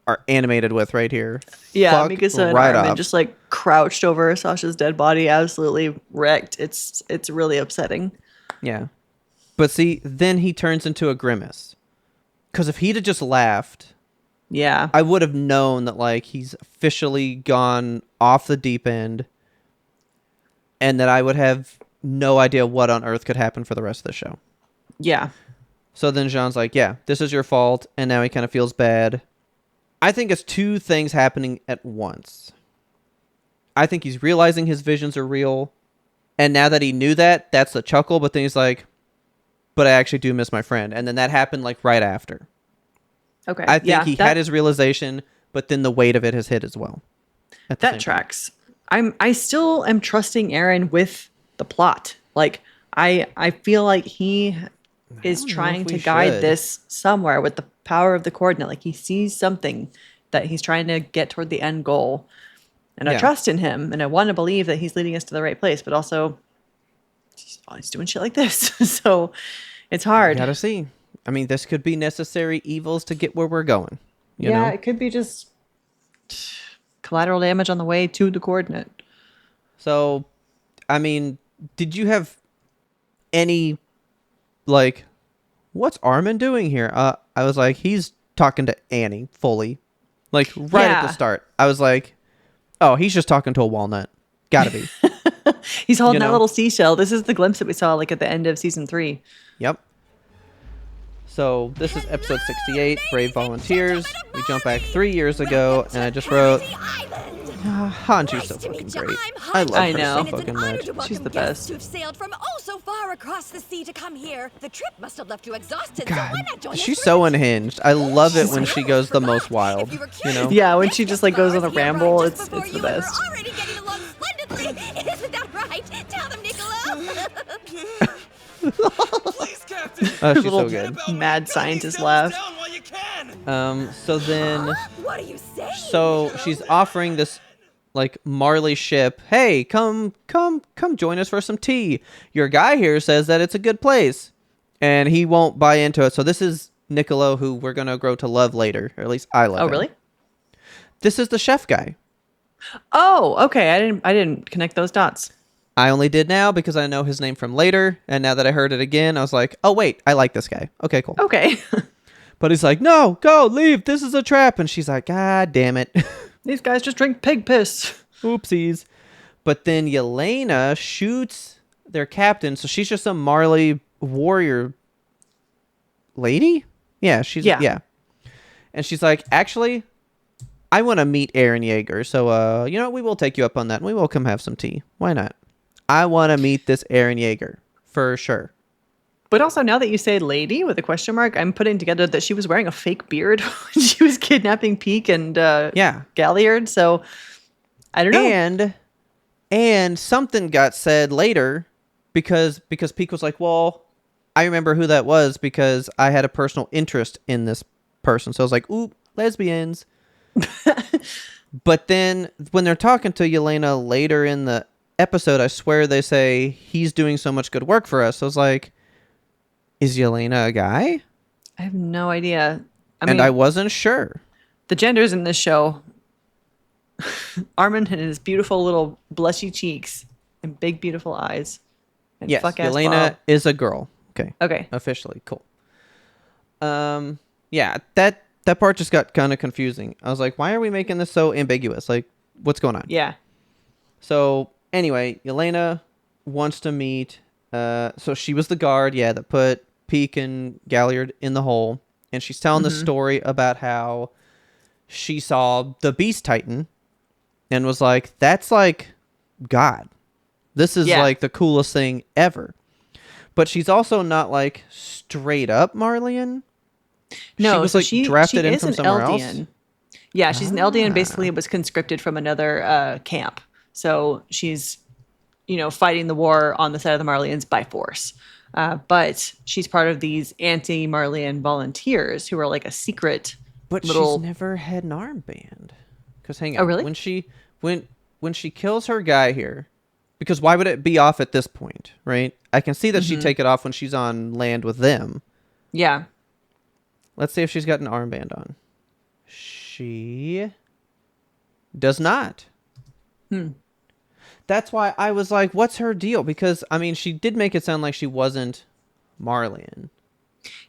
are animated with right here. Yeah, Fuck Mikasa and right Armin off. just like crouched over Sasha's dead body, absolutely wrecked. It's really upsetting. Yeah. But see, then he turns into a grimace. Because if he'd have just laughed, Yeah. I would have known that, like, he's officially gone off the deep end, and that I would have no idea what on earth could happen for the rest of the show. Yeah. So then Jean's like, yeah, this is your fault, and now he kind of feels bad. I think it's two things happening at once. I think he's realizing his visions are real, and now that he knew that, that's the chuckle, but then he's like, but I actually do miss my friend. And then that happened, like, right after. Okay. I think he had his realization, but then the weight of it has hit as well. That tracks. I still am trusting Aaron with the plot. Like, I feel like he is trying to guide this somewhere with the power of the coordinate. Like, he sees something that he's trying to get toward the end goal. And I trust in him, and I want to believe that he's leading us to the right place, but also he's doing shit like this. So it's hard. You gotta see. I mean, this could be necessary evils to get where we're going. You know? It could be just collateral damage on the way to the coordinate. So, I mean, did you have any, like, what's Armin doing here? I was like, he's talking to Annie fully. Like, right at the start. I was like, oh, he's just talking to a walnut. Gotta be. He's holding that little seashell. This is the glimpse that we saw, like, at the end of season 3. Yep. So this is episode 68, Brave Volunteers. We jump back 3 years ago, and I just wrote, Hanju's so fucking great. I love her so fucking much. She's the best. Who've sailed from oh so far across the sea to come here. The trip must have left you exhausted. God, so why not join she's us so for unhinged. I love it when she goes the most wild, you know? Yeah, when she just like goes on a ramble, it's the you best. were already getting along splendidly. Isn't that right? Tell them, Nicola. Please, Captain. Oh, she's Little so good. mad scientist laugh. Down while you can. So then, What are you saying? so she's offering this, like, Marley ship, hey, come join us for some tea. Your guy here says that it's a good place, and he won't buy into it. So this is Niccolo, who we're gonna grow to love later, or at least I love Oh, him. really? This is the chef guy. Oh, okay. I didn't connect those dots. I only did now because I know his name from later, and now that I heard it again, I was like, oh, wait, I like this guy. Okay, cool. Okay. But he's like, no, go, leave, this is a trap. And she's like, God damn it. These guys just drink pig piss. Oopsies. But then Yelena shoots their captain, so she's just some Marley warrior lady? Yeah, yeah. And she's like, actually, I want to meet Aaron Yeager, so, you know, we will take you up on that, and we will come have some tea. Why not? I want to meet this Aaron Yeager, for sure. But also, now that you say lady with a question mark, I'm putting together that she was wearing a fake beard when she was kidnapping Peak and Galliard. So I don't know. And something got said later because Peak was like, well, I remember who that was because I had a personal interest in this person. So I was like, ooh, lesbians. But then when they're talking to Yelena later in the episode, I swear they say he's doing so much good work for us. So I was like, is Yelena a guy? I have no idea. I wasn't sure. The genders in this show, Armin and his beautiful little blushy cheeks and big beautiful eyes. And Yes, fuck-ass Yelena Bob. is a girl. Okay. Okay. Officially. Cool. Yeah, that part just got kind of confusing. I was like, why are we making this so ambiguous? Like, what's going on? Yeah. So, anyway, Yelena wants to meet... so she was the guard, that put Peak and Galliard in the hole. And she's telling the story about how she saw the Beast Titan and was like, that's like God. This is like the coolest thing ever. But she's also not like straight up Marleyan. No, she was like drafted in from somewhere Eldian. else. Yeah, she's an Eldian. Basically, was conscripted from another camp. So she's, fighting the war on the side of the Marleyans by force. But she's part of these anti-Marleyan volunteers who are like a secret. But little... she's never had an armband. Because hang on, oh really? When she kills her guy here, because why would it be off at this point, right? I can see that she'd take it off when she's on land with them. Yeah. Let's see if she's got an armband on. She does not. That's why I was like, what's her deal? Because, she did make it sound like she wasn't Marleyan.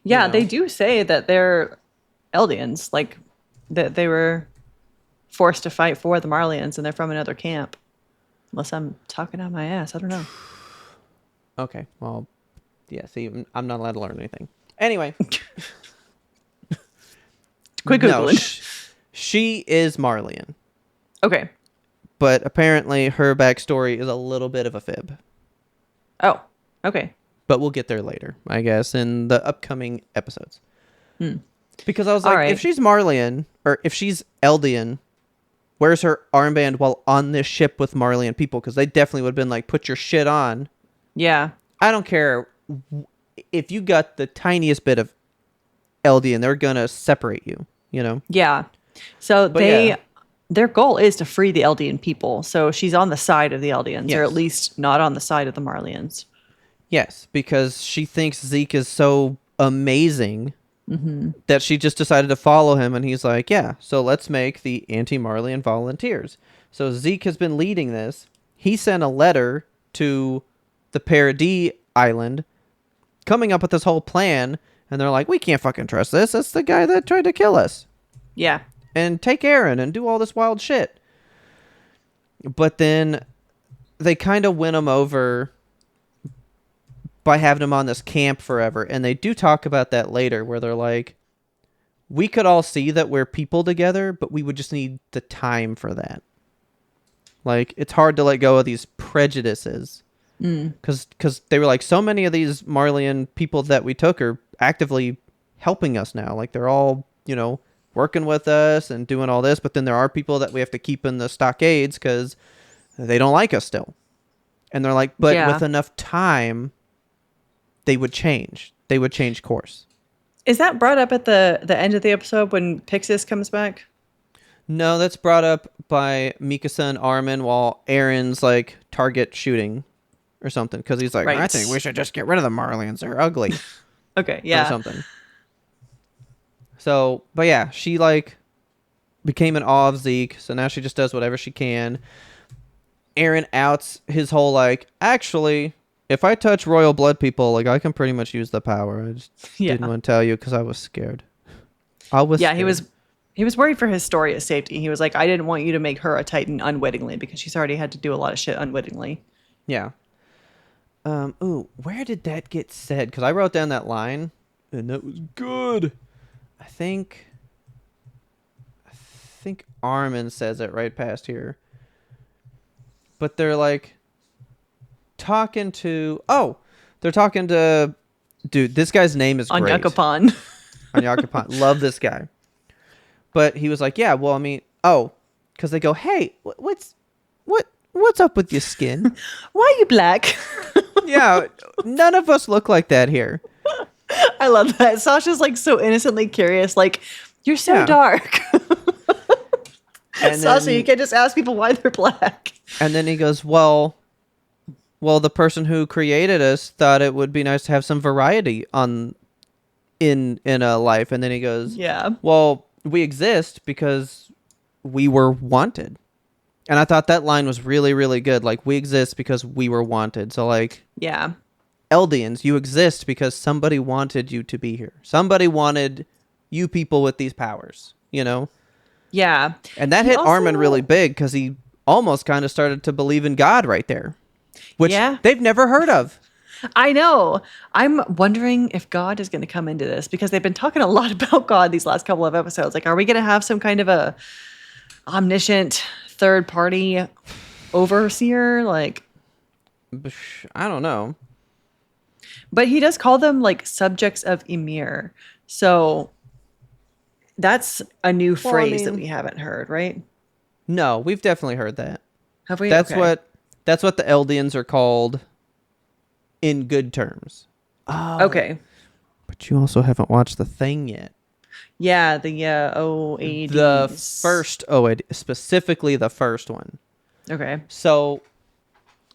Yeah, they do say that they're Eldians, like that they were forced to fight for the Marleyans and they're from another camp. Unless I'm talking out my ass. I don't know. Okay, well, yeah, see, I'm not allowed to learn anything. Anyway. Quick Googling. No, she is Marleyan. Okay. But apparently her backstory is a little bit of a fib. Oh, okay. But we'll get there later, I guess, in the upcoming episodes. Because I was like, if she's Marleyan, or if she's Eldian, where's her armband while on this ship with Marleyan people? Because they definitely would have been like, put your shit on. Yeah. I don't care if you got the tiniest bit of Eldian, they're going to separate you, Yeah. So their goal is to free the Eldian people. So she's on the side of the Eldians, or at least not on the side of the Marleyans. Yes, because she thinks Zeke is so amazing that she just decided to follow him. And he's like, yeah, so let's make the anti-Marleyan volunteers. So Zeke has been leading this. He sent a letter to the Paradis Island coming up with this whole plan. And they're like, we can't fucking trust this. That's the guy that tried to kill us. Yeah. And take Aaron and do all this wild shit. But then they kind of win him over by having them on this camp forever. And they do talk about that later, where they're like, we could all see that we're people together, but we would just need the time for that. Like, it's hard to let go of these prejudices. Because they were like, so many of these Marleyan people that we took are actively helping us now. Like, they're all, you know, working with us and doing all this. But then there are people that we have to keep in the stockades because they don't like us still. And they're like, but with enough time, they would change. They would change course. Is that brought up at the end of the episode when Pixis comes back? No, that's brought up by Mikasa and Armin while Aaron's like target shooting or something. Because he's like, I think we should just get rid of the Marleyans. They're ugly. Okay, yeah. Or something. So, but yeah, she like became in awe of Zeke. So now she just does whatever she can. Aaron outs his whole like, actually, if I touch royal blood people, like I can pretty much use the power. I just didn't want to tell you because I was scared. Scared. He was worried for Historia's safety. He was like, I didn't want you to make her a Titan unwittingly because she's already had to do a lot of shit unwittingly. Yeah. Where did that get said? Because I wrote down that line, and that was good. I think Armin says it right past here. But they're like talking to dude, this guy's name is great. Anyakapan. Anyakapan. Love this guy. But he was like, yeah, well, I mean, because they go, hey, what's up with your skin? Why are you black? Yeah, none of us look like that here. I love that. Sasha's like so innocently curious, like, you're so dark. And Sasha, you can't just ask people why they're black. And then he goes, well, the person who created us thought it would be nice to have some variety in a life. And then he goes, yeah, well, we exist because we were wanted. And I thought that line was really, really good. Like, we exist because we were wanted. So, like, yeah, Eldians, you exist because somebody wanted you to be here. Somebody wanted you people with these powers, you know? Yeah. And that hit Armin really big because he almost kind of started to believe in God right there, which they've never heard of. I know. I'm wondering if God is going to come into this because they've been talking a lot about God these last couple of episodes. Like, are we going to have some kind of a omniscient third party overseer? Like, I don't know. But he does call them like subjects of Ymir. So that's a new phrase that we haven't heard, right? No, we've definitely heard that. Have we? That's what the Eldians are called in good terms. Oh. Okay. But you also haven't watched the thing yet. Yeah, the OAD. The first OAD, specifically the first one. Okay. So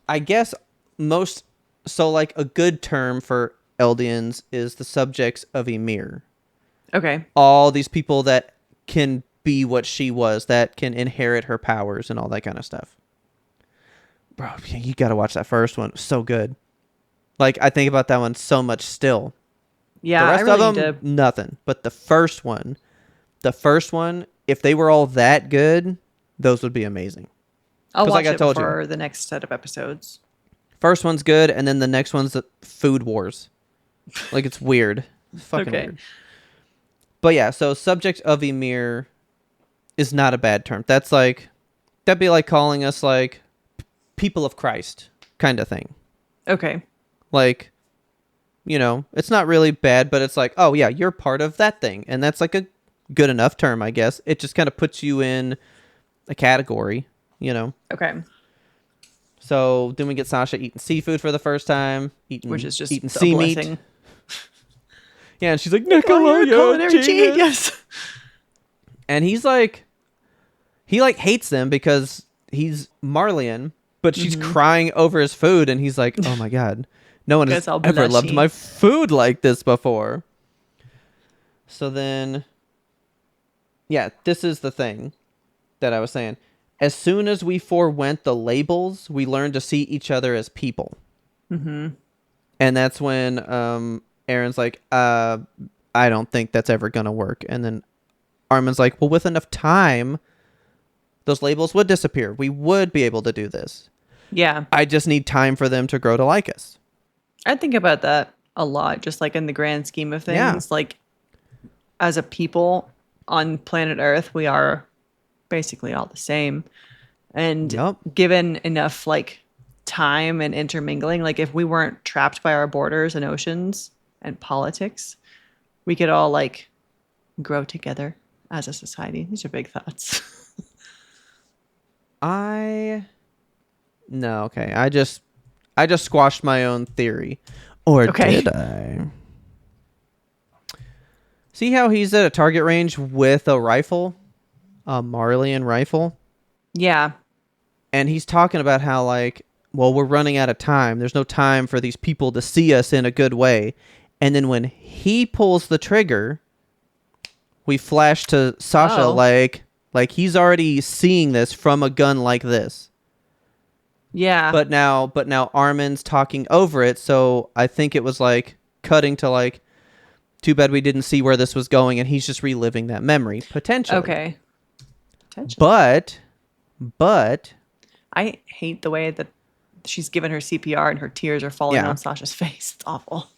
I guess like a good term for Eldians is the subjects of Ymir. Okay. All these people that can be what she was, that can inherit her powers and all that kind of stuff. Bro, you got to watch that first one. It was so good. Like, I think about that one so much still. Yeah, the rest of them, nothing. But the first one, if they were all that good, those would be amazing. I'll watch it for the next set of episodes. First one's good, and then the next one's the Food Wars. Like, it's weird. It's fucking weird. But yeah, so subject of Ymir is not a bad term. That'd be like calling us like people of Christ kind of thing. Okay. Like, you know, it's not really bad, but it's like, oh yeah, you're part of that thing. And that's like a good enough term, I guess. It just kind of puts you in a category, you know? Okay. So then we get Sasha eating seafood for the first time, which is just eating sea blessing. meat. Yeah, and she's like, Nicola, you're genius. And he's like, he like hates them because he's Marleyan, but she's crying over his food, and he's like, oh my God, no one has ever loved my food like this before. So then, yeah, this is the thing that I was saying. As soon as we forewent the labels, we learned to see each other as people. Mm-hmm. And that's when Aaron's like, I don't think that's ever going to work. And then Armin's like, well, with enough time, those labels would disappear. We would be able to do this. Yeah. I just need time for them to grow to like us. I think about that a lot, just like in the grand scheme of things. Yeah. Like, as a people on planet Earth, we are basically all the same. And Yep. given enough like time and intermingling, like if we weren't trapped by our borders and oceans and politics, we could all like grow together as a society. These are big thoughts. No, okay. I just squashed my own theory. Or Okay. did I? See how he's at a target range with a rifle? A Marlian rifle? Yeah. And he's talking about how, like, well, we're running out of time. There's no time for these people to see us in a good way. And then when he pulls the trigger, we flash to Sasha Oh. like he's already seeing this from a gun like this. Yeah. But now Armin's talking over it, so I think it was like cutting to like, too bad we didn't see where this was going, and he's just reliving that memory potentially. Okay. But I hate the way that she's given her CPR and her tears are falling Yeah. on Sasha's face. It's awful.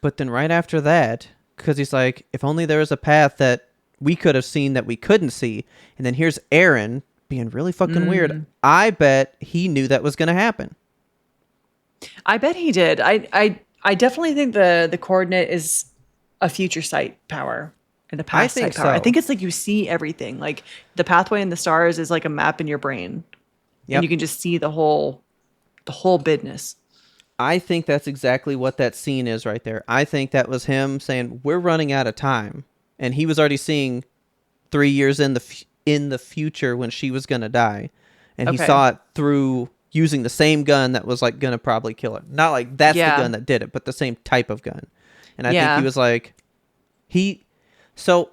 But then right after that, because he's like, if only there was a path that we could have seen that we couldn't see, and then here's Aaron being really fucking weird. I bet he knew that was going to happen. I bet he did. I definitely think the coordinate is a future sight power and a past think sight power. I so. think it's like you see everything. Like the pathway in the stars is like a map in your brain. Yep. And you can just see the whole business. I think that's exactly what that scene is right there. I think that was him saying, we're running out of time. And he was already seeing 3 years in the future when she was going to die. And he Okay. saw it through using the same gun that was like going to probably kill her. Not like that's Yeah. the gun that did it, but the same type of gun. And I Yeah. think he was like, so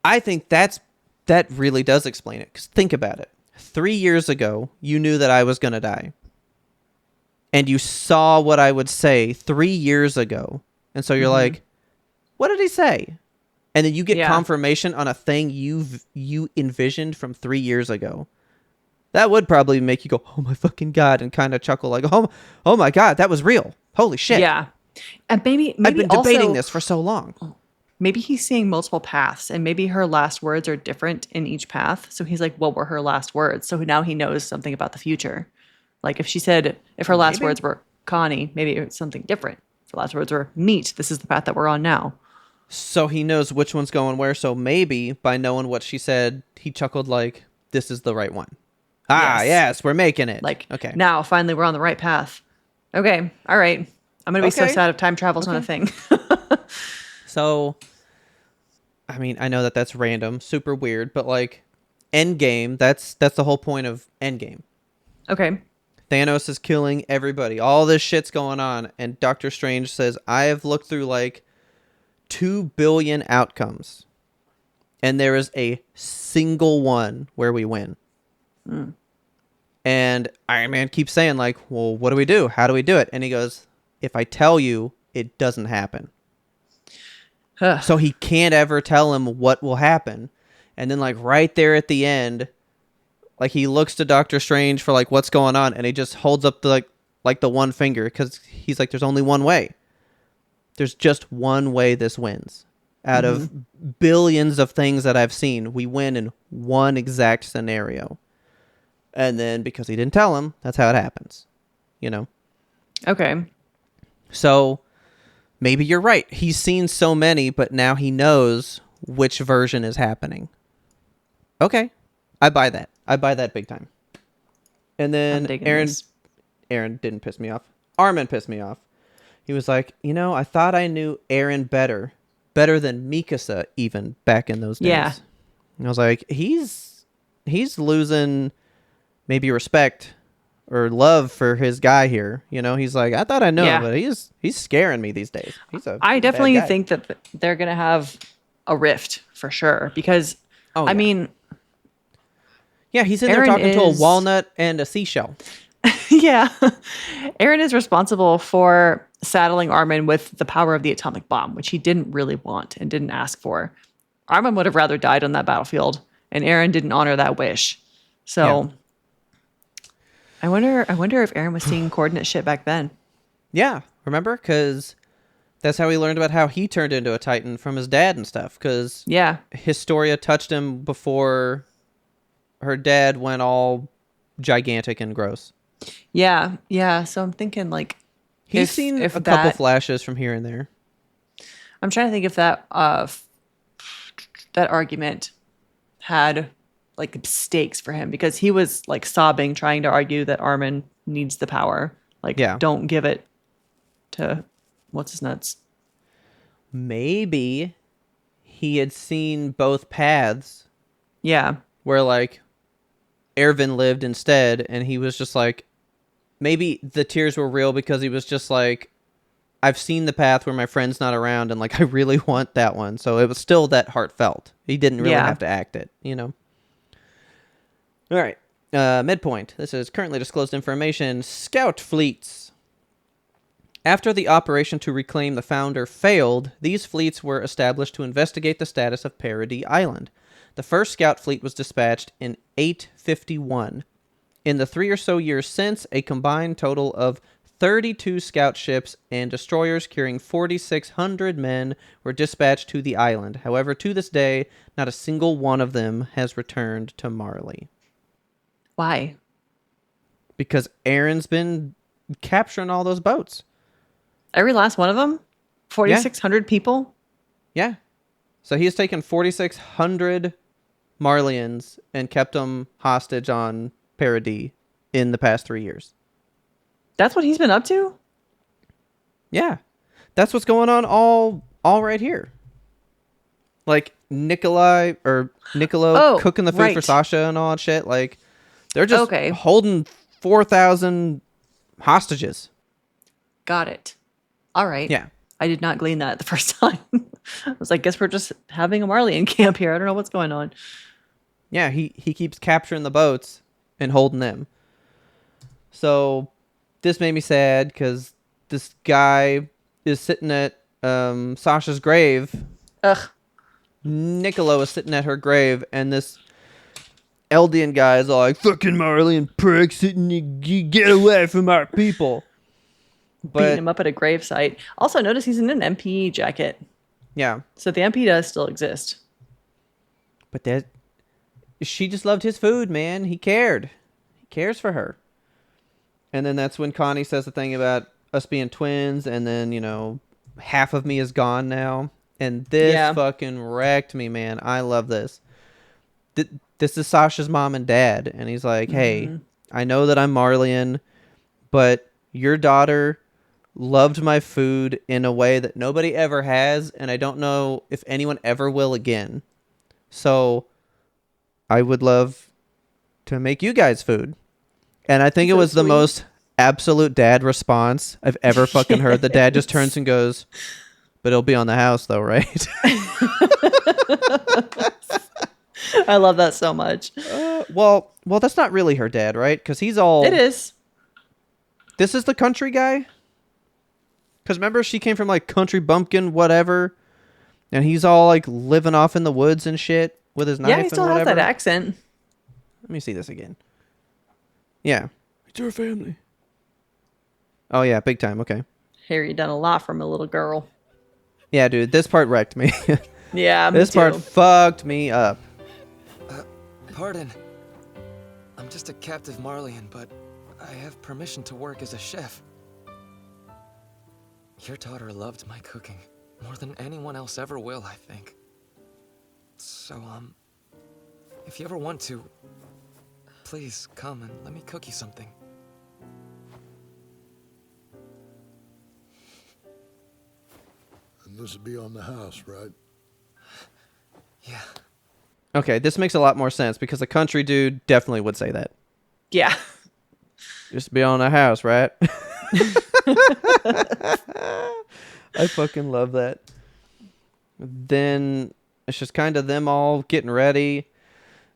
I think that really does explain it. Because think about it. 3 years ago, you knew that I was going to die. And you saw what I would say 3 years ago. And so you're like, what did he say? And then you get Yeah. confirmation on a thing you envisioned from 3 years ago. That would probably make you go, oh my fucking God, and kind of chuckle like, oh my God, that was real. Holy shit. Yeah. And maybe I've been debating also, this for so long. Maybe he's seeing multiple paths and maybe her last words are different in each path. So he's like, what were her last words? So now he knows something about the future. Like if her last Maybe. words were Connie, maybe it's something different. If her last words were meet, this is the path that we're on now. So he knows which one's going where. So maybe by knowing what she said, he chuckled like, this is the right one. Ah, yes, we're making it. Like, okay. now finally we're on the right path. Okay. All right. I'm going to be so Okay. sad if time travel's not a thing. So, I mean, I know that that's random, super weird, but like, Endgame, that's the whole point of Endgame. Okay. Thanos is killing everybody. All this shit's going on, and Doctor Strange says, I have looked through like 2 billion outcomes, and there is a single one where we win. And Iron Man keeps saying like, well, what do we do? How do we do it? And he goes, if I tell you, it doesn't happen. So he can't ever tell him what will happen. And then like right there at the end, like he looks to Doctor Strange for like what's going on, and he just holds up the like the one finger because he's like, there's only one way. There's just one way this wins. Out of billions of things that I've seen, we win in one exact scenario. And then because he didn't tell him, that's how it happens. You know? Okay. So maybe you're right. He's seen so many, but now he knows which version is happening. Okay. I buy that. I buy that big time. And I'm then digging Aaron this. didn't piss me off. Armin pissed me off. He was like, I thought I knew Aaron better than Mikasa even back in those days. Yeah. And I was like, he's losing maybe respect or love for his guy here. He's like, I thought I knew him, but he's scaring me these days. I definitely think that they're going to have a rift for sure because, Oh, I yeah. mean, yeah, he's in Aaron there talking to a is- walnut and a seashell. yeah, Aaron is responsible for saddling Armin with the power of the atomic bomb, which he didn't really want and didn't ask for. Armin would have rather died on that battlefield, and Aaron didn't honor that wish. So, I wonder if Aaron was seeing coordinate shit back then. Yeah, Remember? Because that's how he learned about how he turned into a Titan from his dad and stuff. Because Historia touched him before her dad went all gigantic and gross. Yeah. So I'm thinking like he's seen a couple flashes from here and there. I'm trying to think if that that argument had like stakes for him, because he was like sobbing trying to argue that Armin needs the power. Like, don't give it to what's his nuts. Maybe he had seen both paths. Yeah. Where like Erwin lived instead, and he was just like, maybe the tears were real because he was just like, I've seen the path where my friend's not around, and like I really want that one. So it was still that heartfelt. He didn't really have to act it, you know. All right. Midpoint. This is currently disclosed information. Scout fleets. After the operation to reclaim the Founder failed, these fleets were established to investigate the status of Paradis Island. The first scout fleet was dispatched in 851. In the 3 or so years since, a combined total of 32 scout ships and destroyers carrying 4,600 men were dispatched to the island. However, to this day, not a single one of them has returned to Marley. Why? Because Aaron's been capturing all those boats. Every last one of them? 4,600 people? Yeah. So he has taken 4,600 Marlians and kept them hostage on Paradis in the past 3 years. That's what he's been up to? Yeah. That's what's going on all right here. Like Niccolo cooking the food for Sasha and all that shit. Like they're just holding 4,000 hostages. Got it. All right. Yeah. I did not glean that the first time. I was like, guess we're just having a Marleyan camp here. I don't know what's going on. Yeah, he keeps capturing the boats and holding them. So this made me sad because this guy is sitting at Sasha's grave. Ugh. Niccolo is sitting at her grave, and this Eldian guy is all like, fucking Marleyan pricks, you get away from our people. Beating him up at a gravesite. Also, notice he's in an MP jacket. Yeah. So the MP does still exist. But she just loved his food, man. He cared. He cares for her. And then that's when Connie says the thing about us being twins, and then, you know, half of me is gone now. And this fucking wrecked me, man. I love this. This is Sasha's mom and dad. And he's like, hey, I know that I'm Marleyan, but your daughter loved my food in a way that nobody ever has, and I don't know if anyone ever will again. So I would love to make you guys food. And I think it was the most absolute dad response I've ever fucking heard. The dad just turns and goes, but it'll be on the house though, right? I love that so much. Well, that's not really her dad, right? Because he's all... It is. This is the country guy? Because remember, she came from like country bumpkin, whatever. And he's all like living off in the woods and shit with his knife and whatever. Yeah, he still has that accent. Let me see this again. Yeah. It's our family. Oh, yeah, big time. Okay. Harry done a lot from a little girl. Yeah, dude, this part wrecked me. Yeah, this part fucked me up. Pardon. I'm just a captive Marleyan, but I have permission to work as a chef. Your daughter loved my cooking more than anyone else ever will, I think. So, if you ever want to, please come and let me cook you something. And this would be on the house, right? Yeah. Okay, this makes a lot more sense because a country dude definitely would say that. Yeah. Just be on the house, right? I fucking love that. Then it's just kind of them all getting ready.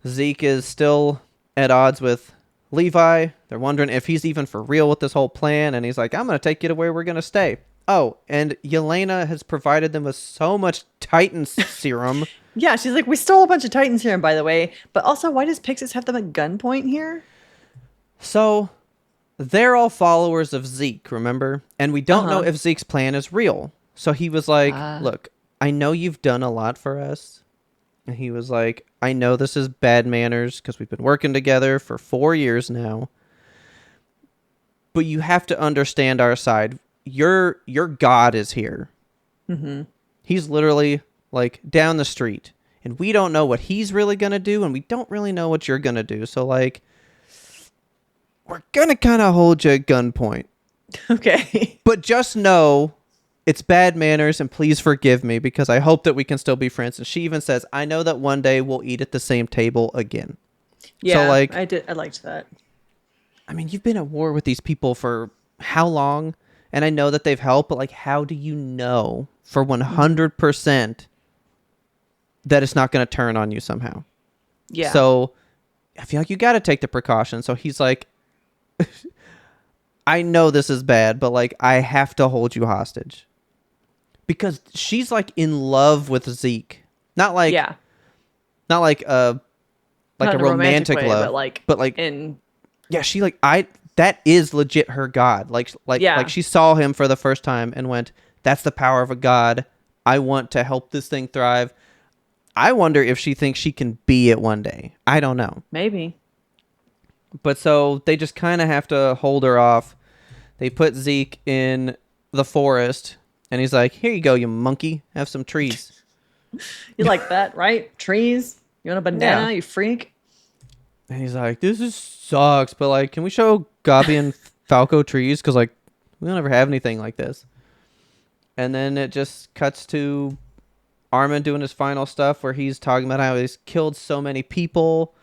Zeke is still at odds with Levi. They're wondering if he's even for real with this whole plan. And he's like, I'm going to take you to where we're going to stay. Oh, and Yelena has provided them with so much Titan serum. Yeah, she's like, we stole a bunch of Titan serum, by the way. But also, why does Pixis have them at gunpoint here? So they're all followers of Zeke, remember? And we don't know if Zeke's plan is real. So he was like, look, I know you've done a lot for us. And he was like, I know this is bad manners because we've been working together for 4 years now. But you have to understand our side. Your God is here. Mm-hmm. He's literally like down the street. And we don't know what he's really going to do. And we don't really know what you're going to do. So like, we're going to kind of hold you at gunpoint. Okay. But just know it's bad manners and please forgive me because I hope that we can still be friends. And she even says, I know that one day we'll eat at the same table again. Yeah, so like, I liked that. I mean, you've been at war with these people for how long? And I know that they've helped, but like, how do you know for 100% that it's not going to turn on you somehow? Yeah. So I feel like you got to take the precaution. So he's like, I know this is bad, but like, I have to hold you hostage. Because she's like in love with Zeke. Not like a romantic way, love. But like in she like that is legit her god. Like she saw him for the first time and went, that's the power of a god. I want to help this thing thrive. I wonder if she thinks she can be it one day. I don't know. Maybe. But so they just kind of have to hold her off. They put Zeke in the forest. And he's like, here you go, you monkey. Have some trees. You like that, right? Trees? You want a banana, you freak? And he's like, this sucks. But, like, can we show Gabi and Falco trees? Because, like, we don't ever have anything like this. And then it just cuts to Armin doing his final stuff where he's talking about how he's killed so many people.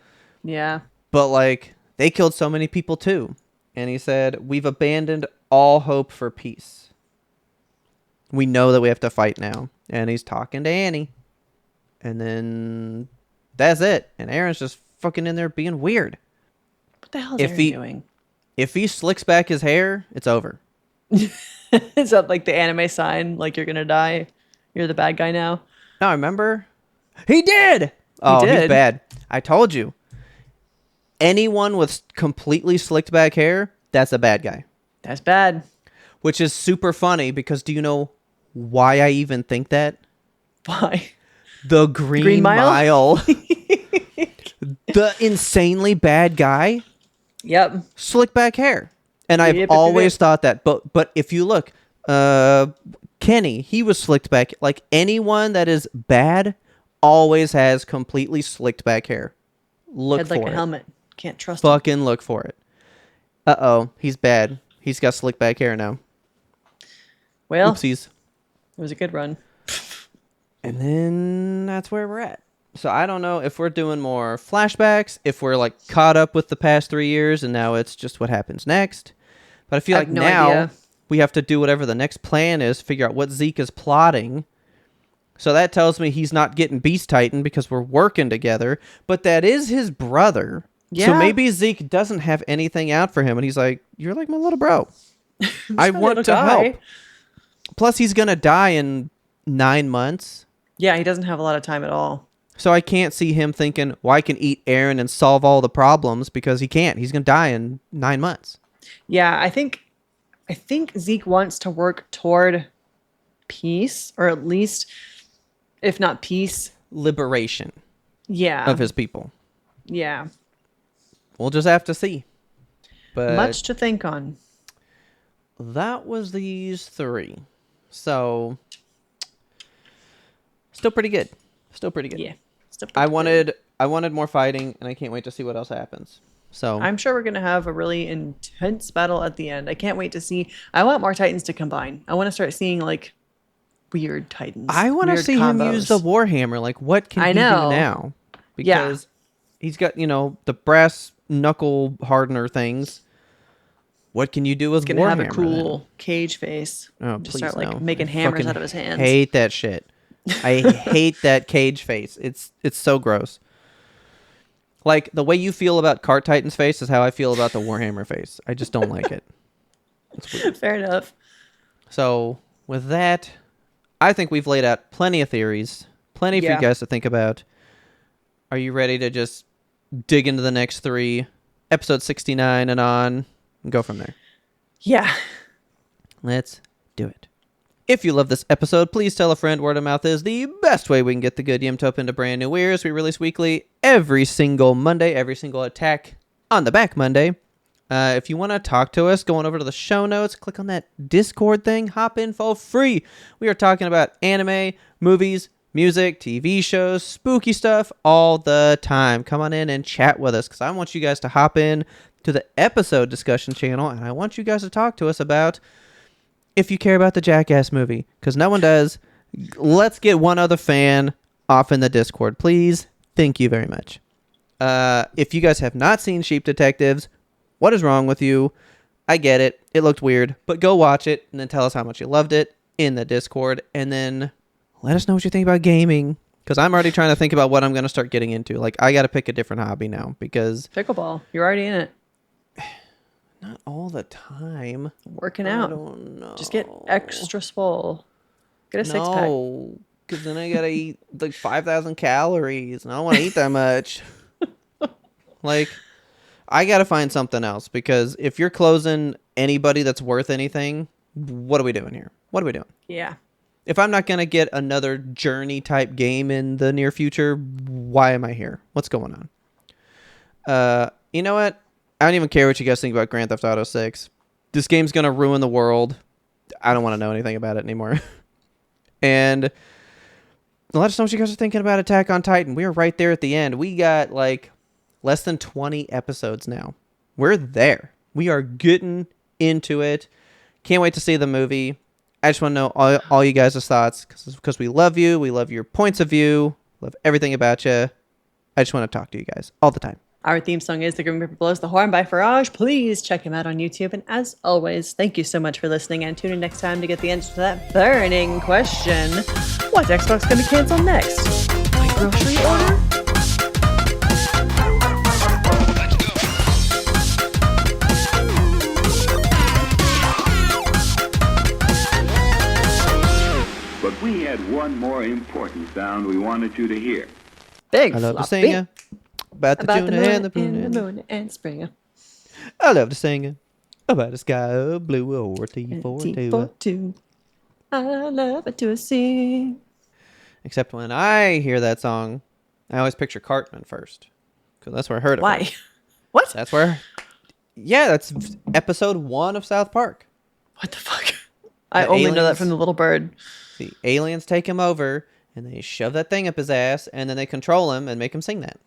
Yeah. But, like, they killed so many people, too. And he said, we've abandoned all hope for peace. We know that we have to fight now. And he's talking to Annie. And then that's it. And Aaron's just fucking in there being weird. What the hell is Aaron doing? If he slicks back his hair, it's over. Is that like the anime sign? Like you're going to die? You're the bad guy now? No, remember? He did! Oh, he's bad. I told you. Anyone with completely slicked back hair, that's a bad guy. That's bad. Which is super funny because do you know why I even think that? Why? The Green Mile. The insanely bad guy. Yep. Slick back hair. And I've always thought that. But if you look, Kenny, he was slicked back. Like anyone that is bad always has completely slicked back hair. Look for it. Like a helmet. Can't trust him. Fucking look for it. Uh-oh. He's bad. He's got slick back hair now. Well. Oopsies. It was a good run. And then that's where we're at. So I don't know if we're doing more flashbacks, if we're like caught up with the past 3 years and now it's just what happens next. But I feel like now we have to do whatever the next plan is, figure out what Zeke is plotting. So that tells me he's not getting Beast Titan because we're working together, but that is his brother. Yeah. So maybe Zeke doesn't have anything out for him and he's like, you're like my little bro. I want to help. Plus he's going to die in 9 months. Yeah, he doesn't have a lot of time at all. So I can't see him thinking, well, I can eat Aaron and solve all the problems because he can't. He's going to die in 9 months. Yeah, I think Zeke wants to work toward peace, or at least, if not peace, liberation. Yeah. Of his people. Yeah. We'll just have to see. But much to think on. That was these 3. So still pretty good. Still pretty good. Yeah. I wanted more fighting, and I can't wait to see what else happens. So I'm sure we're gonna have a really intense battle at the end. I can't wait to see. I want more Titans to combine. I want to start seeing like weird Titans. I want to see him use the Warhammer. Like, what can he do now? Because he's got, the brass knuckle hardener things. What can you do with Warhammer? He's gonna have a cool cage face. Oh, just please start making hammers out of his hands. Hate that shit. I hate that cage face. It's so gross. Like, the way you feel about Cart Titan's face is how I feel about the Warhammer face. I just don't like it. It's weird. Fair enough. So, with that, I think we've laid out plenty of theories. Plenty for you guys to think about. Are you ready to just dig into the next 3? Episode 69 and on, and go from there. Yeah. Let's do it. If you love this episode, please tell a friend. Word of mouth is the best way we can get the good YMToAP into brand new ears. We release weekly every single Monday, every single attack on the back Monday. If you want to talk to us, go on over to the show notes, click on that Discord thing, hop in for free. We are talking about anime, movies, music, TV shows, spooky stuff all the time. Come on in and chat with us because I want you guys to hop in to the episode discussion channel, and I want you guys to talk to us about if you care about the Jackass movie, because no one does. Let's get one other fan off in the Discord, please. Thank you very much. If you guys have not seen Sheep Detectives, what is wrong with you? I get it. It looked weird, but go watch it and then tell us how much you loved it in the Discord, and then let us know what you think about gaming, because I'm already trying to think about what I'm going to start getting into. Like, I got to pick a different hobby now, because Pickleball. You're already in it. not all the time. Working out. I don't know. Just get extra swole. Get a six pack. No, because then I got to eat like 5,000 calories, and I don't want to eat that much. Like, I got to find something else, because if you're closing anybody that's worth anything, what are we doing here? What are we doing? Yeah. If I'm not going to get another Journey type game in the near future, why am I here? What's going on? You know what? I don't even care what you guys think about Grand Theft Auto 6. This game's going to ruin the world. I don't want to know anything about it anymore. And let us know what you guys are thinking about Attack on Titan. We are right there at the end. We got like less than 20 episodes now. We're there. We are getting into it. Can't wait to see the movie. I just want to know all you guys' thoughts, because we love you. We love your points of view. Love everything about you. I just want to talk to you guys all the time. Our theme song is The Grim Reaper Blows the Horn by Farage. Please check him out on YouTube. And as always, thank you so much for listening, and tune in next time to get the answer to that burning question. What's Xbox going to cancel next? My grocery order? But we had one more important sound we wanted you to hear. Big I love to floppy. sing about the tuna and the moon moon and Springer. I love to sing about the sky of blue or T42. T42. I love it to sing. Except when I hear that song, I always picture Cartman first, because that's where I heard it. Why? From. What? That's where. Yeah, that's episode 1 of South Park. What the fuck? I only know that from the little bird. The aliens take him over, and they shove that thing up his ass, and then they control him and make him sing that.